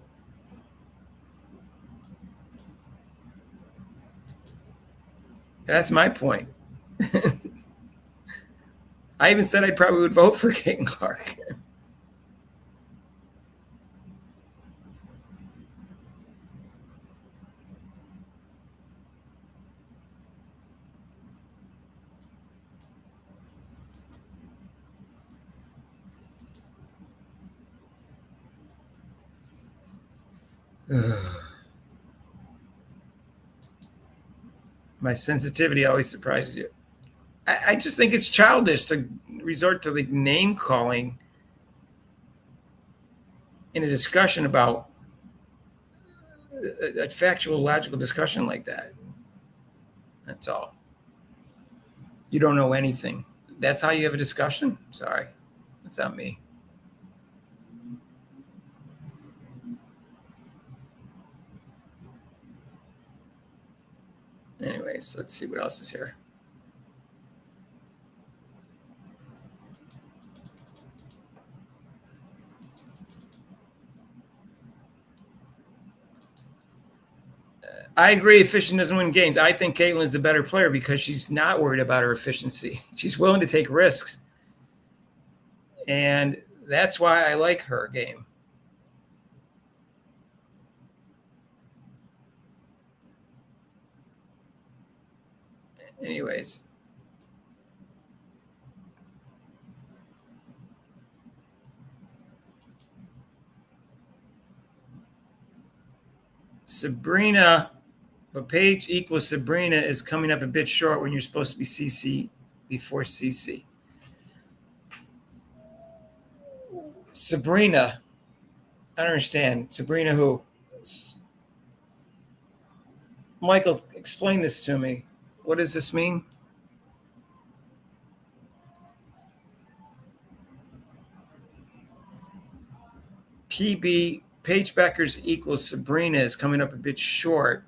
That's my point. I even said I probably would vote for Caitlin Clark. My sensitivity always surprises you. I just think it's childish to resort to like name calling in a discussion about a factual, logical discussion like that. That's all. You don't know anything. That's how you have a discussion? Sorry. That's not me. Anyways, let's see what else is here. I agree efficient doesn't win games. I think Caitlin is the better player because she's not worried about her efficiency. She's willing to take risks. And that's why I like her game. Anyways. Sabrina, but Paige equals Sabrina is coming up a bit short when you're supposed to be CC before CC. Sabrina, I don't understand. Sabrina who? Michael, explain this to me. What does this mean? PB, Paige Bueckers equals Sabrina is coming up a bit short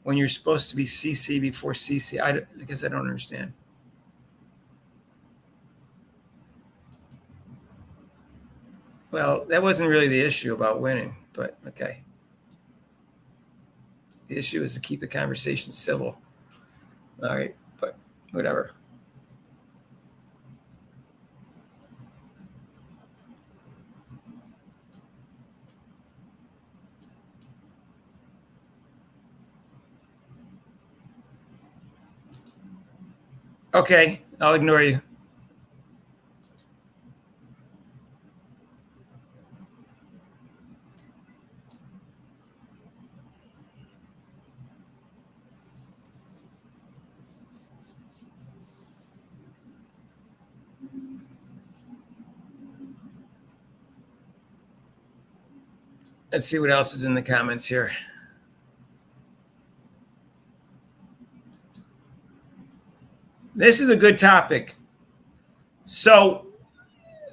when you're supposed to be CC before CC. I guess I don't understand. Well, that wasn't really the issue about winning, but okay. The issue is to keep the conversation civil. All right, but whatever. Okay, I'll ignore you. Let's see what else is in the comments here. This is a good topic. So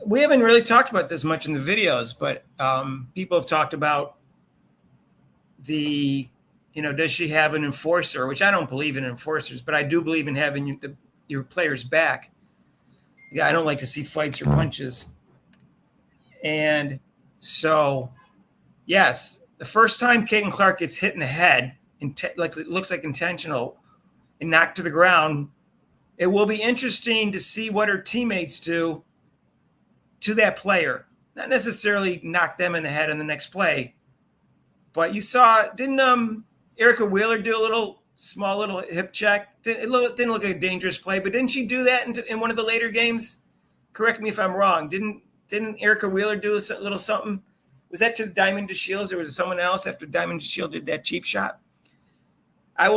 we haven't really talked about this much in the videos, but people have talked about does she have an enforcer, which I don't believe in enforcers, but I do believe in having your players back. Yeah, I don't like to see fights or punches. And so, yes, the first time Caitlin Clark gets hit in the head, like it looks like intentional, and knocked to the ground, it will be interesting to see what her teammates do to that player. Not necessarily knock them in the head in the next play, but you saw, didn't Erica Wheeler do a small little hip check? It didn't look like a dangerous play, but didn't she do that in one of the later games? Correct me if I'm wrong. Didn't Erica Wheeler do a little something? Was that to Diamond DeShields, or was it someone else after Diamond DeShields did that cheap shot? I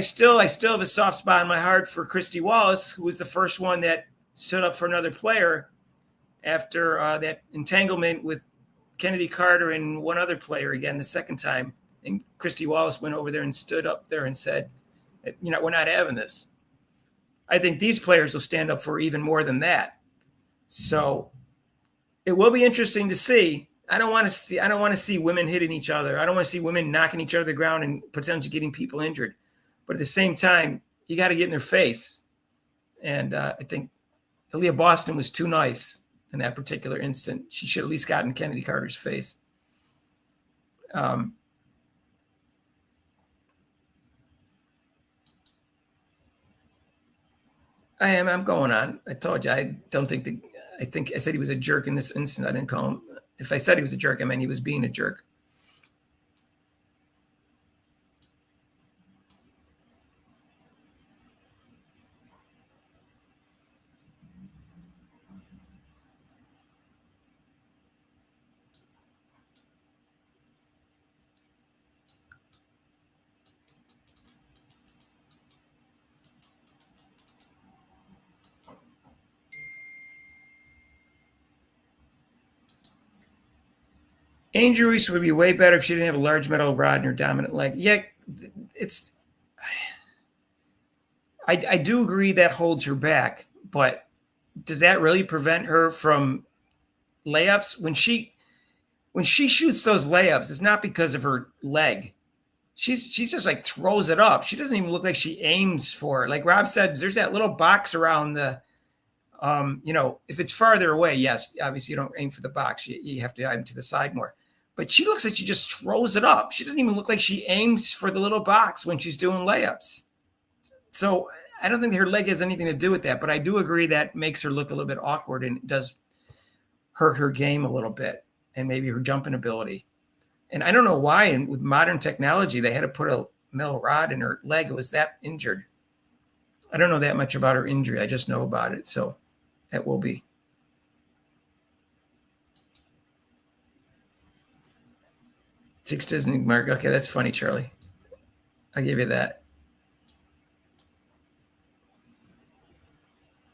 still have a soft spot in my heart for Christy Wallace, who was the first one that stood up for another player after that entanglement with Kennedy Carter and one other player again the second time. And Christy Wallace went over there and stood up there and said, we're not having this. I think these players will stand up for even more than that. So it will be interesting to see. I don't want to see women hitting each other. I don't want to see women knocking each other to the ground and potentially getting people injured. But at the same time, you got to get in their face. And I think Aaliyah Boston was too nice in that particular instant. She should at least gotten Kennedy Carter's face. I'm going on. I told you, I think I said he was a jerk in this instance. I didn't call him. If I said he was a jerk, I meant he was being a jerk. Angel Reese would be way better if she didn't have a large metal rod in her dominant leg. Yeah, I do agree that holds her back, but does that really prevent her from layups? When she shoots those layups, it's not because of her leg. She's just like throws it up. She doesn't even look like she aims for it. Like Rob said, there's that little box around the if it's farther away, yes, obviously you don't aim for the box. You have to aim to the side more. But she looks like she just throws it up. She doesn't even look like she aims for the little box when she's doing layups. So I don't think her leg has anything to do with that. But I do agree that makes her look a little bit awkward and it does hurt her game a little bit and maybe her jumping ability. And I don't know why, and with modern technology, they had to put a metal rod in her leg. It was that injured. I don't know that much about her injury. I just know about it. So that will be. Six Disney mark. Okay, that's funny, Charlie. I'll give you that.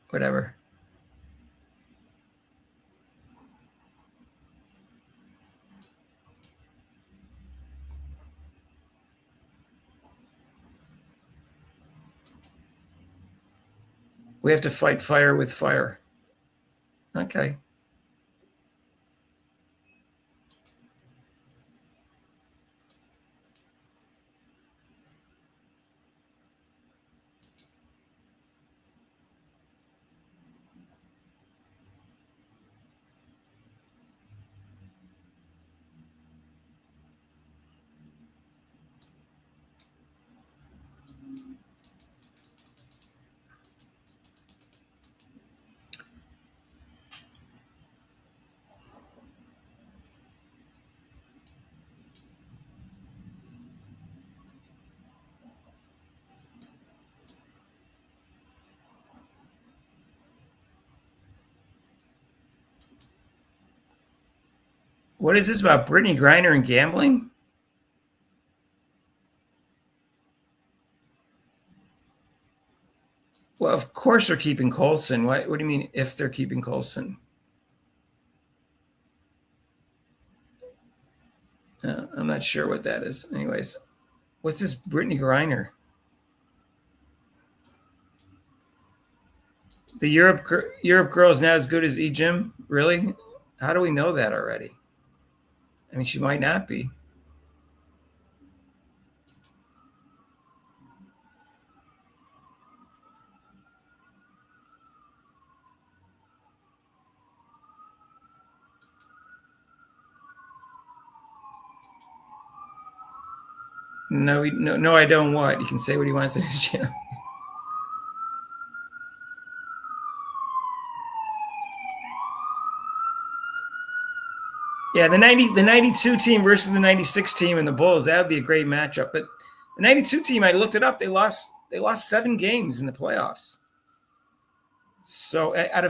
Whatever. We have to fight fire with fire. Okay. What is this about Brittany Griner and gambling? Well, of course they're keeping Colson. What do you mean if they're keeping Colson? I'm not sure what that is. Anyways, what's this Brittany Griner? The Europe girl is not as good as Jim. Really? How do we know that already? I mean, she might not be. No, I don't. What? You can say what he wants in his channel. Yeah, the 92 team versus the 96 team and the Bulls, that would be a great matchup. But the 92 team, I looked it up, they lost 7 games in the playoffs. So they were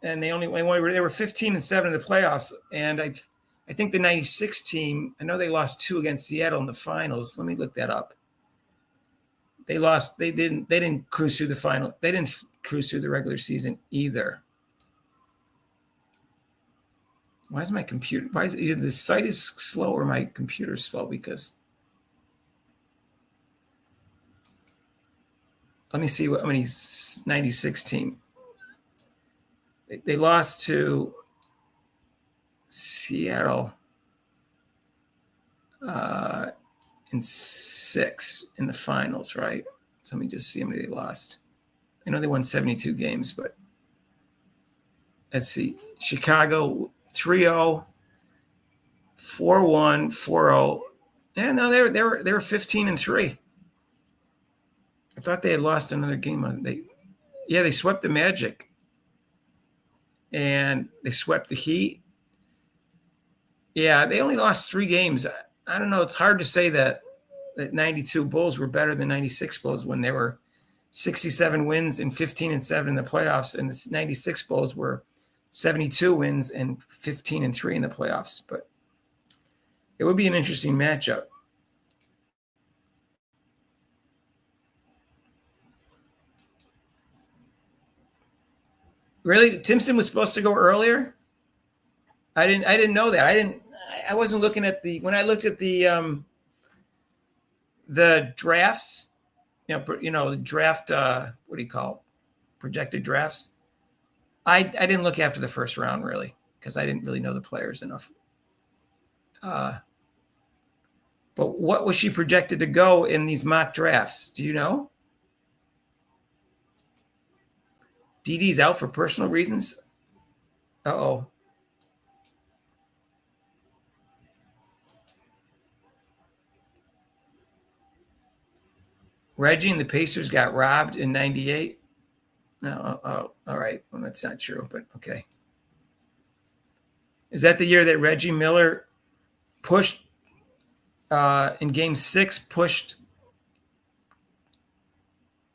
15-7 in the playoffs. And I think the 96 team, I know they lost 2 against Seattle in the finals. Let me look that up. They didn't cruise through the final. They didn't cruise through the regular season either. Why is my computer? Why is either the site is slow or my computer's slow? Because let me see how many 96 team. They lost to Seattle in 6 in the finals, right? So let me just see how many they lost. I know they won 72 games, but let's see. Chicago 3-0, 4-1, 4-0. Yeah, no, they were 15-3. I thought they had lost another game. They swept the Magic, and they swept the Heat. Yeah, they only lost 3 games. I don't know. It's hard to say that 92 Bulls were better than 96 Bulls when they were 67 wins and 15-7 in the playoffs, and the 96 Bulls were 72 wins and 15-3 in the playoffs. But it would be an interesting matchup. Really, Timpson was supposed to go earlier. I didn't know that. I wasn't looking at when I looked at the drafts. The draft. What do you call it? Projected drafts? I didn't look after the first round really because I didn't really know the players enough. But what was she projected to go in these mock drafts? Do you know? Dee Dee's out for personal reasons. Uh-oh. Reggie and the Pacers got robbed in 98. No, all right. Well, that's not true, but okay. Is that the year that Reggie Miller pushed in Game 6, pushed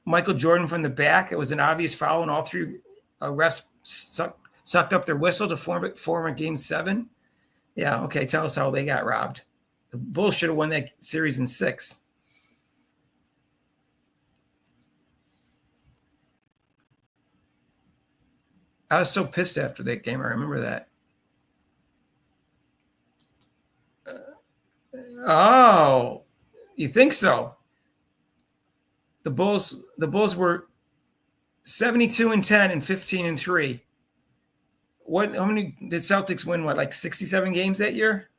Michael Jordan from the back? It was an obvious foul, and all 3 refs sucked up their whistle to form a Game 7. Yeah, okay. Tell us how they got robbed. The Bulls should have won that series in 6. I was so pissed after that game. I remember that. Oh, you think so? The Bulls were 72-10 and 15-3. How many did Celtics win? What, like 67 games that year?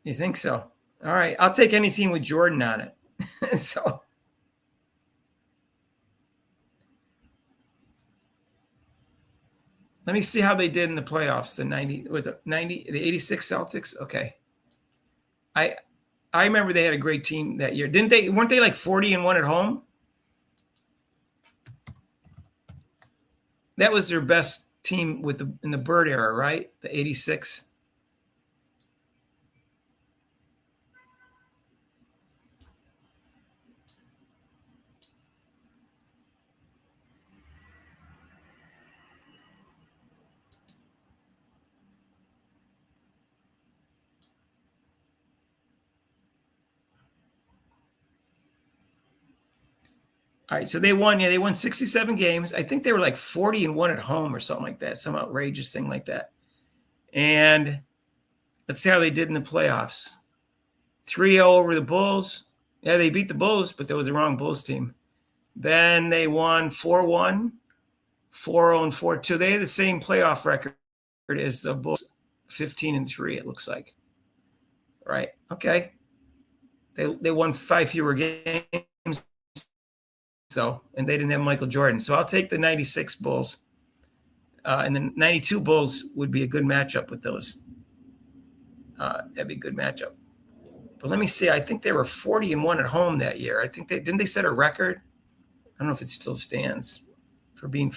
You think so? All right, I'll take any team with Jordan on it. So let me see how they did in the playoffs. The 86 Celtics. Okay. I remember they had a great team that year. Didn't they? Weren't they like 40-1 at home? That was their best team in the Bird era, right? The 86. All right, so they won. Yeah, they won 67 games. I think they were like 40-1 at home or something like that, some outrageous thing like that. And let's see how they did in the playoffs. 3-0 over the Bulls. Yeah, they beat the Bulls, but that was the wrong Bulls team. Then they won 4-1, 4-0, and 4-2. They had the same playoff record as the Bulls, 15-3. It looks like. Right. Okay. They won 5 fewer games. So, and they didn't have Michael Jordan. So I'll take the 96 Bulls. And the 92 Bulls would be a good matchup with those. That'd be a good matchup. But let me see. I think they were 40-1 at home that year. I think didn't they set a record? I don't know if it still stands for being.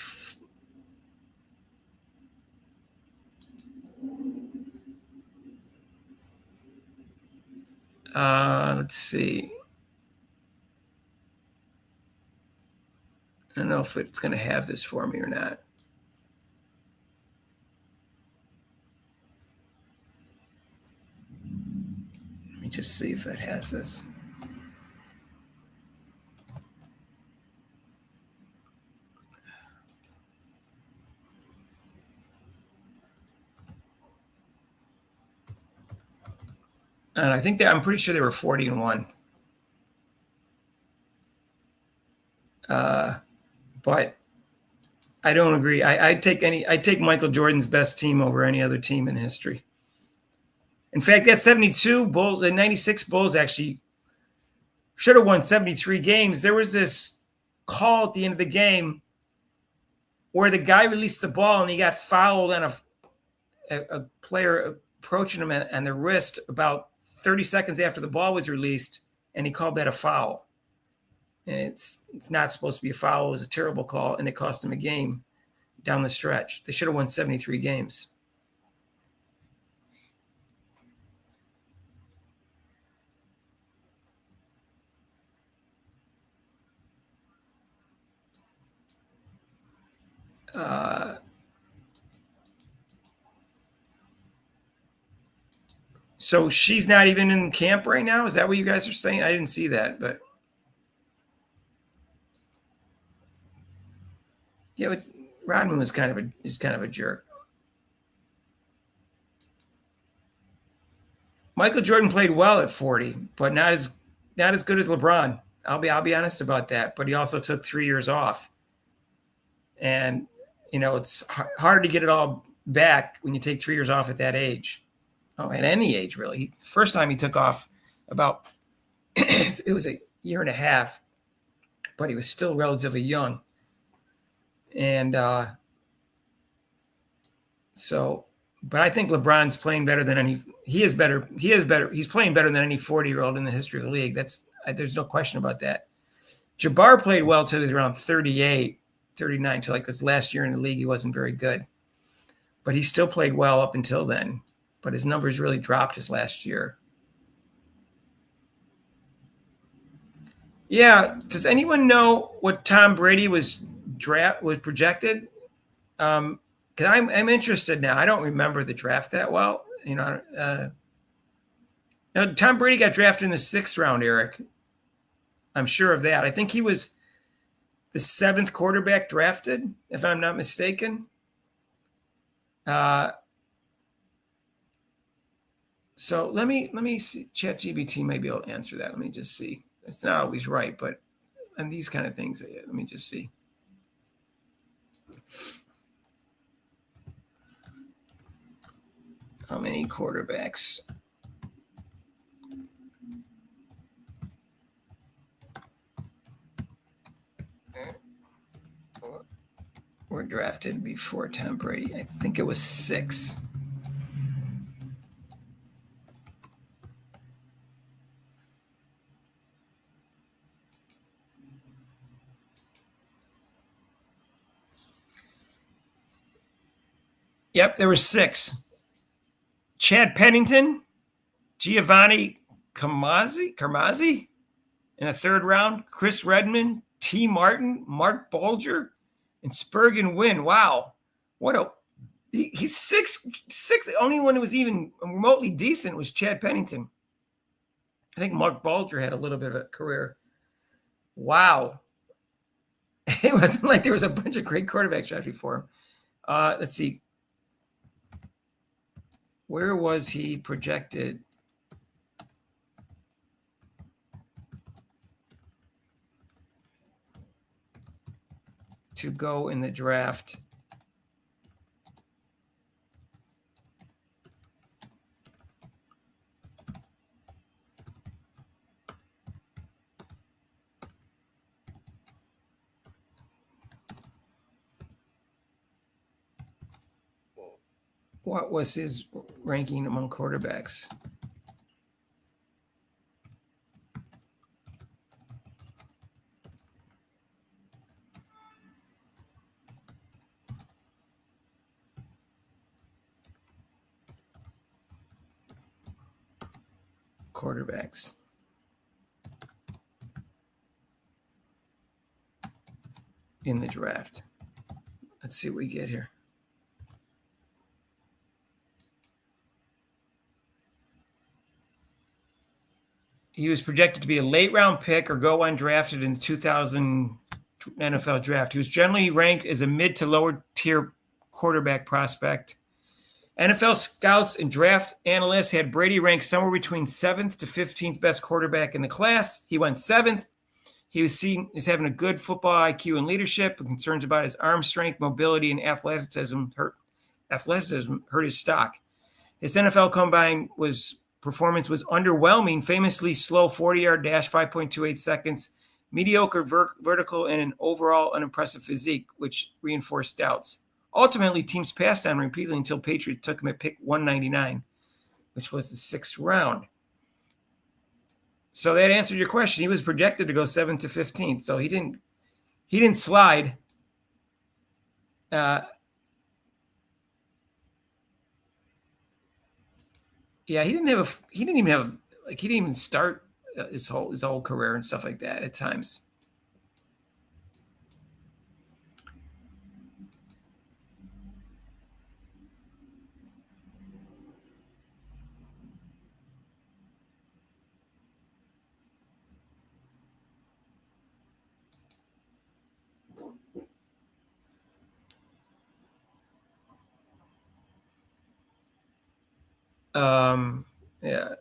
Let's see. I don't know if it's going to have this for me or not. Let me just see if it has this. And I think I'm pretty sure they were 40-1. But I don't agree. I'd take Michael Jordan's best team over any other team in history. In fact, that 72 Bulls, the 96 Bulls actually should have won 73 games. There was this call at the end of the game where the guy released the ball and he got fouled on a player approaching him on the wrist about 30 seconds after the ball was released, and he called that a foul. And it's not supposed to be a foul. It was a terrible call, and it cost him a game down the stretch. They should have won 73 games. So she's not even in camp right now? Is that what you guys are saying? I didn't see that, but yeah, but Rodman is kind of a jerk. Michael Jordan played well at 40, but not as good as LeBron. I'll be honest about that. But he also took 3 years off, and it's hard to get it all back when you take 3 years off at that age. Oh, at any age really. First time he took off about it was a year and a half, but he was still relatively young, and so. But I think LeBron's playing better than he's playing better than any 40-year-old in the history of the league. There's no question about that. Jabbar played well till he was around 38, 39, till like this last year in the league. He wasn't very good, but he still played well up until then. But his numbers really dropped his last year. Yeah. Does anyone know what Tom Brady was projected? Because I'm interested now. I don't remember the draft that well. Now Tom Brady got drafted in the 6th round, Eric. I'm sure of that. I think he was the 7th quarterback drafted, if I'm not mistaken. So let me see. ChatGPT maybe will answer that. Let me just see. It's not always right, but on these kind of things, let me just see. How many quarterbacks were drafted before Tom Brady? I think it was 6. Yep, there were 6. Chad Pennington, Giovanni Carmazzi in the 3rd round, Chris Redmond, T. Martin, Mark Bulger, and Spurgeon Wynn. Wow. He's 6'6". The only one who was even remotely decent was Chad Pennington. I think Mark Bulger had a little bit of a career. Wow. It wasn't like there was a bunch of great quarterbacks drafted before him. Let's see. Where was he projected? To go in the draft? What was his ranking among quarterbacks? Quarterbacks. In the draft. Let's see what we get here. He was projected to be a late round pick or go undrafted in the 2000 NFL draft. He was generally ranked as a mid to lower tier quarterback prospect. NFL scouts and draft analysts had Brady ranked somewhere between 7th to 15th best quarterback in the class. He went 7th. He was seen as having a good football IQ and leadership, but concerns about his arm strength, mobility, and athleticism hurt his stock. His NFL combine performance was underwhelming, famously slow 40-yard dash, 5.28 seconds, mediocre vertical, and an overall unimpressive physique, which reinforced doubts. Ultimately, teams passed on him repeatedly until Patriots took him at pick 199, which was the 6th round. So that answered your question. He was projected to go 7th to 15th, so he didn't slide. Yeah, he didn't even start his whole career and stuff like that at times. Yeah.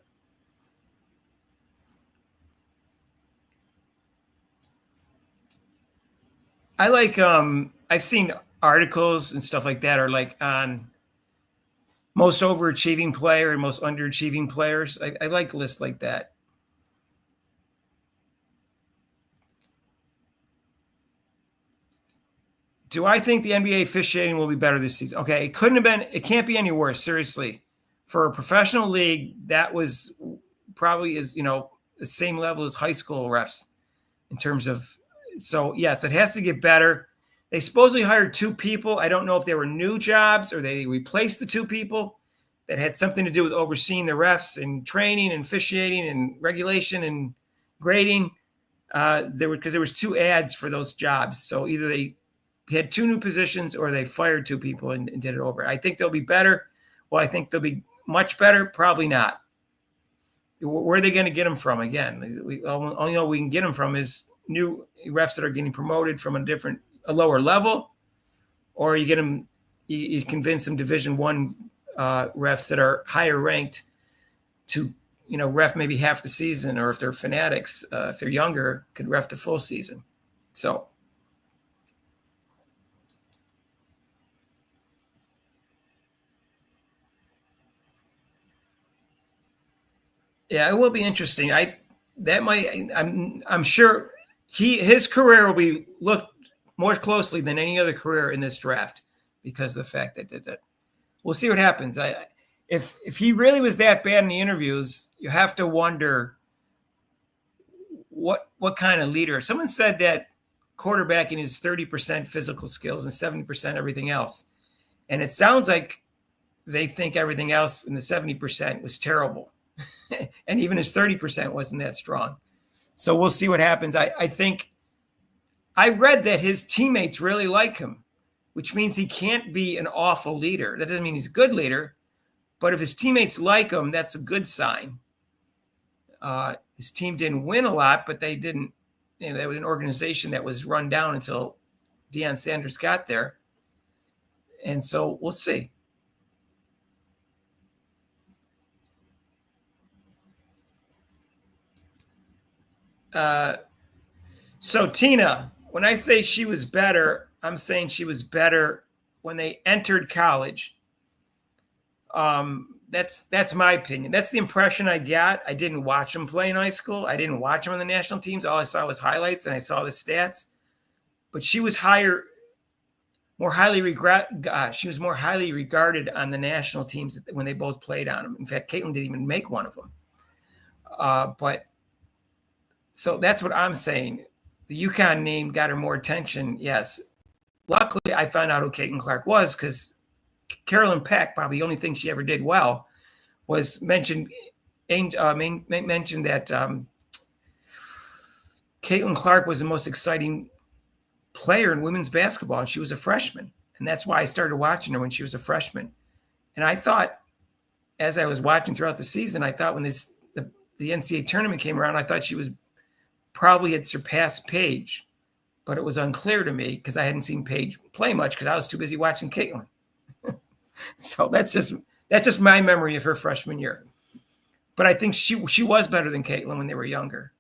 I like I've seen articles and stuff like that are like on most overachieving player and most underachieving players. I like lists like that. Do I think the NBA officiating will be better this season? Okay, it can't be any worse, seriously. For a professional league, that was probably the same level as high school refs in terms of, so yes, it has to get better. They supposedly hired 2 people. I don't know if they were new jobs or they replaced the 2 people that had something to do with overseeing the refs and training and officiating and regulation and grading. Because there was 2 ads for those jobs. So either they had 2 new positions or they fired 2 people and did it over. I think they'll be better. Well, I think they'll be much better. Probably not. Where are they going to get them from? Again, only know we can get them from is new refs that are getting promoted from a lower level, or you convince them Division I refs that are higher ranked to ref maybe half the season, or if they're fanatics, if they're younger, could ref the full season. So. Yeah, it will be interesting. I'm sure his career will be looked more closely than any other career in this draft because of the fact that we'll see what happens. If he really was that bad in the interviews, you have to wonder what kind of leader. Someone said that quarterbacking is 30% physical skills and 70% everything else, and it sounds like they think everything else in the 70% was terrible. And even his 30% wasn't that strong. So we'll see what happens. I think I've read that his teammates really like him, which means he can't be an awful leader. That doesn't mean he's a good leader, but if his teammates like him, that's a good sign. His team didn't win a lot, but they That was an organization that was run down until Deion Sanders got there. And so we'll see. So Tina, when I say she was better, I'm saying she was better when they entered college. That's my opinion. That's the impression I got. I didn't watch them play in high school. I didn't watch them on the national teams. All I saw was highlights and I saw the stats. But she was more highly regarded on the national teams when they both played on them. In fact, Caitlin didn't even make one of them. But so that's what I'm saying. The UConn name got her more attention. Yes. Luckily, I found out who Caitlin Clark was because Carolyn Peck, probably the only thing she ever did well, was mentioned that Caitlin Clark was the most exciting player in women's basketball, and she was a freshman. And that's why I started watching her when she was a freshman. And I thought, as I was watching throughout the season, I thought when the NCAA tournament came around, I thought she was probably had surpassed Paige. But it was unclear to me because I hadn't seen Paige play much because I was too busy watching Caitlin. So that's just my memory of her freshman year. But I think she was better than Caitlin when they were younger.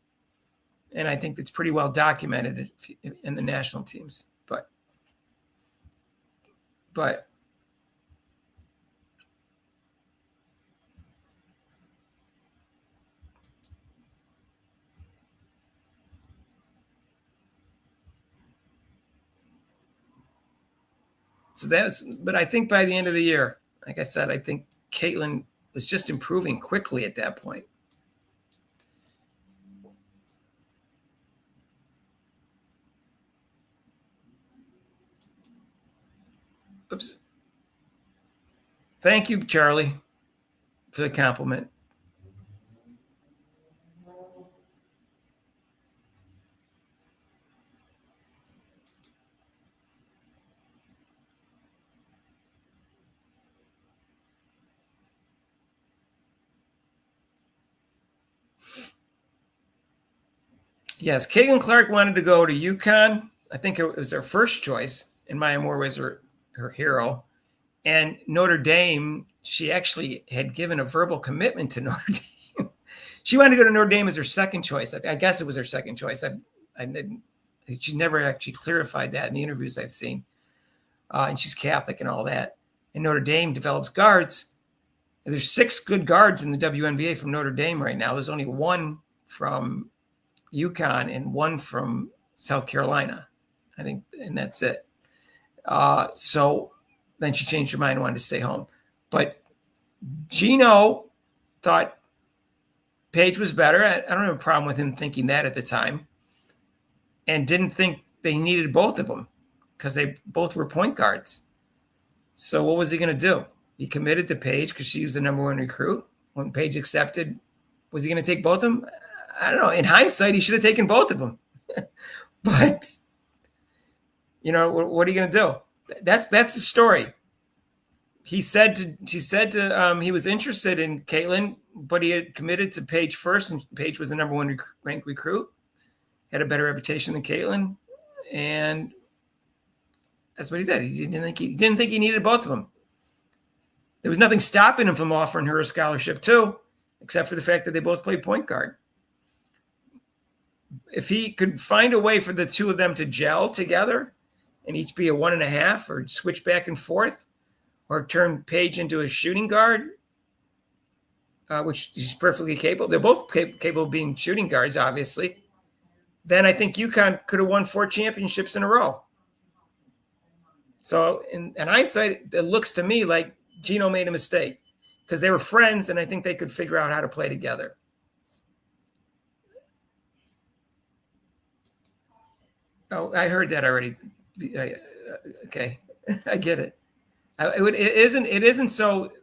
And I think that's pretty well documented in the national teams. But but I think by the end of the year, like I said, I think Caitlin was just improving quickly at that point. Oops. Thank you, Charlie, for the compliment. Yes, Caitlin Clark wanted to go to UConn. I think it was her first choice, and Maya Moore was her hero. And Notre Dame, she actually had given a verbal commitment to Notre Dame. She wanted to go to Notre Dame as her second choice. I guess it was her second choice. She's never actually clarified that in the interviews I've seen. And she's Catholic and all that. And Notre Dame develops guards. There's 6 good guards in the WNBA from Notre Dame right now. There's only 1 from UConn and 1 from South Carolina, I think, and that's it. So then she changed her mind and wanted to stay home. But Gino thought Paige was better. I don't have a problem with him thinking that at the time, and didn't think they needed both of them because they both were point guards. So what was he going to do? He committed to Paige because she was the number 1 recruit. When Paige accepted, was he going to take both of them? I don't know. In hindsight, he should have taken both of them. But, what are you going to do? That's the story. He was interested in Caitlin, but he had committed to Paige first, and Paige was the number 1 ranked recruit, had a better reputation than Caitlin, and that's what he said. He didn't think he needed both of them. There was nothing stopping him from offering her a scholarship too, except for the fact that they both played point guard. If he could find a way for the two of them to gel together and each be a 1.5 or switch back and forth or turn Paige into a shooting guard, which he's perfectly capable. They're both capable of being shooting guards, obviously. Then I think UConn could have won 4 championships in a row. So in hindsight, it looks to me like Gino made a mistake because they were friends and I think they could figure out how to play together. Oh, I heard that already. Okay, I get it. It isn't so.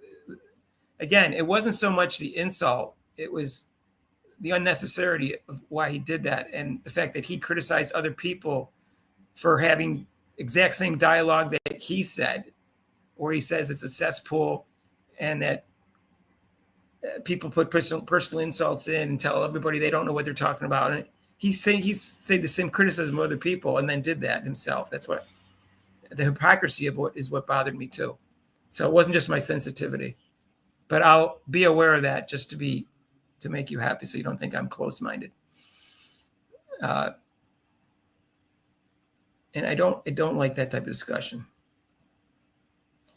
Again, it wasn't so much the insult; it was the unnecessity of why he did that, and the fact that he criticized other people for having exact same dialogue that he said, where he says it's a cesspool, and that people put personal insults in and tell everybody they don't know what they're talking about. And he's saying the same criticism of other people and then did that himself. That's what the hypocrisy of what bothered me too. So it wasn't just my sensitivity, but I'll be aware of that just to make you happy, so you don't think I'm close-minded. And I don't like that type of discussion.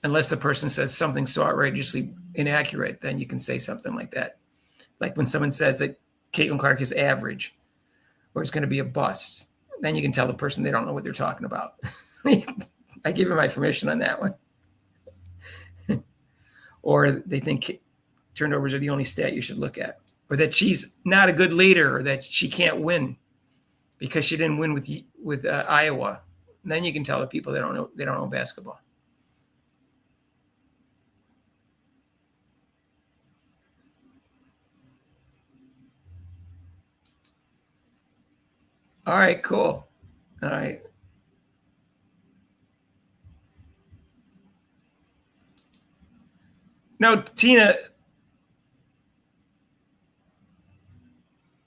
Unless the person says something so outrageously inaccurate, then you can say something like that. Like when someone says that Caitlin Clark is average or is going to be a bust, then you can tell the person they don't know what they're talking about. I give you my permission on that one. Or they think turnovers are the only stat you should look at, or that she's not a good leader, or that she can't win because she didn't win with Iowa. And then you can tell the people they don't know basketball. All right, cool. All right. No, Tina,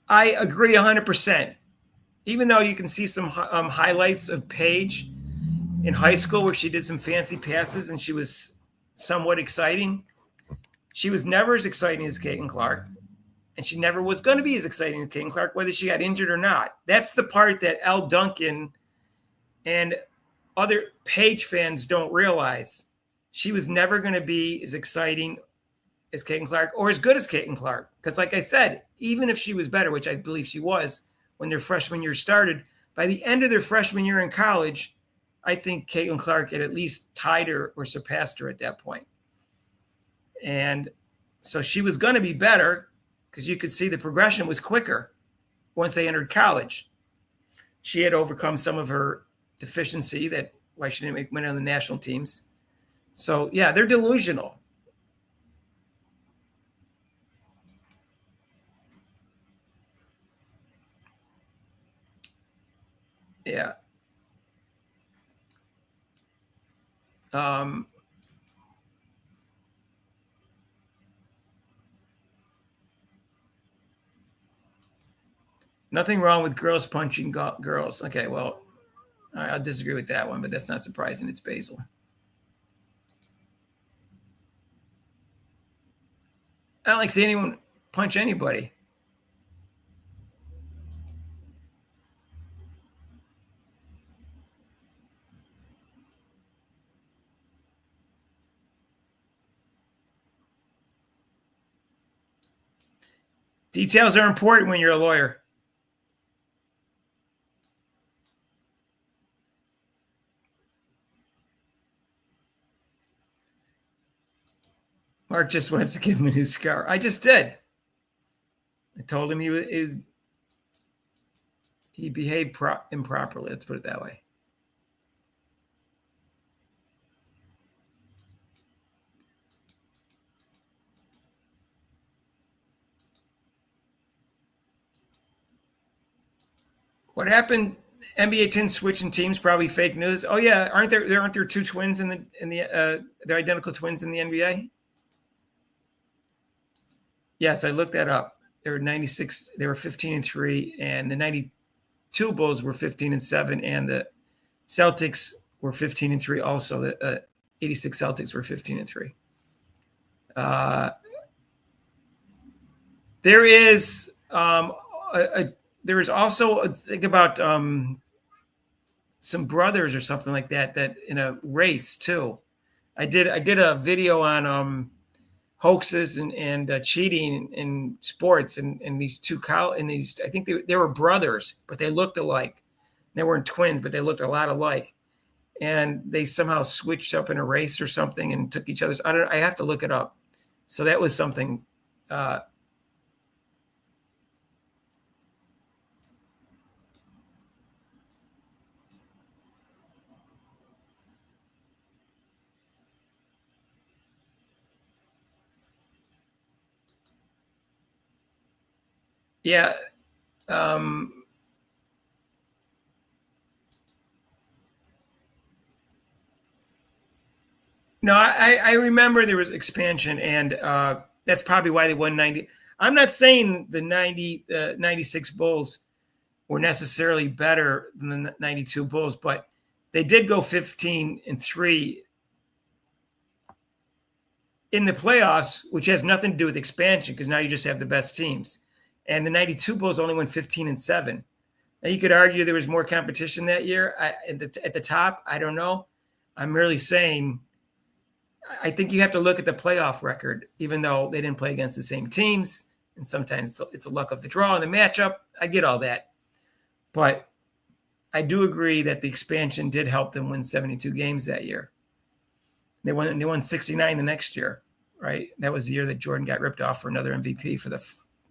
I agree 100%. Even though you can see some highlights of Paige in high school where she did some fancy passes and she was somewhat exciting, she was never as exciting as Caitlin Clark. And she never was going to be as exciting as Caitlin Clark, whether she got injured or not. That's the part that L. Duncan and other Paige fans don't realize. She was never going to be as exciting as Caitlin Clark or as good as Caitlin Clark. Because like I said, even if she was better, which I believe she was when their freshman year started, by the end of their freshman year in college, I think Caitlin Clark had at least tied her or surpassed her at that point. And so she was going to be better, because you could see the progression was quicker once they entered college. She had overcome some of her deficiency, that why she didn't win on the national teams. So, yeah, they're delusional. Yeah. Nothing wrong with girls punching girls. Okay, well, I'll disagree with that one, but that's not surprising. It's Basil. I don't like seeing anyone punch anybody. Details are important when you're a lawyer. Mark just wants to give him a new scar. I just did. I told him he behaved improperly. Let's put it that way. What happened? NBA 10 switching teams, probably fake news. Oh yeah, aren't there two twins they're identical twins in the NBA? Yes, I looked that up. They were 96. They were 15-3, and the 92 Bulls were 15-7, and the Celtics were 15-3. Also, the 86 Celtics were 15-3. There is there is also a thing about some brothers or something like that in a race too. I did a video on hoaxes and cheating in sports, and these two I think they were brothers, but they looked alike. They weren't twins, but they looked a lot alike, and they somehow switched up in a race or something and took each other's. I have to look it up. So that was something. Yeah. No, I remember there was expansion, and that's probably why they won 90. I'm not saying the 96 Bulls were necessarily better than the 92 Bulls, but they did go 15-3 in the playoffs, which has nothing to do with expansion because now you just have the best teams. And the 92 Bulls only went 15-7. Now you could argue there was more competition that year at the top. I don't know. I'm merely saying I think you have to look at the playoff record, even though they didn't play against the same teams. And sometimes it's a luck of the draw and the matchup. I get all that. But I do agree that the expansion did help them win 72 games that year. They won 69 the next year, right? That was the year that Jordan got ripped off for another MVP for the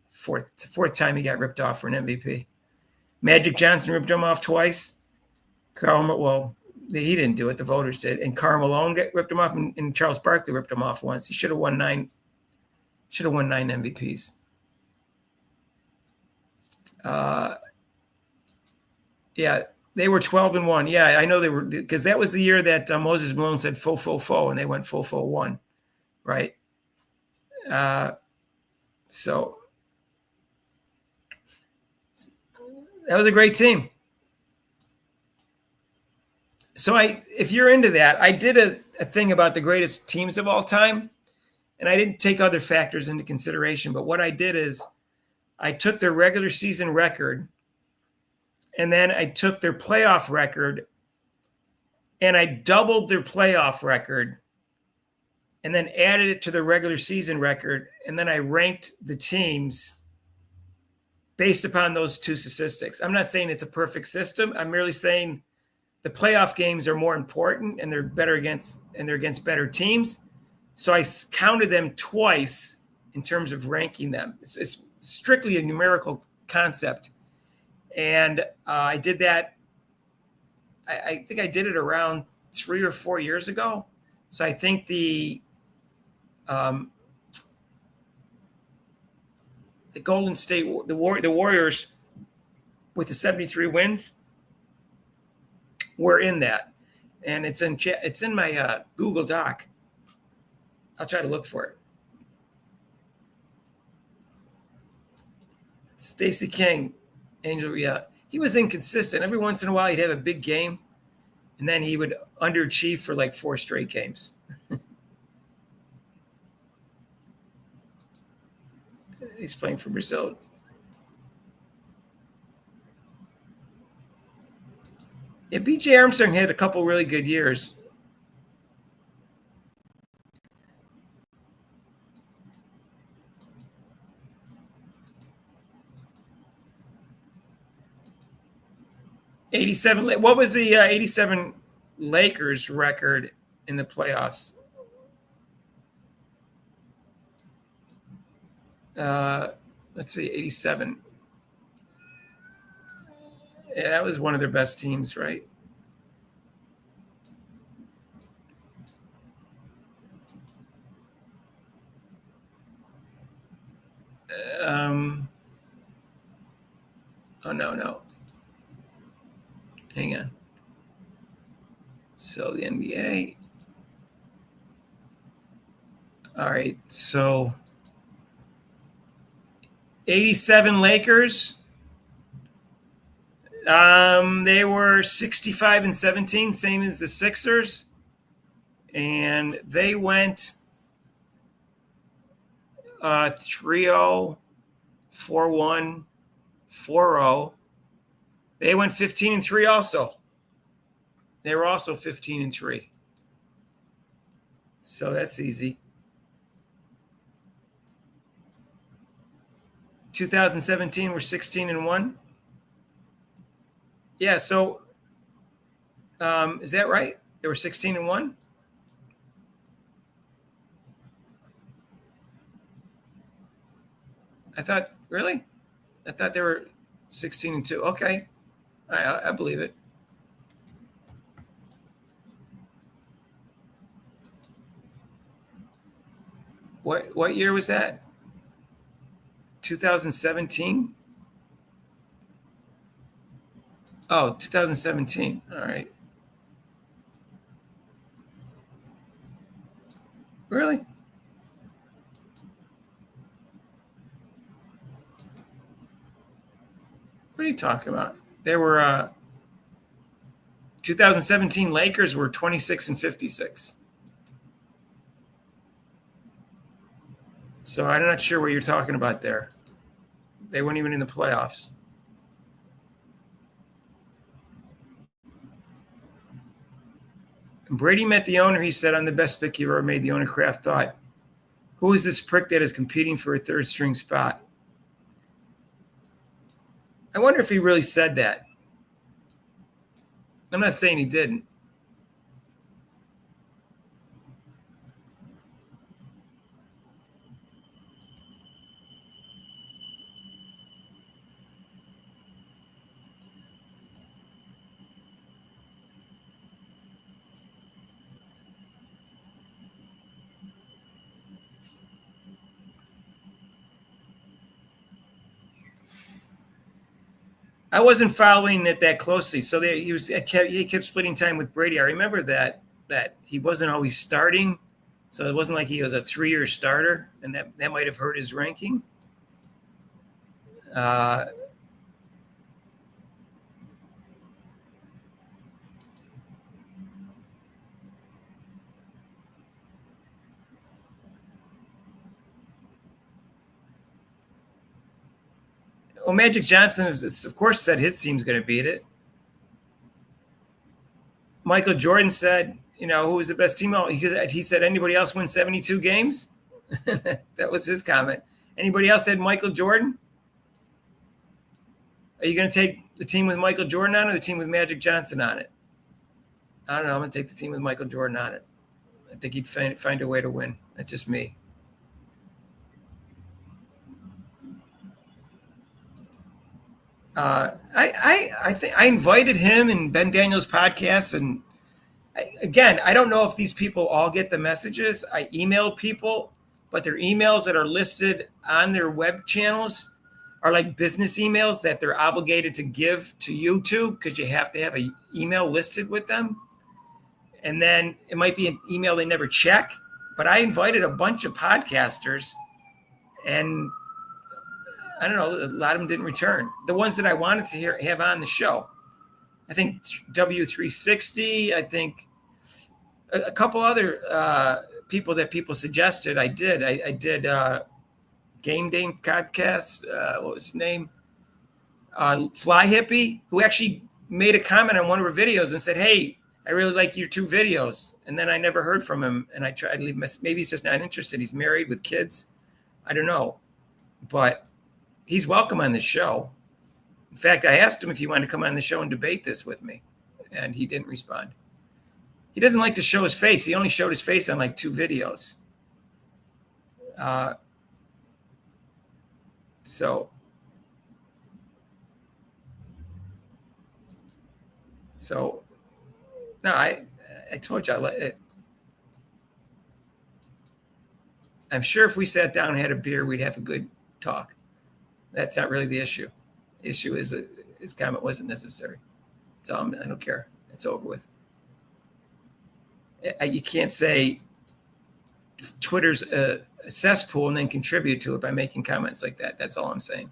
fourth time he got ripped off for an MVP. Magic Johnson ripped him off twice. He didn't do it. The voters did. And Karl Malone ripped him off, and Charles Barkley ripped him off once. He should have won 9 MVPs. Yeah, they were 12-1. Yeah, I know they were, because that was the year that Moses Malone said fo fo fo, and they went fo fo 1, right? So that was a great team. So if you're into that, I did a thing about the greatest teams of all time, and I didn't take other factors into consideration. But what I did is I took their regular season record, and then I took their playoff record, and I doubled their playoff record, and then added it to the regular season record, and then I ranked the teams based upon those two statistics. I'm not saying it's a perfect system. I'm merely saying the playoff games are more important, and they're against better teams. So I counted them twice in terms of ranking them. It's strictly a numerical concept. And I did that. I think I did it around 3 or 4 years ago. So I think the Golden State, the Warriors with the 73 wins were in that. And it's in my Google Doc. I'll try to look for it. Stacey King, Angel, yeah. He was inconsistent. Every once in a while, he'd have a big game, and then he would underachieve for like 4 straight games. He's playing for Brazil. Yeah, B.J. Armstrong had a couple really good years. '87. What was the '87 Lakers record in the playoffs? Let's see, '87. Yeah, that was one of their best teams, right? Oh, no. Hang on. So the NBA. All right. So 87 Lakers. They were 65-17, same as the Sixers. And they went 3-0, 4-1, 4-0. They went 15-3 also. They were also 15-3. So that's easy. 2017 were 16-1. Yeah, so is that right? They were 16-1? I thought, really? I thought they were 16-2. Okay. All right, I believe it. What year was that? 2017? Oh, 2017. All right. Really? What are you talking about? They were 2017 Lakers were 26-56. So I'm not sure what you're talking about there. They weren't even in the playoffs. And Brady met the owner. He said, "I'm the best pick you ever made." The owner Kraft thought, "Who is this prick that is competing for a third string spot?" I wonder if he really said that. I'm not saying he didn't. I wasn't following it that closely, so he kept splitting time with Brady. I remember that he wasn't always starting, so it wasn't like he was a 3-year starter, and that might have hurt his ranking. Well, Magic Johnson, of course, said his team's going to beat it. Michael Jordan said, who was the best team? He said, anybody else win 72 games? That was his comment. Anybody else had Michael Jordan? Are you going to take the team with Michael Jordan on it or the team with Magic Johnson on it? I don't know. I'm going to take the team with Michael Jordan on it. I think he'd find a way to win. That's just me. I invited him and Ben Daniels' podcast, and I don't know if these people all get the messages. I emailed people, but their emails that are listed on their web channels are like business emails that they're obligated to give to YouTube because you have to have an email listed with them. And then it might be an email they never check. But I invited a bunch of podcasters, and I don't know, a lot of them didn't return. The ones that I wanted to have on the show, I think W360, I think a couple other people that people suggested. I did Game Day podcast. What was his name? Fly Hippie, who actually made a comment on one of her videos and said, "Hey, I really like your 2 videos." And then I never heard from him. And I tried to leave. Maybe he's just not interested. He's married with kids. I don't know. But he's welcome on the show. In fact, I asked him if he wanted to come on the show and debate this with me, and he didn't respond. He doesn't like to show his face. He only showed his face on like 2 videos. So no, I told you I'm sure if we sat down and had a beer, we'd have a good talk. That's not really the issue. The issue is that his comment wasn't necessary. So I don't care. It's over with. You can't say Twitter's a cesspool and then contribute to it by making comments like that. That's all I'm saying.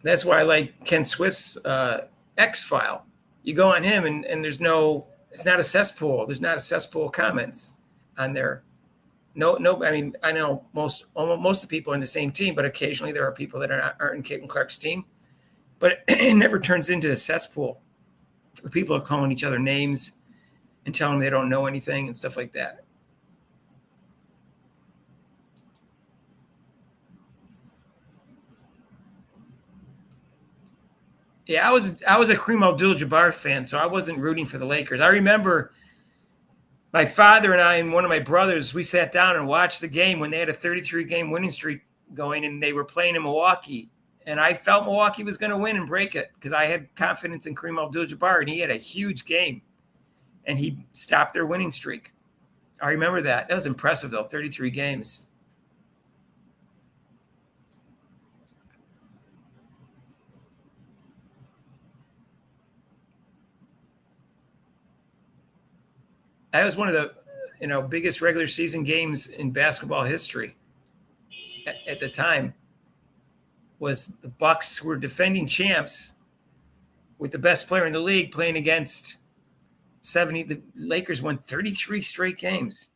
That's why I like Ken Swift's X file. You go on him and it's not a cesspool. There's not a cesspool of comments on there. No. I mean, I know most of the people are in the same team, but occasionally there are people that aren't in Caitlin Clark's team. But it never turns into a cesspool where people are calling each other names and telling them they don't know anything and stuff like that. Yeah, I was a Kareem Abdul-Jabbar fan, so I wasn't rooting for the Lakers. I remember my father and I and one of my brothers, we sat down and watched the game when they had a 33-game winning streak going, and they were playing in Milwaukee. And I felt Milwaukee was going to win and break it because I had confidence in Kareem Abdul-Jabbar, and he had a huge game, and he stopped their winning streak. I remember that. That was impressive, though, 33 games. That was one of the biggest regular season games in basketball history. at the time was the Bucks were defending champs with the best player in the league playing against 70. The Lakers won 33 straight games.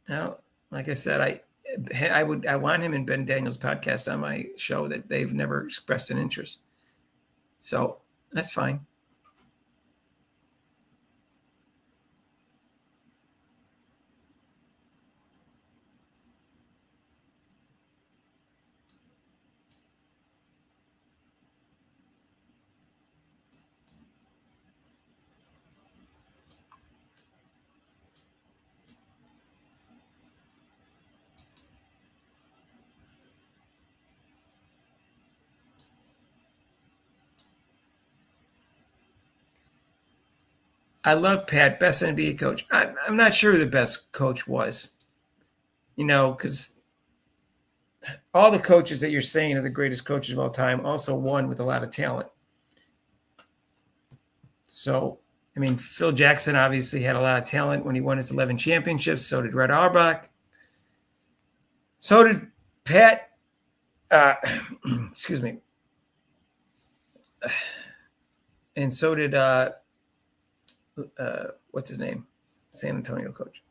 Now, like I said, I want him and Ben Daniels' podcast on my show that they've never expressed an interest. So that's fine. I love Pat, best NBA coach. I'm not sure who the best coach was, because all the coaches that you're saying are the greatest coaches of all time also won with a lot of talent. So, I mean, Phil Jackson obviously had a lot of talent when he won his 11 championships. So did Red Auerbach. So did Pat. Excuse me. And so did what's his name? San Antonio coach.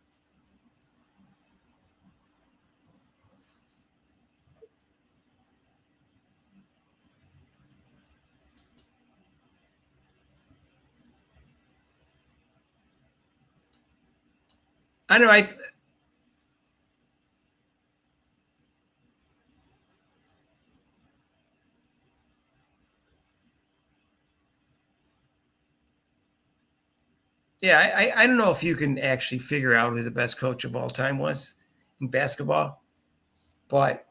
I don't know. Yeah, I don't know if you can actually figure out who the best coach of all time was in basketball, but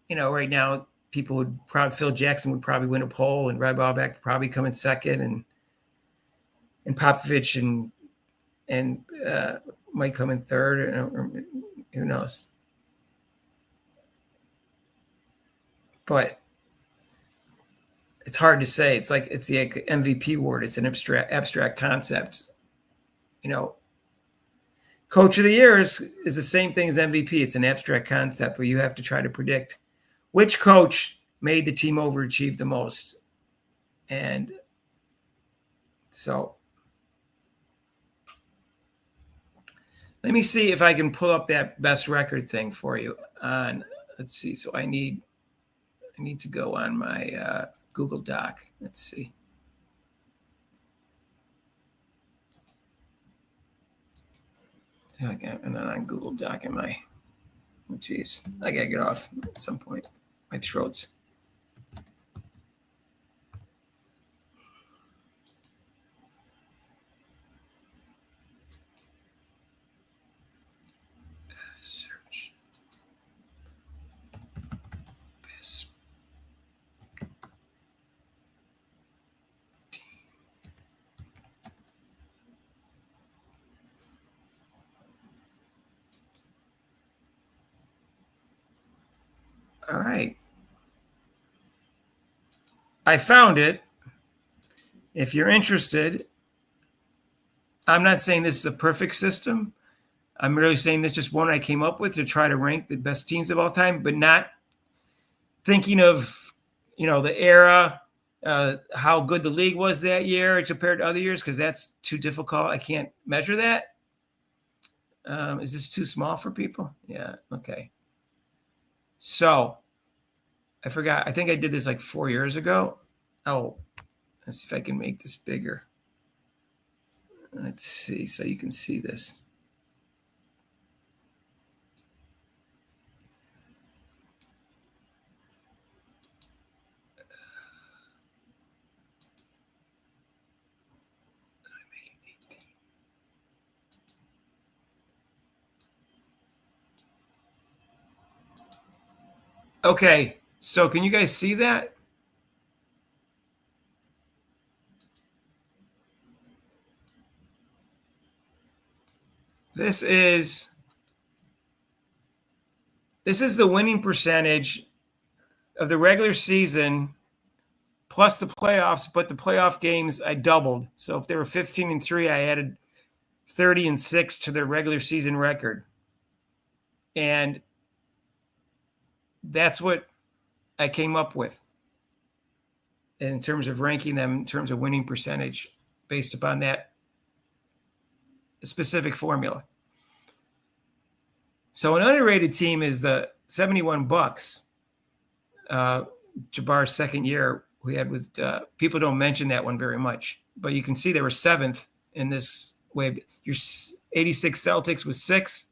right now people would probably Phil Jackson would probably win a poll, and Red Auerbach would probably come in second, and Popovich and might come in third, or who knows? But it's hard to say. It's like it's the MVP word. It's an abstract concept. Coach of the year is the same thing as MVP. It's an abstract concept where you have to try to predict which coach made the team overachieve the most. And so let me see if I can pull up that best record thing for you. Let's see. So I need to go on my Google Doc. Let's see. Okay, and then on Google Doc am I? Oh, geez, I gotta get off at some point. My throat's. Search. Best. All right. I found it. If you're interested, I'm not saying this is a perfect system. I'm really saying this is just one I came up with to try to rank the best teams of all time, but not thinking of, the era, how good the league was that year compared to other years, because that's too difficult. I can't measure that. Is this too small for people? Yeah. Okay. So I forgot. I think I did this like 4 years ago. Oh, let's see if I can make this bigger. Let's see. So you can see this. Okay. So can you guys see that? This is the winning percentage of the regular season plus the playoffs, but the playoff games I doubled. So if they were 15-3, I added 30-6 to their regular season record. And that's what I came up with in terms of ranking them in terms of winning percentage based upon that specific formula. So an underrated team is the 71 Bucks. Jabbar's second year we had with people don't mention that one very much, but you can see they were 7th in this way. Your 86 Celtics was 6th.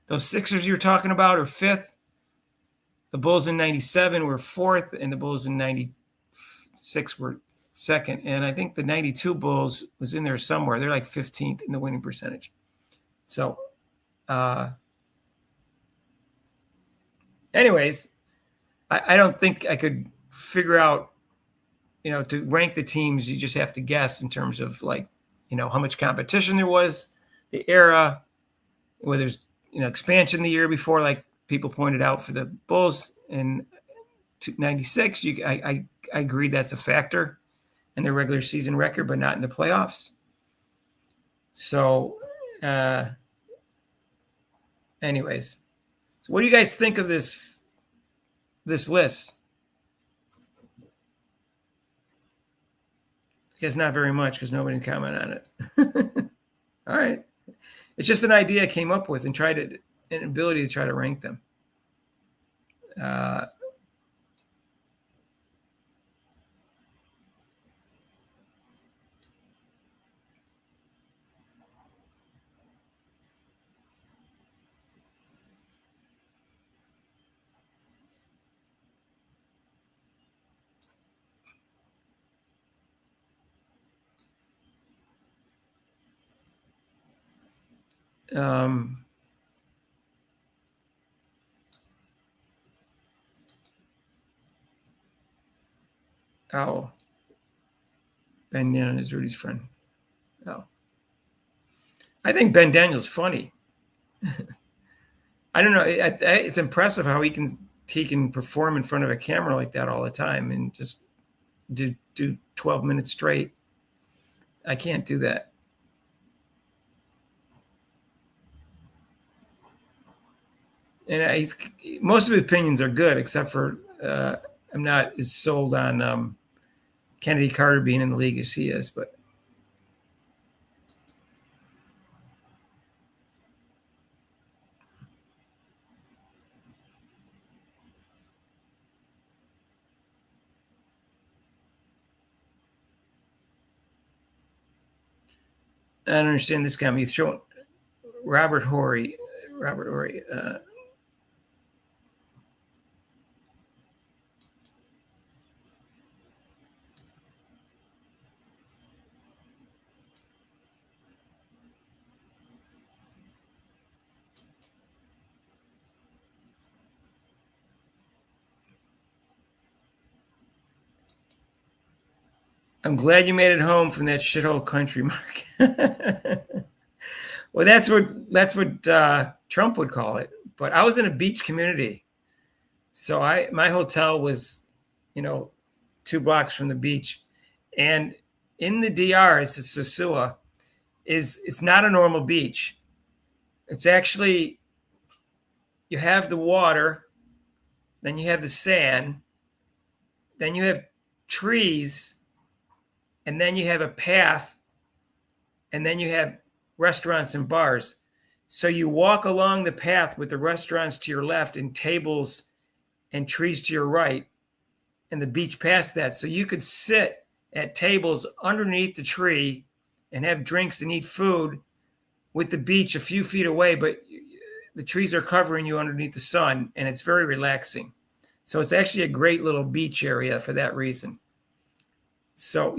Those Sixers you're talking about are 5th. The Bulls in 97 were 4th, and the Bulls in 96 were 2nd. And I think the 92 Bulls was in there somewhere. They're like 15th in the winning percentage. So, anyways, I don't think I could figure out, to rank the teams. You just have to guess in terms of how much competition there was, the era, whether there's, expansion the year before, like people pointed out for the Bulls in 96. I agree that's a factor in their regular season record, but not in the playoffs. So, anyways, so what do you guys think of this list? I guess not very much because nobody can comment on it. All right. It's just an idea I came up with and tried an ability to try to rank them. Ben Daniels is Rudy's friend. Oh, I think Ben Daniels funny. I don't know. It's impressive how he can perform in front of a camera like that all the time and just do 12 minutes straight. I can't do that. And most of his opinions are good, except for I'm not as sold on Kennedy Carter being in the league as he is. But I don't understand this comment. He's showing Robert Horry. I'm glad you made it home from that shithole country, Mark. Well, that's what Trump would call it. But I was in a beach community, so my hotel was, 2 blocks from the beach, and in the DR, it's Sosua, it's not a normal beach. It's actually, you have the water, then you have the sand, then you have trees, and then you have a path, and then you have restaurants and bars. So you walk along the path with the restaurants to your left and tables and trees to your right, and the beach past that. So you could sit at tables underneath the tree and have drinks and eat food with the beach a few feet away, but the trees are covering you underneath the sun, and it's very relaxing. So it's actually a great little beach area for that reason. So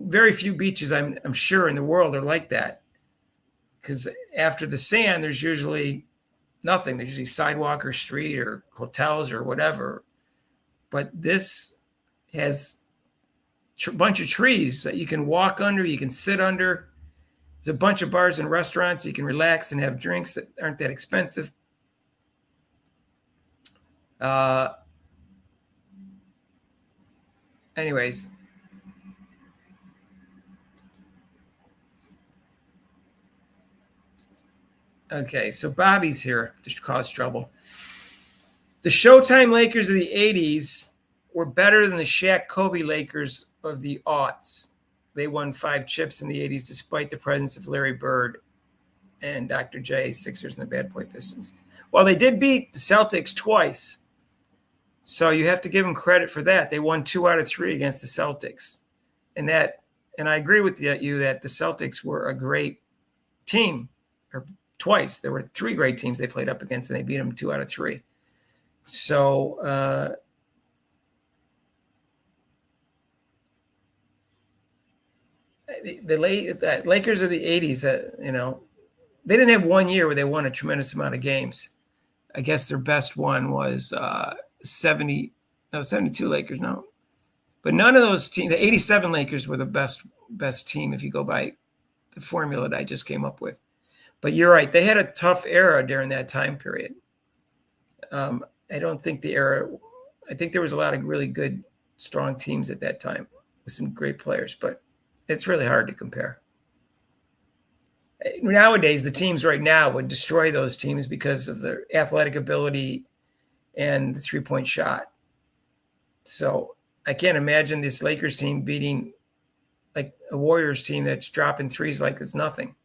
very few beaches, I'm sure, in the world are like that. Because after the sand, there's usually nothing. There's usually sidewalk or street or hotels or whatever. But this has a bunch of trees that you can walk under, you can sit under. There's a bunch of bars and restaurants. You can relax and have drinks that aren't that expensive. Anyways. Okay, so Bobby's here to cause trouble. The Showtime Lakers of the 80s were better than the Shaq Kobe Lakers of the aughts. They won 5 chips in the 80s despite the presence of Larry Bird and Dr. J, Sixers, and the Bad Boy Pistons. Well, they did beat the Celtics twice, so you have to give them credit for that. They won 2 out of 3 against the Celtics. And I agree with you that the Celtics were a great team, or twice. There were 3 great teams they played up against, and they beat them 2 out of 3. So the Lakers of the 80s, they didn't have one year where they won a tremendous amount of games. I guess their best one was 72 Lakers, no. But none of those teams, the 87 Lakers were the best team if you go by the formula that I just came up with. But you're right. They had a tough era during that time period. I don't think I think there was a lot of really good, strong teams at that time with some great players, but it's really hard to compare. Nowadays, the teams right now would destroy those teams because of their athletic ability and the three-point shot. So I can't imagine this Lakers team beating like a Warriors team that's dropping threes like it's nothing.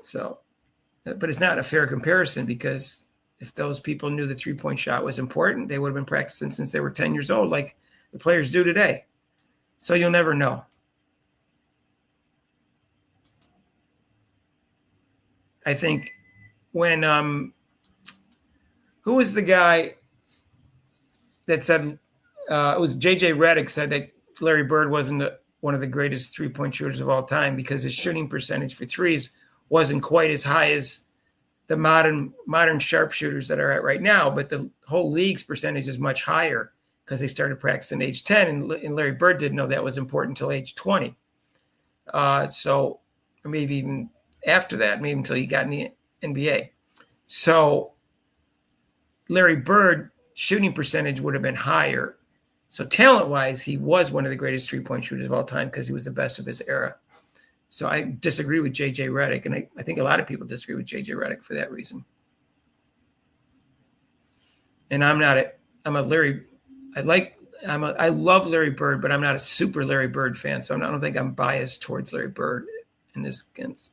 So, but it's not a fair comparison because if those people knew the three-point shot was important, they would have been practicing since they were 10 years old, like the players do today. So you'll never know. I think when who was the guy that said it was J.J. Redick said that Larry Bird wasn't one of the greatest three-point shooters of all time because his shooting percentage for threes wasn't quite as high as the modern sharpshooters that are at right now, but the whole league's percentage is much higher because they started practicing at age 10, and Larry Bird didn't know that was important until age 20. So or maybe even after that, maybe until he got in the NBA. So Larry Bird shooting percentage would have been higher. So talent-wise, he was one of the greatest three-point shooters of all time because he was the best of his era. So I disagree with J.J. Redick, and I think a lot of people disagree with J.J. Redick for that reason. And I love Larry Bird, but I'm not a super Larry Bird fan, so I don't think I'm biased towards Larry Bird in this sense.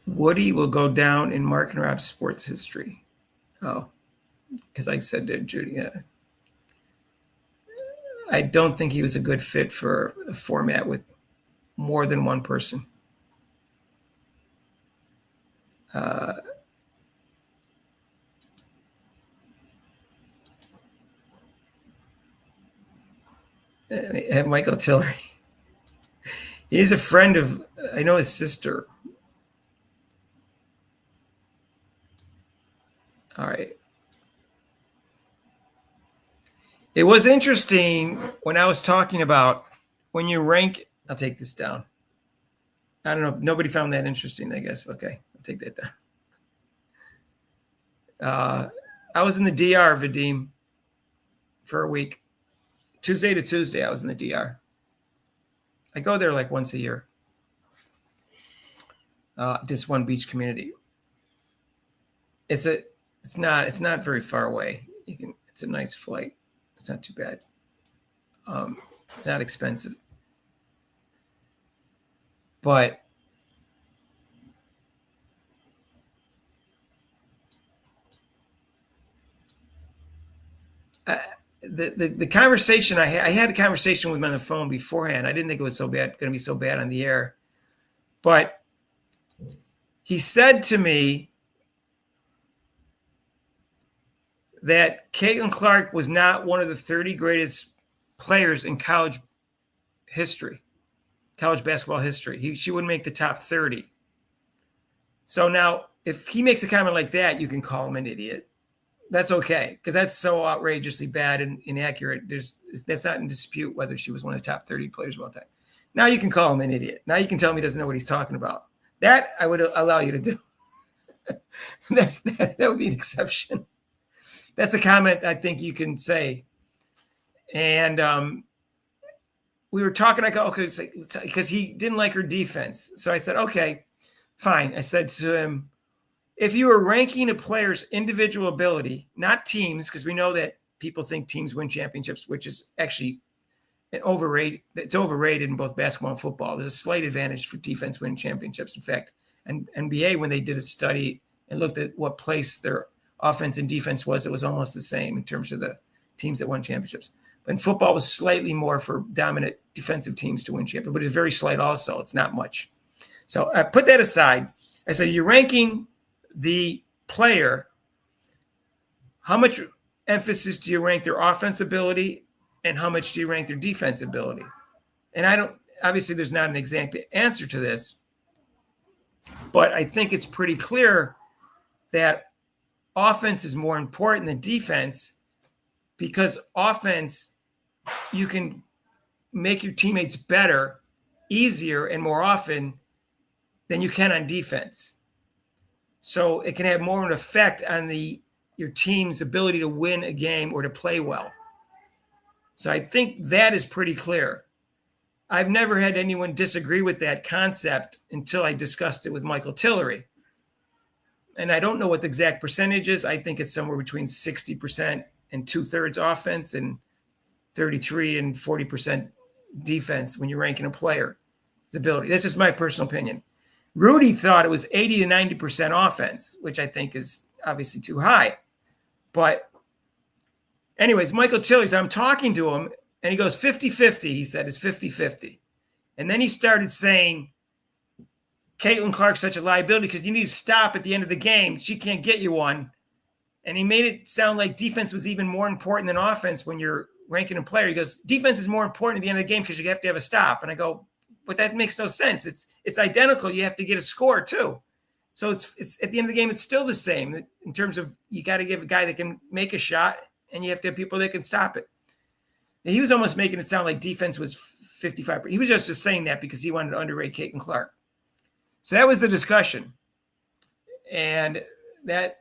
Woody will go down in Mark and Rob's sports history. Oh, because I said to Judy, yeah. I don't think he was a good fit for a format with more than one person. Michael Tillery. He's a friend of, I know his sister. All right. It was interesting when I was talking about when you rank, I'll take this down. I don't know if nobody found that interesting, I guess. Okay, I'll take that down. I was in the DR, Vadim, for a week. Tuesday to Tuesday, I was in the DR. I go there like once a year. Just one beach community. It's not very far away. It's a nice flight. It's not too bad. It's not expensive. But the conversation I had a conversation with him on the phone beforehand. I didn't think it was going to be so bad on the air. But he said to me that Caitlin Clark was not one of the 30 greatest players in college basketball history. She wouldn't make the top 30. So now, if he makes a comment like that, you can call him an idiot. That's okay, because that's so outrageously bad and inaccurate. That's not in dispute whether she was one of the top 30 players of all time. Now you can call him an idiot. Now you can tell him he doesn't know what he's talking about. That I would allow you to do. That would be an exception. That's a comment I think you can say. And we were talking. I go, okay, because he didn't like her defense. So I said, okay, fine. I said to him, if you were ranking a player's individual ability, not teams, because we know that people think teams win championships, which is actually overrated. It's overrated in both basketball and football. There's a slight advantage for defense winning championships. In fact, and NBA, when they did a study and looked at what place their offense and defense was, it was almost the same in terms of the teams that won championships. But in football, it was slightly more for dominant defensive teams to win championships, but it's very slight also. It's not much. So I put that aside. I said, you're ranking the player. How much emphasis do you rank their offense ability, and how much do you rank their defense ability? And I don't, obviously there's not an exact answer to this, but I think it's pretty clear that offense is more important than defense, because offense, you can make your teammates better, easier, and more often than you can on defense. So it can have more of an effect on your team's ability to win a game or to play well. So I think that is pretty clear. I've never had anyone disagree with that concept until I discussed it with Michael Tillery. And I don't know what the exact percentage is. I think it's somewhere between 60% and 2/3 offense and 33 and 40% defense when you're ranking a player's ability. That's just my personal opinion. Rudy thought it was 80 to 90% offense, which I think is obviously too high. But anyways, Michael Tillery, I'm talking to him, and he goes 50-50. He said it's 50-50. And then he started saying, Caitlin Clark's such a liability because you need to stop at the end of the game. She can't get you one. And he made it sound like defense was even more important than offense when you're ranking a player. He goes, defense is more important at the end of the game because you have to have a stop. And I go, but that makes no sense. It's identical. You have to get a score too. So it's at the end of the game, it's still the same in terms of you got to give a guy that can make a shot, and you have to have people that can stop it. And he was almost making it sound like defense was 55%. He was just saying that because he wanted to underrate Caitlin Clark. So that was the discussion. And that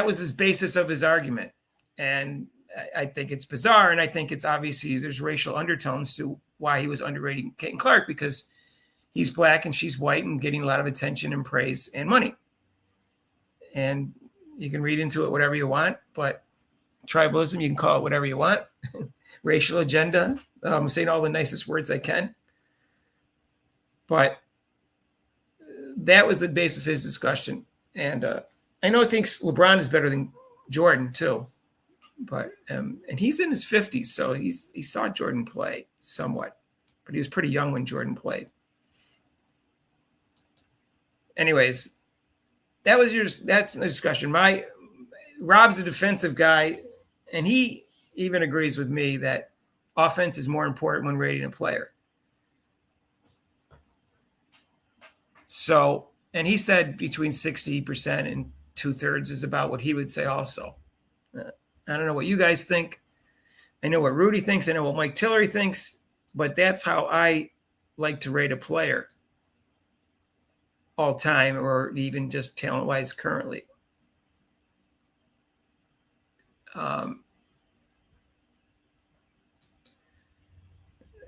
was his basis of his argument. And I think it's bizarre. And I think it's obviously there's racial undertones to why he was underrating Caitlin Clark, because he's black and she's white and getting a lot of attention and praise and money. And you can read into it whatever you want, but tribalism, you can call it whatever you want. Racial agenda. I'm saying all the nicest words I can. But that was the base of his discussion. And I know he thinks LeBron is better than Jordan too. But and he's in his 50s, so he saw Jordan play somewhat. But he was pretty young when Jordan played. Anyways, that's my discussion. Rob's a defensive guy, and he even agrees with me that offense is more important when rating a player. So, and he said between 60% and 2/3 is about what he would say also. I don't know what you guys think. I know what Rudy thinks. I know what Mike Tillery thinks, but that's how I like to rate a player all time, or even just talent-wise currently.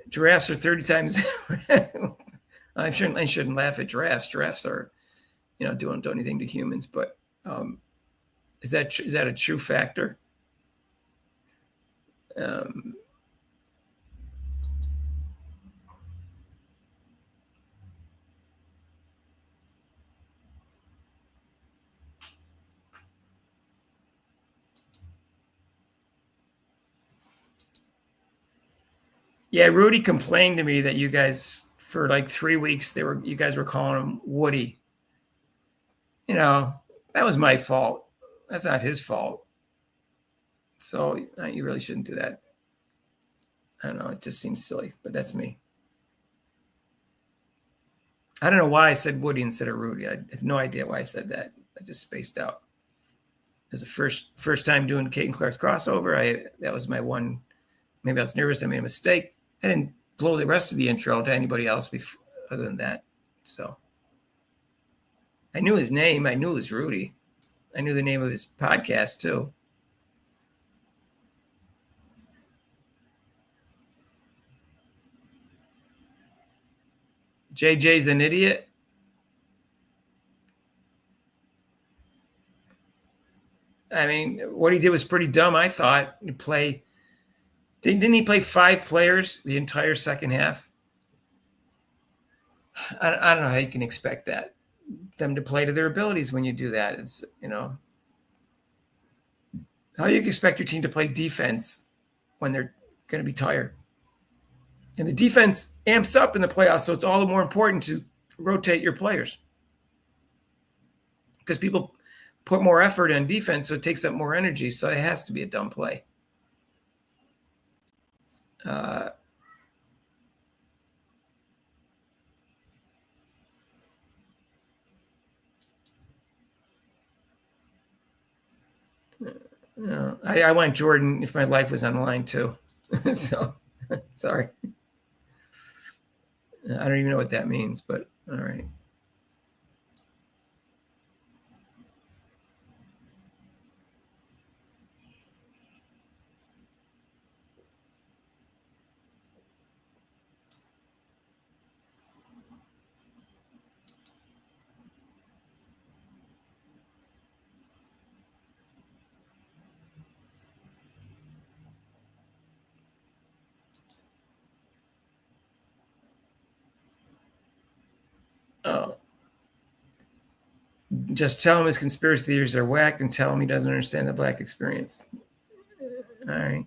Giraffes are 30 times. I shouldn't laugh at giraffes. Giraffes are, don't anything to humans. But is that a true factor? Yeah, Rudy complained to me that you guys, for like 3 weeks, you guys were calling him Woody. That was my fault. That's not his fault. So you really shouldn't do that. I don't know. It just seems silly, but that's me. I don't know why I said Woody instead of Rudy. I have no idea why I said that. I just spaced out. It was the first time doing Caitlin Clark's crossover. That was my one. Maybe I was nervous. I made a mistake. I didn't blow the rest of the intro to anybody else other than that. So I knew his name. I knew it was Rudy. I knew the name of his podcast too. JJ's an idiot. I mean, what he did was pretty dumb, I thought. Didn't he play 5 players the entire second half? I don't know how you can expect them to play to their abilities when you do that. It's, how you can expect your team to play defense when they're going to be tired. And the defense amps up in the playoffs, so it's all the more important to rotate your players. Because people put more effort in defense, so it takes up more energy. So it has to be a dumb play. I want Jordan if my life was on the line too. So sorry. I don't even know what that means, but all right. Oh. Just tell him his conspiracy theories are whacked and tell him he doesn't understand the black experience. All right.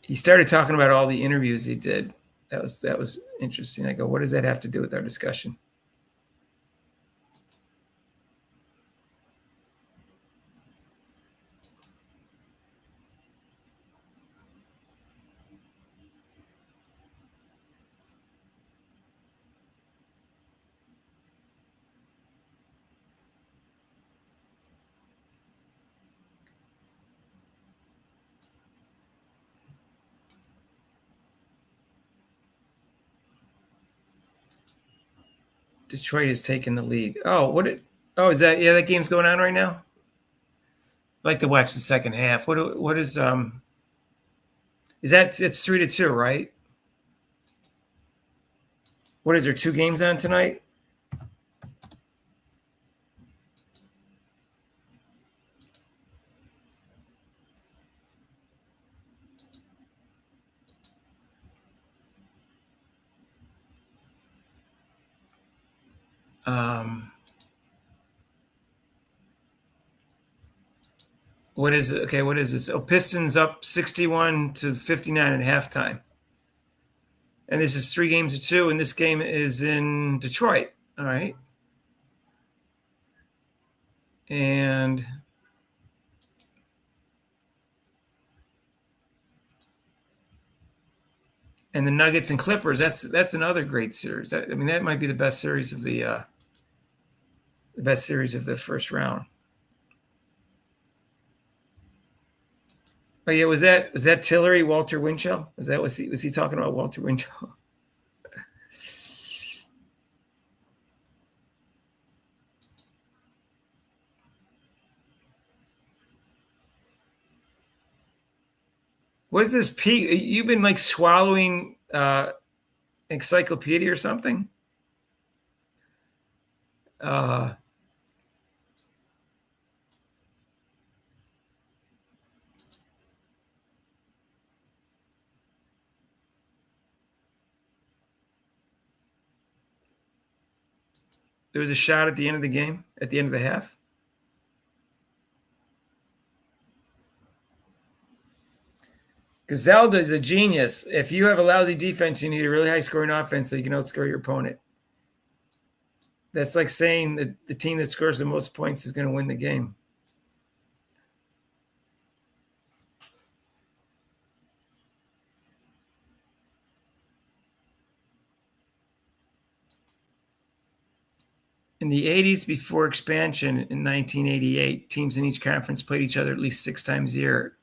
He started talking about all the interviews he did. That was interesting. I go, what does that have to do with our discussion? Detroit has taken the lead. Oh, is that? Yeah, that game's going on right now. I like to watch the second half. What is Is that it's 3-2, right? What is there? 2 games on tonight? What is it? Okay, what is this? Oh, Pistons up 61-59 at halftime. And this is 3-2, and this game is in Detroit. All right. And the Nuggets and Clippers, that's another great series. I mean, that might be the best series of the first round. Oh yeah, was that Tillery, Walter Winchell? Was he talking about Walter Winchell? What is this? You've been like swallowing encyclopedia or something? There was a shot at the end of the game, at the end of the half. Gazelda is a genius. If you have a lousy defense, you need a really high scoring offense so you can outscore your opponent. That's like saying that the team that scores the most points is going to win the game. In the 80s, before expansion in 1988, teams in each conference played each other at least 6 times a year.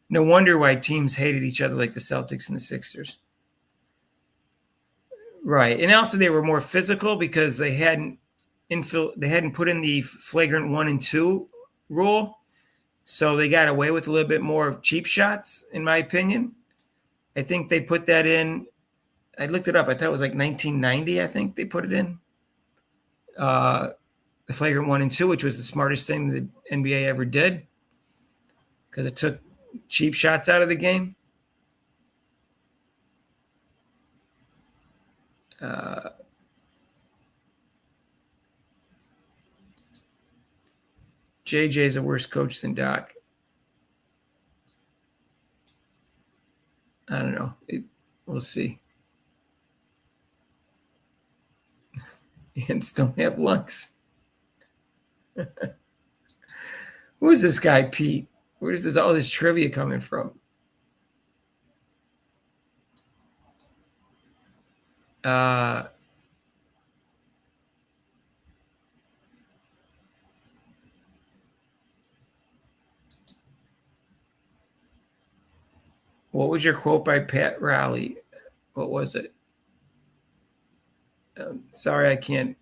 No wonder why teams hated each other like the Celtics and the Sixers. Right. And also they were more physical because they hadn't put in the flagrant 1 and 2 rule. So they got away with a little bit more of cheap shots, in my opinion. I think they put that in. I looked it up. I thought it was like 1990, I think they put it in. The flagrant 1 and 2, which was the smartest thing the NBA ever did because it took cheap shots out of the game. JJ is a worse coach than Doc. I don't know. We'll see. Ants don't have lungs. Who is this guy, Pete? Where is all this trivia coming from? What was your quote by Pat Riley? What was it? Sorry, I can't.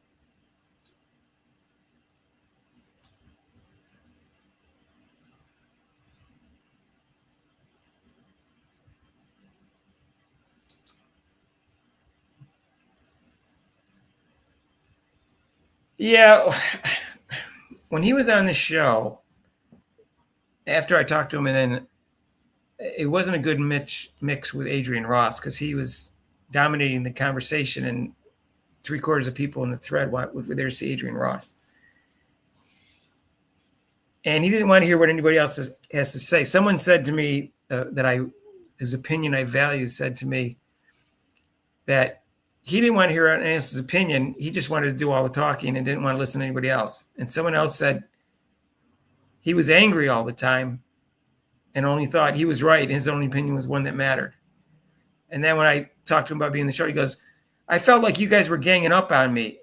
Yeah, when he was on the show, after I talked to him, and then it wasn't a good mix with Adrian Ross because he was dominating the conversation, and 3/4 of people in the thread were there to see Adrian Ross. And he didn't want to hear what anybody else has to say. Someone said to me his opinion I value, said to me that he didn't want to hear anyone else's opinion. He just wanted to do all the talking and didn't want to listen to anybody else. And someone else said he was angry all the time and only thought he was right. His own opinion was one that mattered. And then when I talked to him about being on the show, he goes, I felt like you guys were ganging up on me.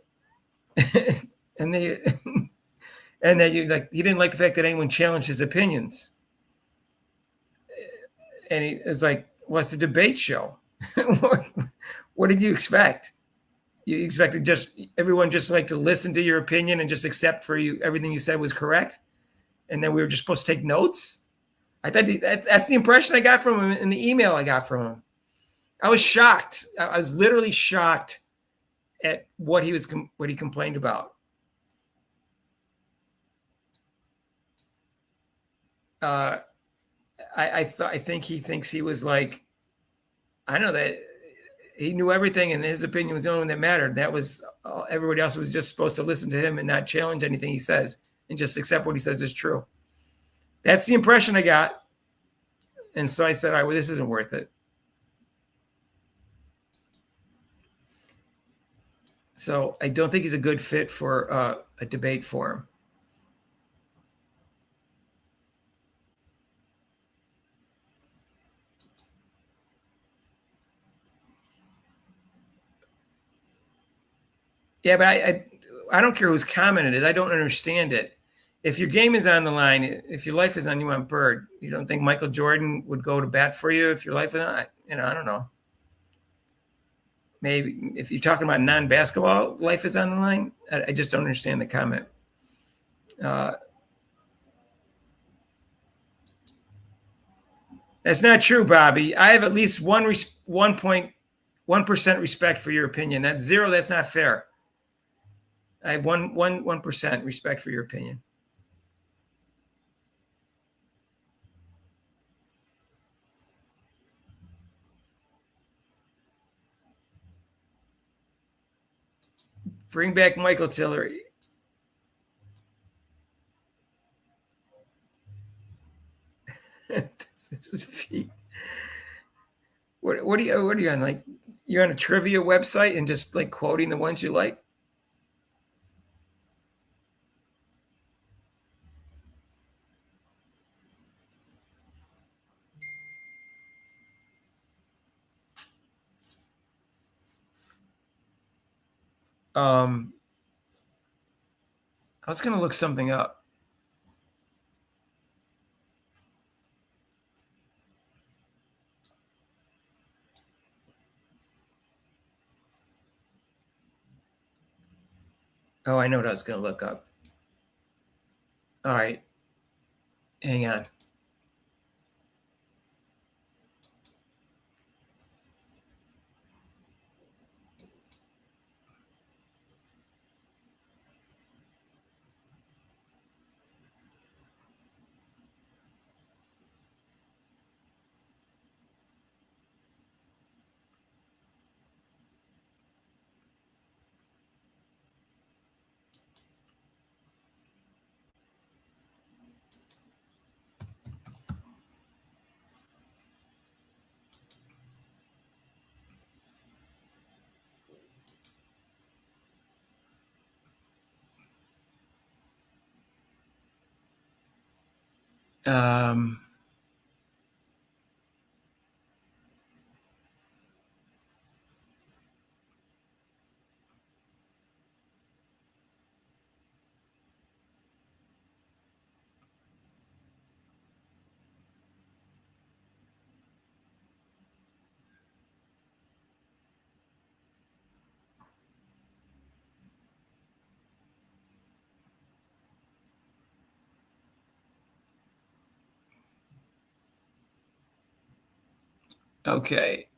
and then he didn't like the fact that anyone challenged his opinions. And he was like, what's the debate show? What did you expect? You expected just everyone just like to listen to your opinion and just accept for you everything you said was correct? And then we were just supposed to take notes? I thought that's the impression I got from him in the email I got from him. I was shocked. I was literally shocked at what he complained about. I think he thinks he was like, I don't know, that he knew everything and his opinion was the only one that mattered. That was everybody else was just supposed to listen to him and not challenge anything he says and just accept what he says is true. That's the impression I got. And so I said, all right, well, this isn't worth it. So I don't think he's a good fit for a debate forum. Yeah, but I don't care whose comment it is. I don't understand it. If your game is on the line, if your life is on you on Bird, you don't think Michael Jordan would go to bat for you if your life is on? I don't know. Maybe if you're talking about non-basketball, life is on the line. I just don't understand the comment. That's not true, Bobby. I have at least 1.1% respect for your opinion. That's 0. That's not fair. I have 1% respect for your opinion. Bring back Michael Tillery. This is Pete. What are you on? Like, you're on a trivia website and just like quoting the ones you like? I was going to look something up. Oh, I know what I was going to look up. All right. Hang on. Um, okay.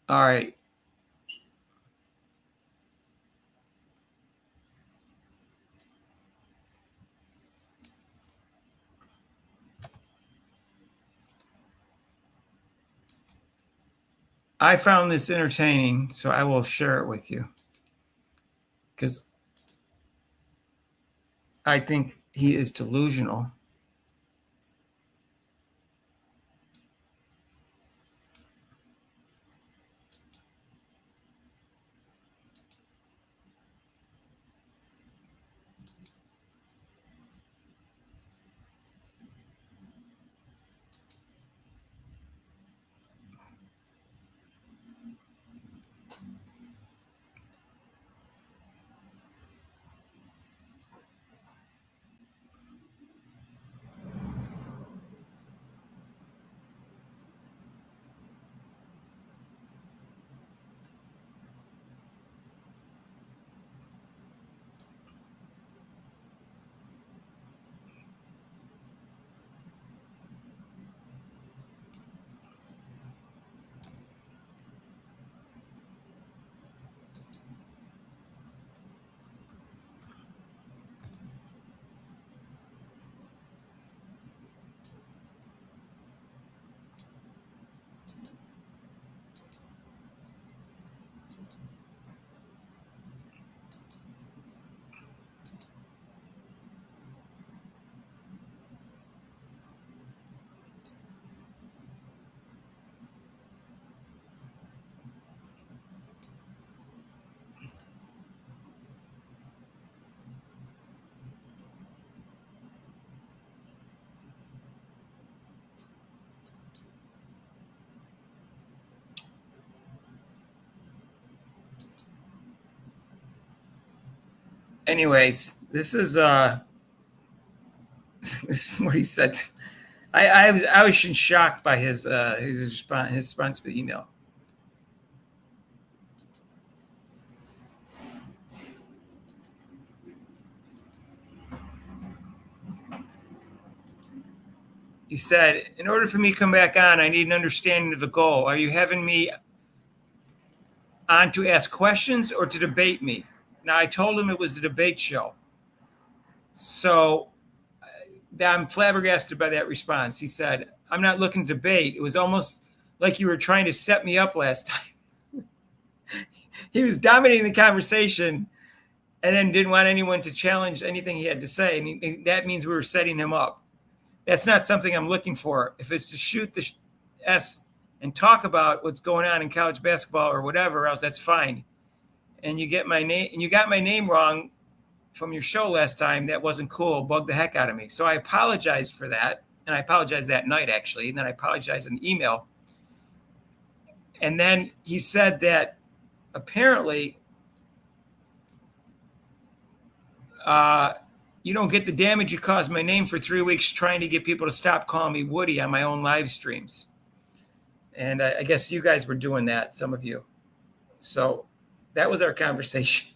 All right. I found this entertaining, so I will share it with you. Because I think he is delusional. Anyways, this is this is what he said. I was shocked by his response to the email. He said, "In order for me to come back on, I need an understanding of the goal. Are you having me on to ask questions or to debate me?" Now I told him it was a debate show, so I'm flabbergasted by that response. He said, "I'm not looking to debate. It was almost like you were trying to set me up last time." He was dominating the conversation and then didn't want anyone to challenge anything he had to say. And that means we were setting him up. That's not something I'm looking for. If it's to shoot the S and talk about what's going on in college basketball or whatever else, that's fine. And you get my name, and you got my name wrong from your show last time. That wasn't cool. Bugged the heck out of me. So I apologized for that. And I apologized that night, actually. And then I apologized in email. And then he said that apparently you don't get the damage you caused my name for 3 weeks trying to get people to stop calling me Woody on my own live streams. And I guess you guys were doing that, some of you. So that was our conversation.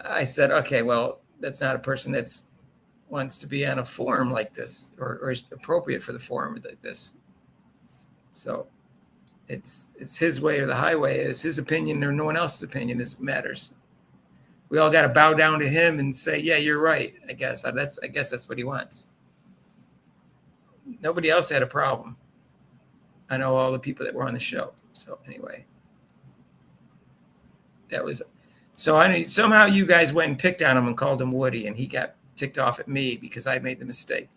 I said, okay, well, that's not a person that's wants to be on a forum like this or is appropriate for the forum like this. So it's his way or the highway. It's his opinion or no one else's opinion that matters. We all got to bow down to him and say, yeah, you're right. I guess that's what he wants. Nobody else had a problem. I know all the people that were on the show. So anyway, that was, so somehow you guys went and picked on him and called him Woody, and he got ticked off at me because I made the mistake.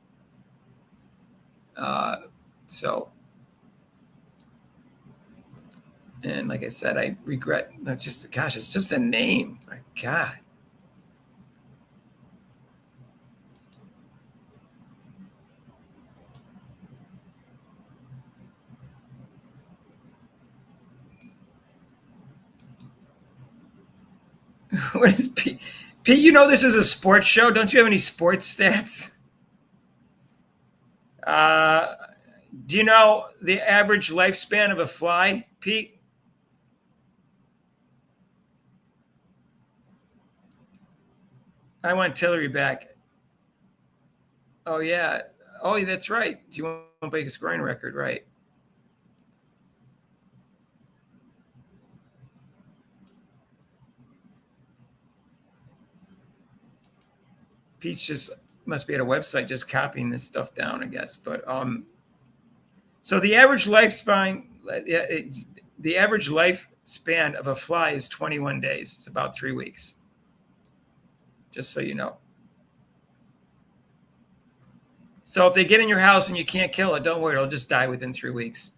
And like I said, I regret, it's just a name. My God. What is Pete? Pete, you know this is a sports show. Don't you have any sports stats? Do you know the average lifespan of a fly, Pete? I want Tillery back. Oh, yeah. Oh, that's right. Do you want to break a scoring record? Right. Pete's just must be at a website just copying this stuff down, I guess. But so the average lifespan of a fly is 21 days. It's about 3 weeks. Just so you know. So if they get in your house and you can't kill it, don't worry, it'll just die within 3 weeks.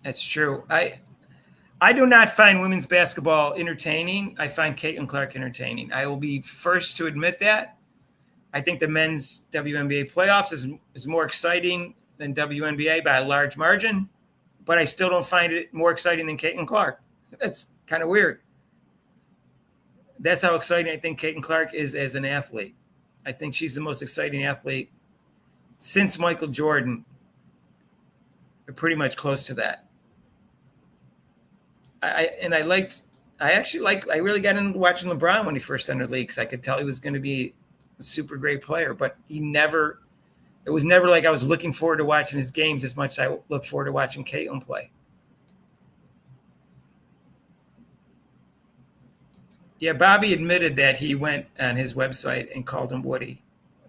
That's true. I do not find women's basketball entertaining. I find Caitlin Clark entertaining. I will be first to admit that. I think the men's WNBA playoffs is more exciting than WNBA by a large margin, but I still don't find it more exciting than Caitlin Clark. That's kind of weird. That's how exciting I think Caitlin Clark is as an athlete. I think she's the most exciting athlete since Michael Jordan. We're pretty much close to that. I really got into watching LeBron when he first entered the league because I could tell he was going to be a super great player, but it was never like I was looking forward to watching his games as much as I look forward to watching Caitlin play. Yeah, Bobby admitted that he went on his website and called him Woody.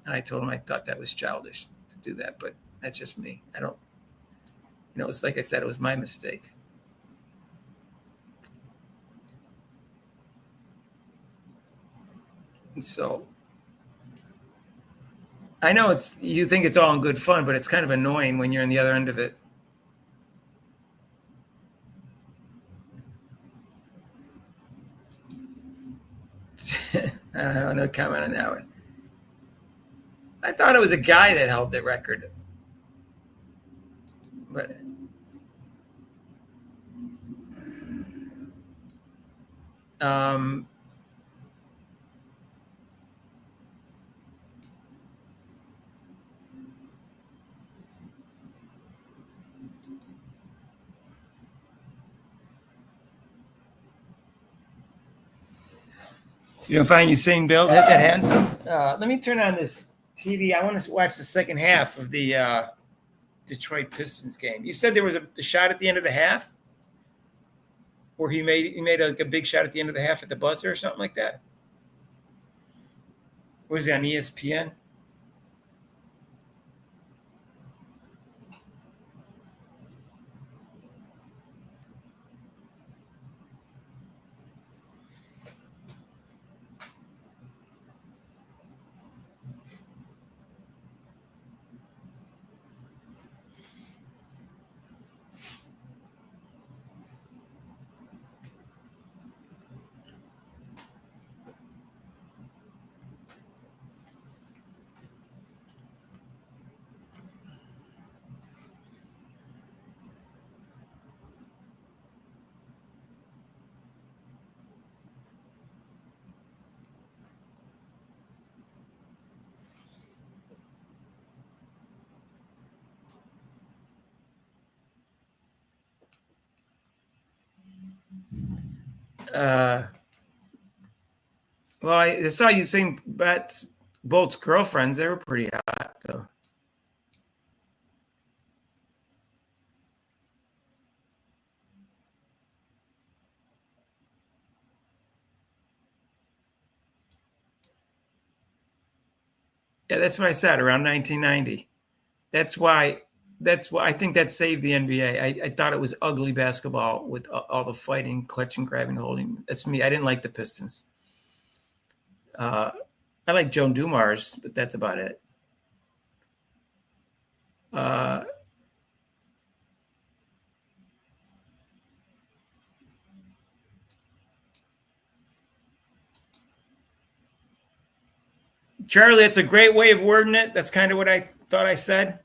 And I told him I thought that was childish to do that, but that's just me. It's like I said, it was my mistake. So I know you think it's all in good fun, but it's kind of annoying when you're on the other end of it. No comment on that one. I thought it was a guy that held the record. But you don't find Usain Bolt hit that handsome? Let me turn on this TV. I want to watch the second half of the Detroit Pistons game. You said there was a shot at the end of the half, where he made a big shot at the end of the half at the buzzer or something like that. Was it on ESPN? Well, I saw you sing Bolt's girlfriends. They were pretty hot, though. Yeah, that's what I said, around 1990. That's why I think that saved the NBA. I thought it was ugly basketball with all the fighting, clutching, grabbing, holding. That's me. I didn't like the Pistons. I like Joan Dumars, but that's about it. Charlie, that's a great way of wording it. That's kind of what I thought I said.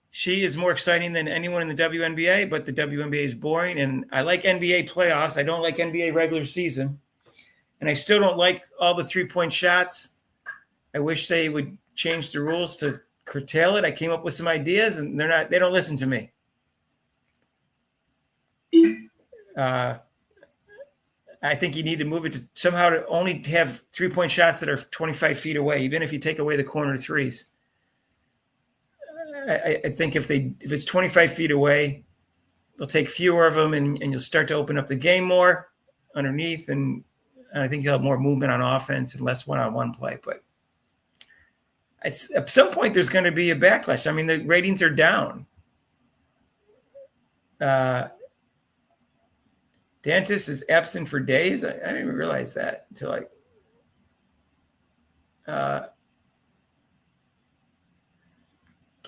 She is more exciting than anyone in the WNBA, but the WNBA is boring. And I like NBA playoffs. I don't like NBA regular season. And I still don't like all the three-point shots. I wish they would change the rules to curtail it. I came up with some ideas, and they don't listen to me. I think you need to move it to somehow to only have three-point shots that are 25 feet away, even if you take away the corner threes. I think if it's 25 feet away, they'll take fewer of them, and you'll start to open up the game more underneath, and I think you'll have more movement on offense and less one-on-one play. But at some point, there's going to be a backlash. I mean, the ratings are down. Dantis is absent for days. I didn't even realize that until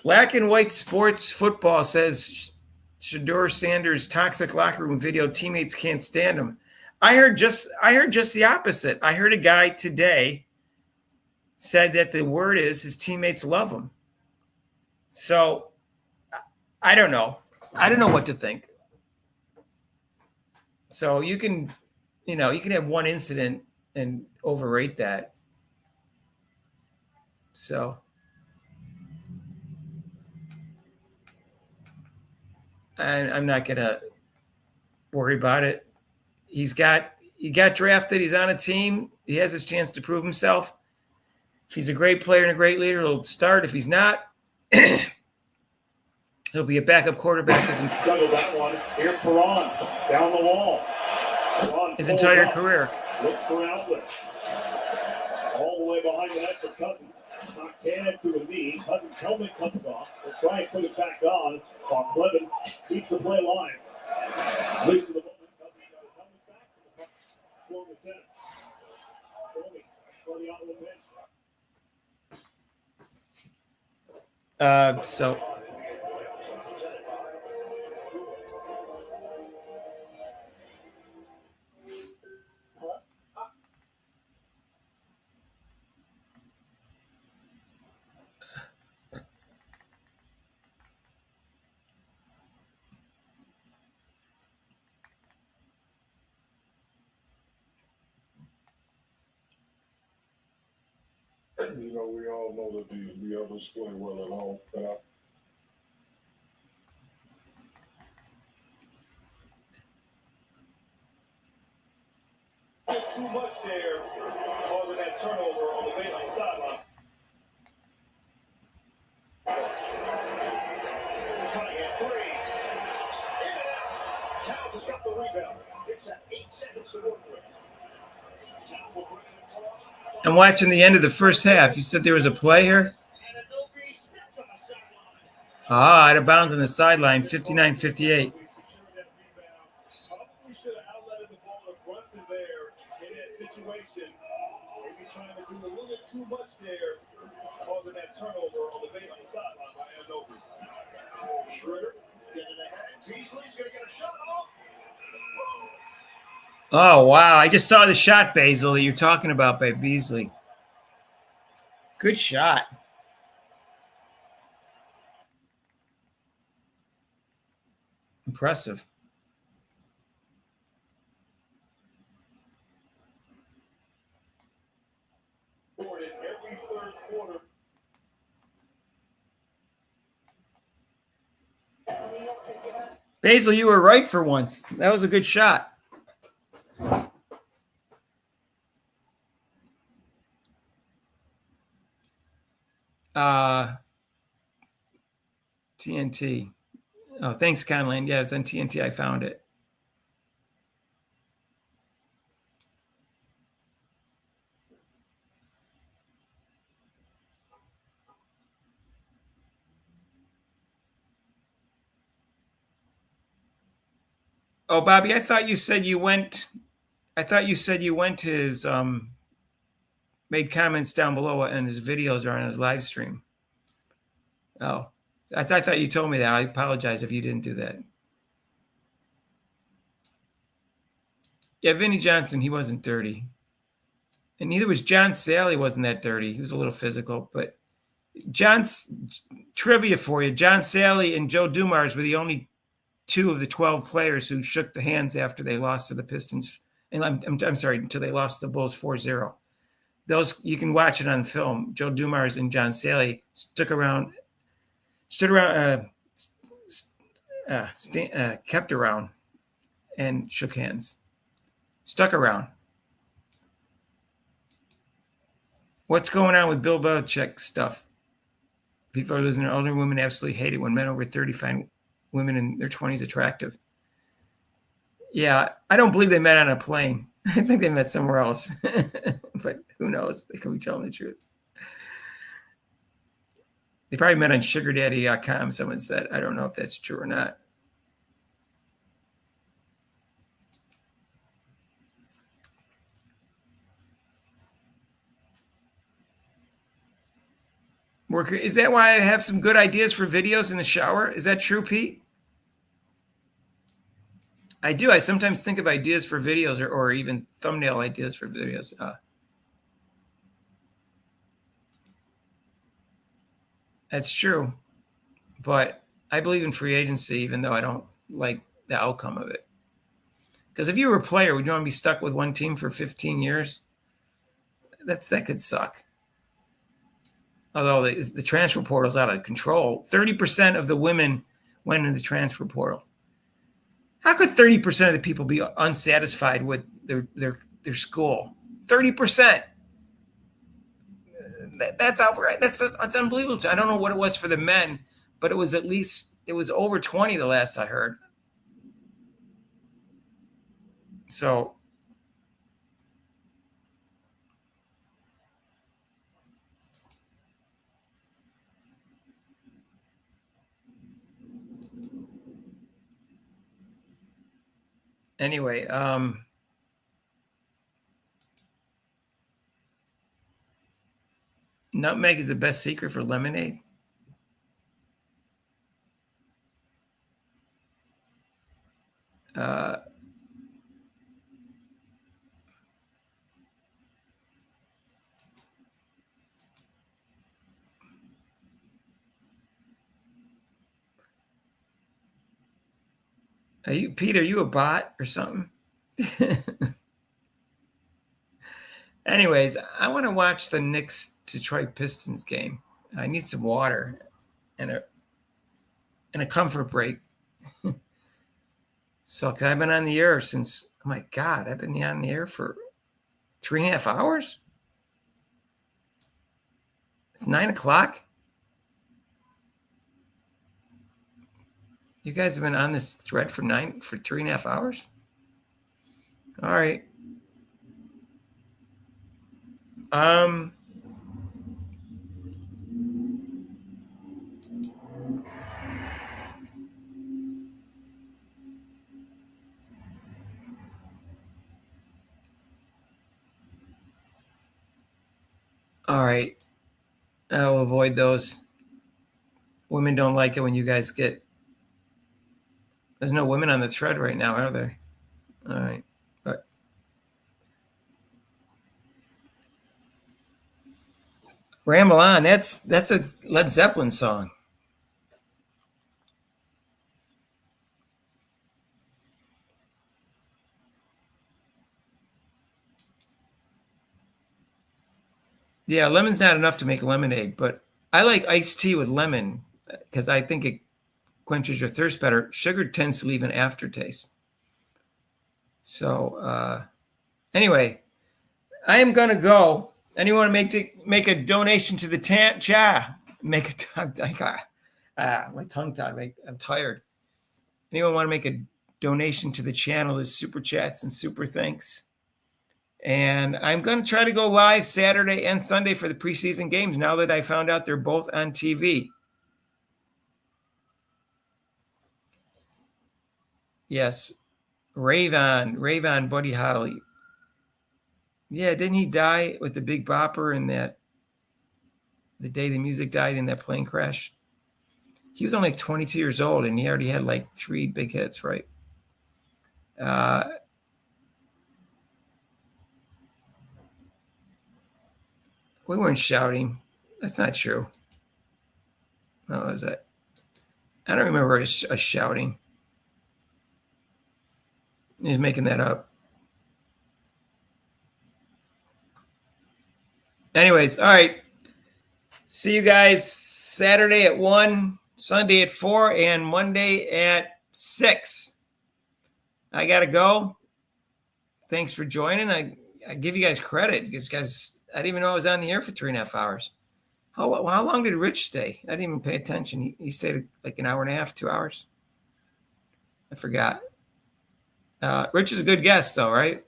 Black and White Sports Football says Shedeur Sanders' toxic locker room video, teammates can't stand him. I heard just the opposite. I heard a guy today said that the word is his teammates love him. So I don't know. I don't know what to think. So you can have one incident and overrate that. So I'm not gonna worry about it. He got drafted. He's on a team. He has his chance to prove himself. If he's a great player and a great leader, he'll start. If he's not, he'll be a backup quarterback. Juggle that one. Here's Perron down the wall. Perron his entire career. Looks for an outlet. All the way behind the net for Cousins. Knocked Cannon to the knee. Cousins' helmet comes off. They'll try and put it back on. While Clevin keeps the play live. At least for the moment, Cousins got his helmet back for the center. For the Ottawa bench. So we all know that the others play well at home. Too much there, causing that turnover on the baseline sideline. Cutting at three. In and out. Chow just got the rebound. It's at 8 seconds to work with. I'm watching the end of the first half. You said there was a play here? Out of bounds on the sideline, 59-58. Too much there, causing that turnover on the baseline sideline by Ananobi. Schroeder getting ahead. Beasley's going to get a shot off. Oh, wow. I just saw the shot, Basil, that you're talking about by Beasley. Good shot. Impressive. Every third quarter. Basil, you were right for once. That was a good shot. TNT. Oh, thanks, Conlan. Yeah, it's on TNT. I found it. Oh, Bobby, I thought you said you went to his made comments down below and his videos are on his live stream. Oh, I thought you told me that. I apologize if you didn't do that. Yeah, Vinnie Johnson, he wasn't dirty. And neither was John Sally, wasn't that dirty. He was a little physical, but John's trivia for you. John Sally and Joe Dumars were the only 2 of the 12 players who shook the hands after they lost to the Pistons. And I'm sorry, until they lost to the Bulls 4-0. Those, you can watch it on film. Joe Dumars and John Sally kept around and shook hands. Stuck around. What's going on with Bill Belichick stuff? People are losing their older women absolutely hate it when men over 30 find women in their 20s attractive. Yeah, I don't believe they met on a plane. I think they met somewhere else. But who knows? They could be telling the truth. They probably met on sugardaddy.com, someone said. I don't know if that's true or not. Worker, is that why I have some good ideas for videos in the shower? Is that true, Pete? I do. I sometimes think of ideas for videos or even thumbnail ideas for videos. That's true. But I believe in free agency, even though I don't like the outcome of it. Because if you were a player, would you want to be stuck with one team for 15 years? That could suck. Although the transfer portal is out of control. 30% of the women went in the transfer portal. How could 30% of the people be unsatisfied with their school? 30%. That's outright. That's unbelievable. I don't know what it was for the men, but it was over 20 the last I heard. So anyway, nutmeg is the best secret for lemonade. Pete, are you a bot or something? Anyways, I want to watch the Knicks Detroit Pistons game. I need some water and a comfort break. So, because I've been on the air since, oh my God, I've been on the air for 3.5 hours. It's 9 o'clock. You guys have been on this thread for 3.5 hours? All right. All right. I'll avoid those. Women don't like it when you guys get. There's no women on the thread right now, are there? All right. But Ramble On. That's a Led Zeppelin song. Yeah, lemon's not enough to make lemonade, but I like iced tea with lemon because I think it quenches your thirst better. Sugar tends to leave an aftertaste. So anyway, I am going to go. Anyone make a donation to the chat? make a my tongue tied. I'm tired. Anyone want to make a donation to the channel? There's super chats and super thanks. And I'm going to try to go live Saturday and Sunday for the preseason games now that I found out they're both on TV. Yes. Rayvon Buddy Holly. Yeah, didn't he die with the Big Bopper in that, the day the music died in that plane crash? He was only like 22 years old, and he already had like 3 big hits, right? We weren't shouting. That's not true. What was that? I don't remember us shouting. He's making that up. Anyways, all right. See you guys Saturday at 1, Sunday at 4, and Monday at 6. I got to go. Thanks for joining. I give you guys credit because, guys, I didn't even know I was on the air for 3.5 hours. How long did Rich stay? I didn't even pay attention. He stayed like an hour and a half, 2 hours. I forgot. Rich is a good guest, though, right?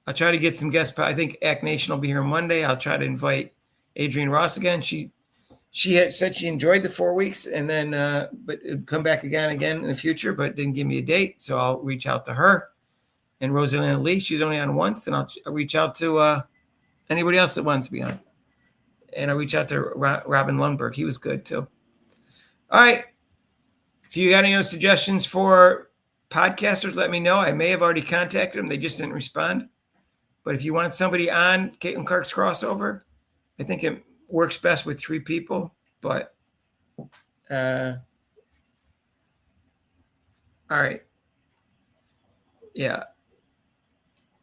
I'll try to get some guests. I think Act Nation will be here Monday. I'll try to invite Adrienne Ross again. She had said she enjoyed the 4 weeks, and then but it'd come back again in the future, but didn't give me a date. So I'll reach out to her. And Rosalina Lee, she's only on once, and I'll reach out to anybody else that wants to be on. And I'll reach out to Robin Lundberg. He was good too. All right. If you got any suggestions for podcasters, let me know. I may have already contacted them. They just didn't respond. But if you want somebody on Caitlin Clark's crossover, I think it works best with 3 people. But all right. Yeah.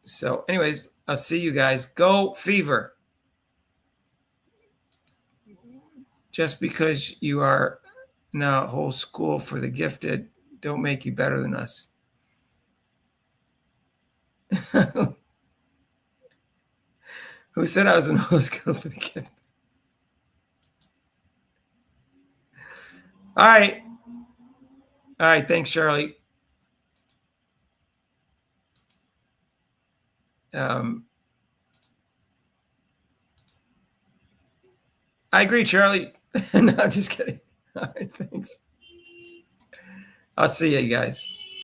So anyways, I'll see you guys. Go Fever. Just because you are now a whole school for the gifted, don't make you better than us. Who said I was in a whole school for the gifted? All right. All right. Thanks, Charlie. I agree, Charlie. No, just kidding. All right, thanks. I'll see you guys.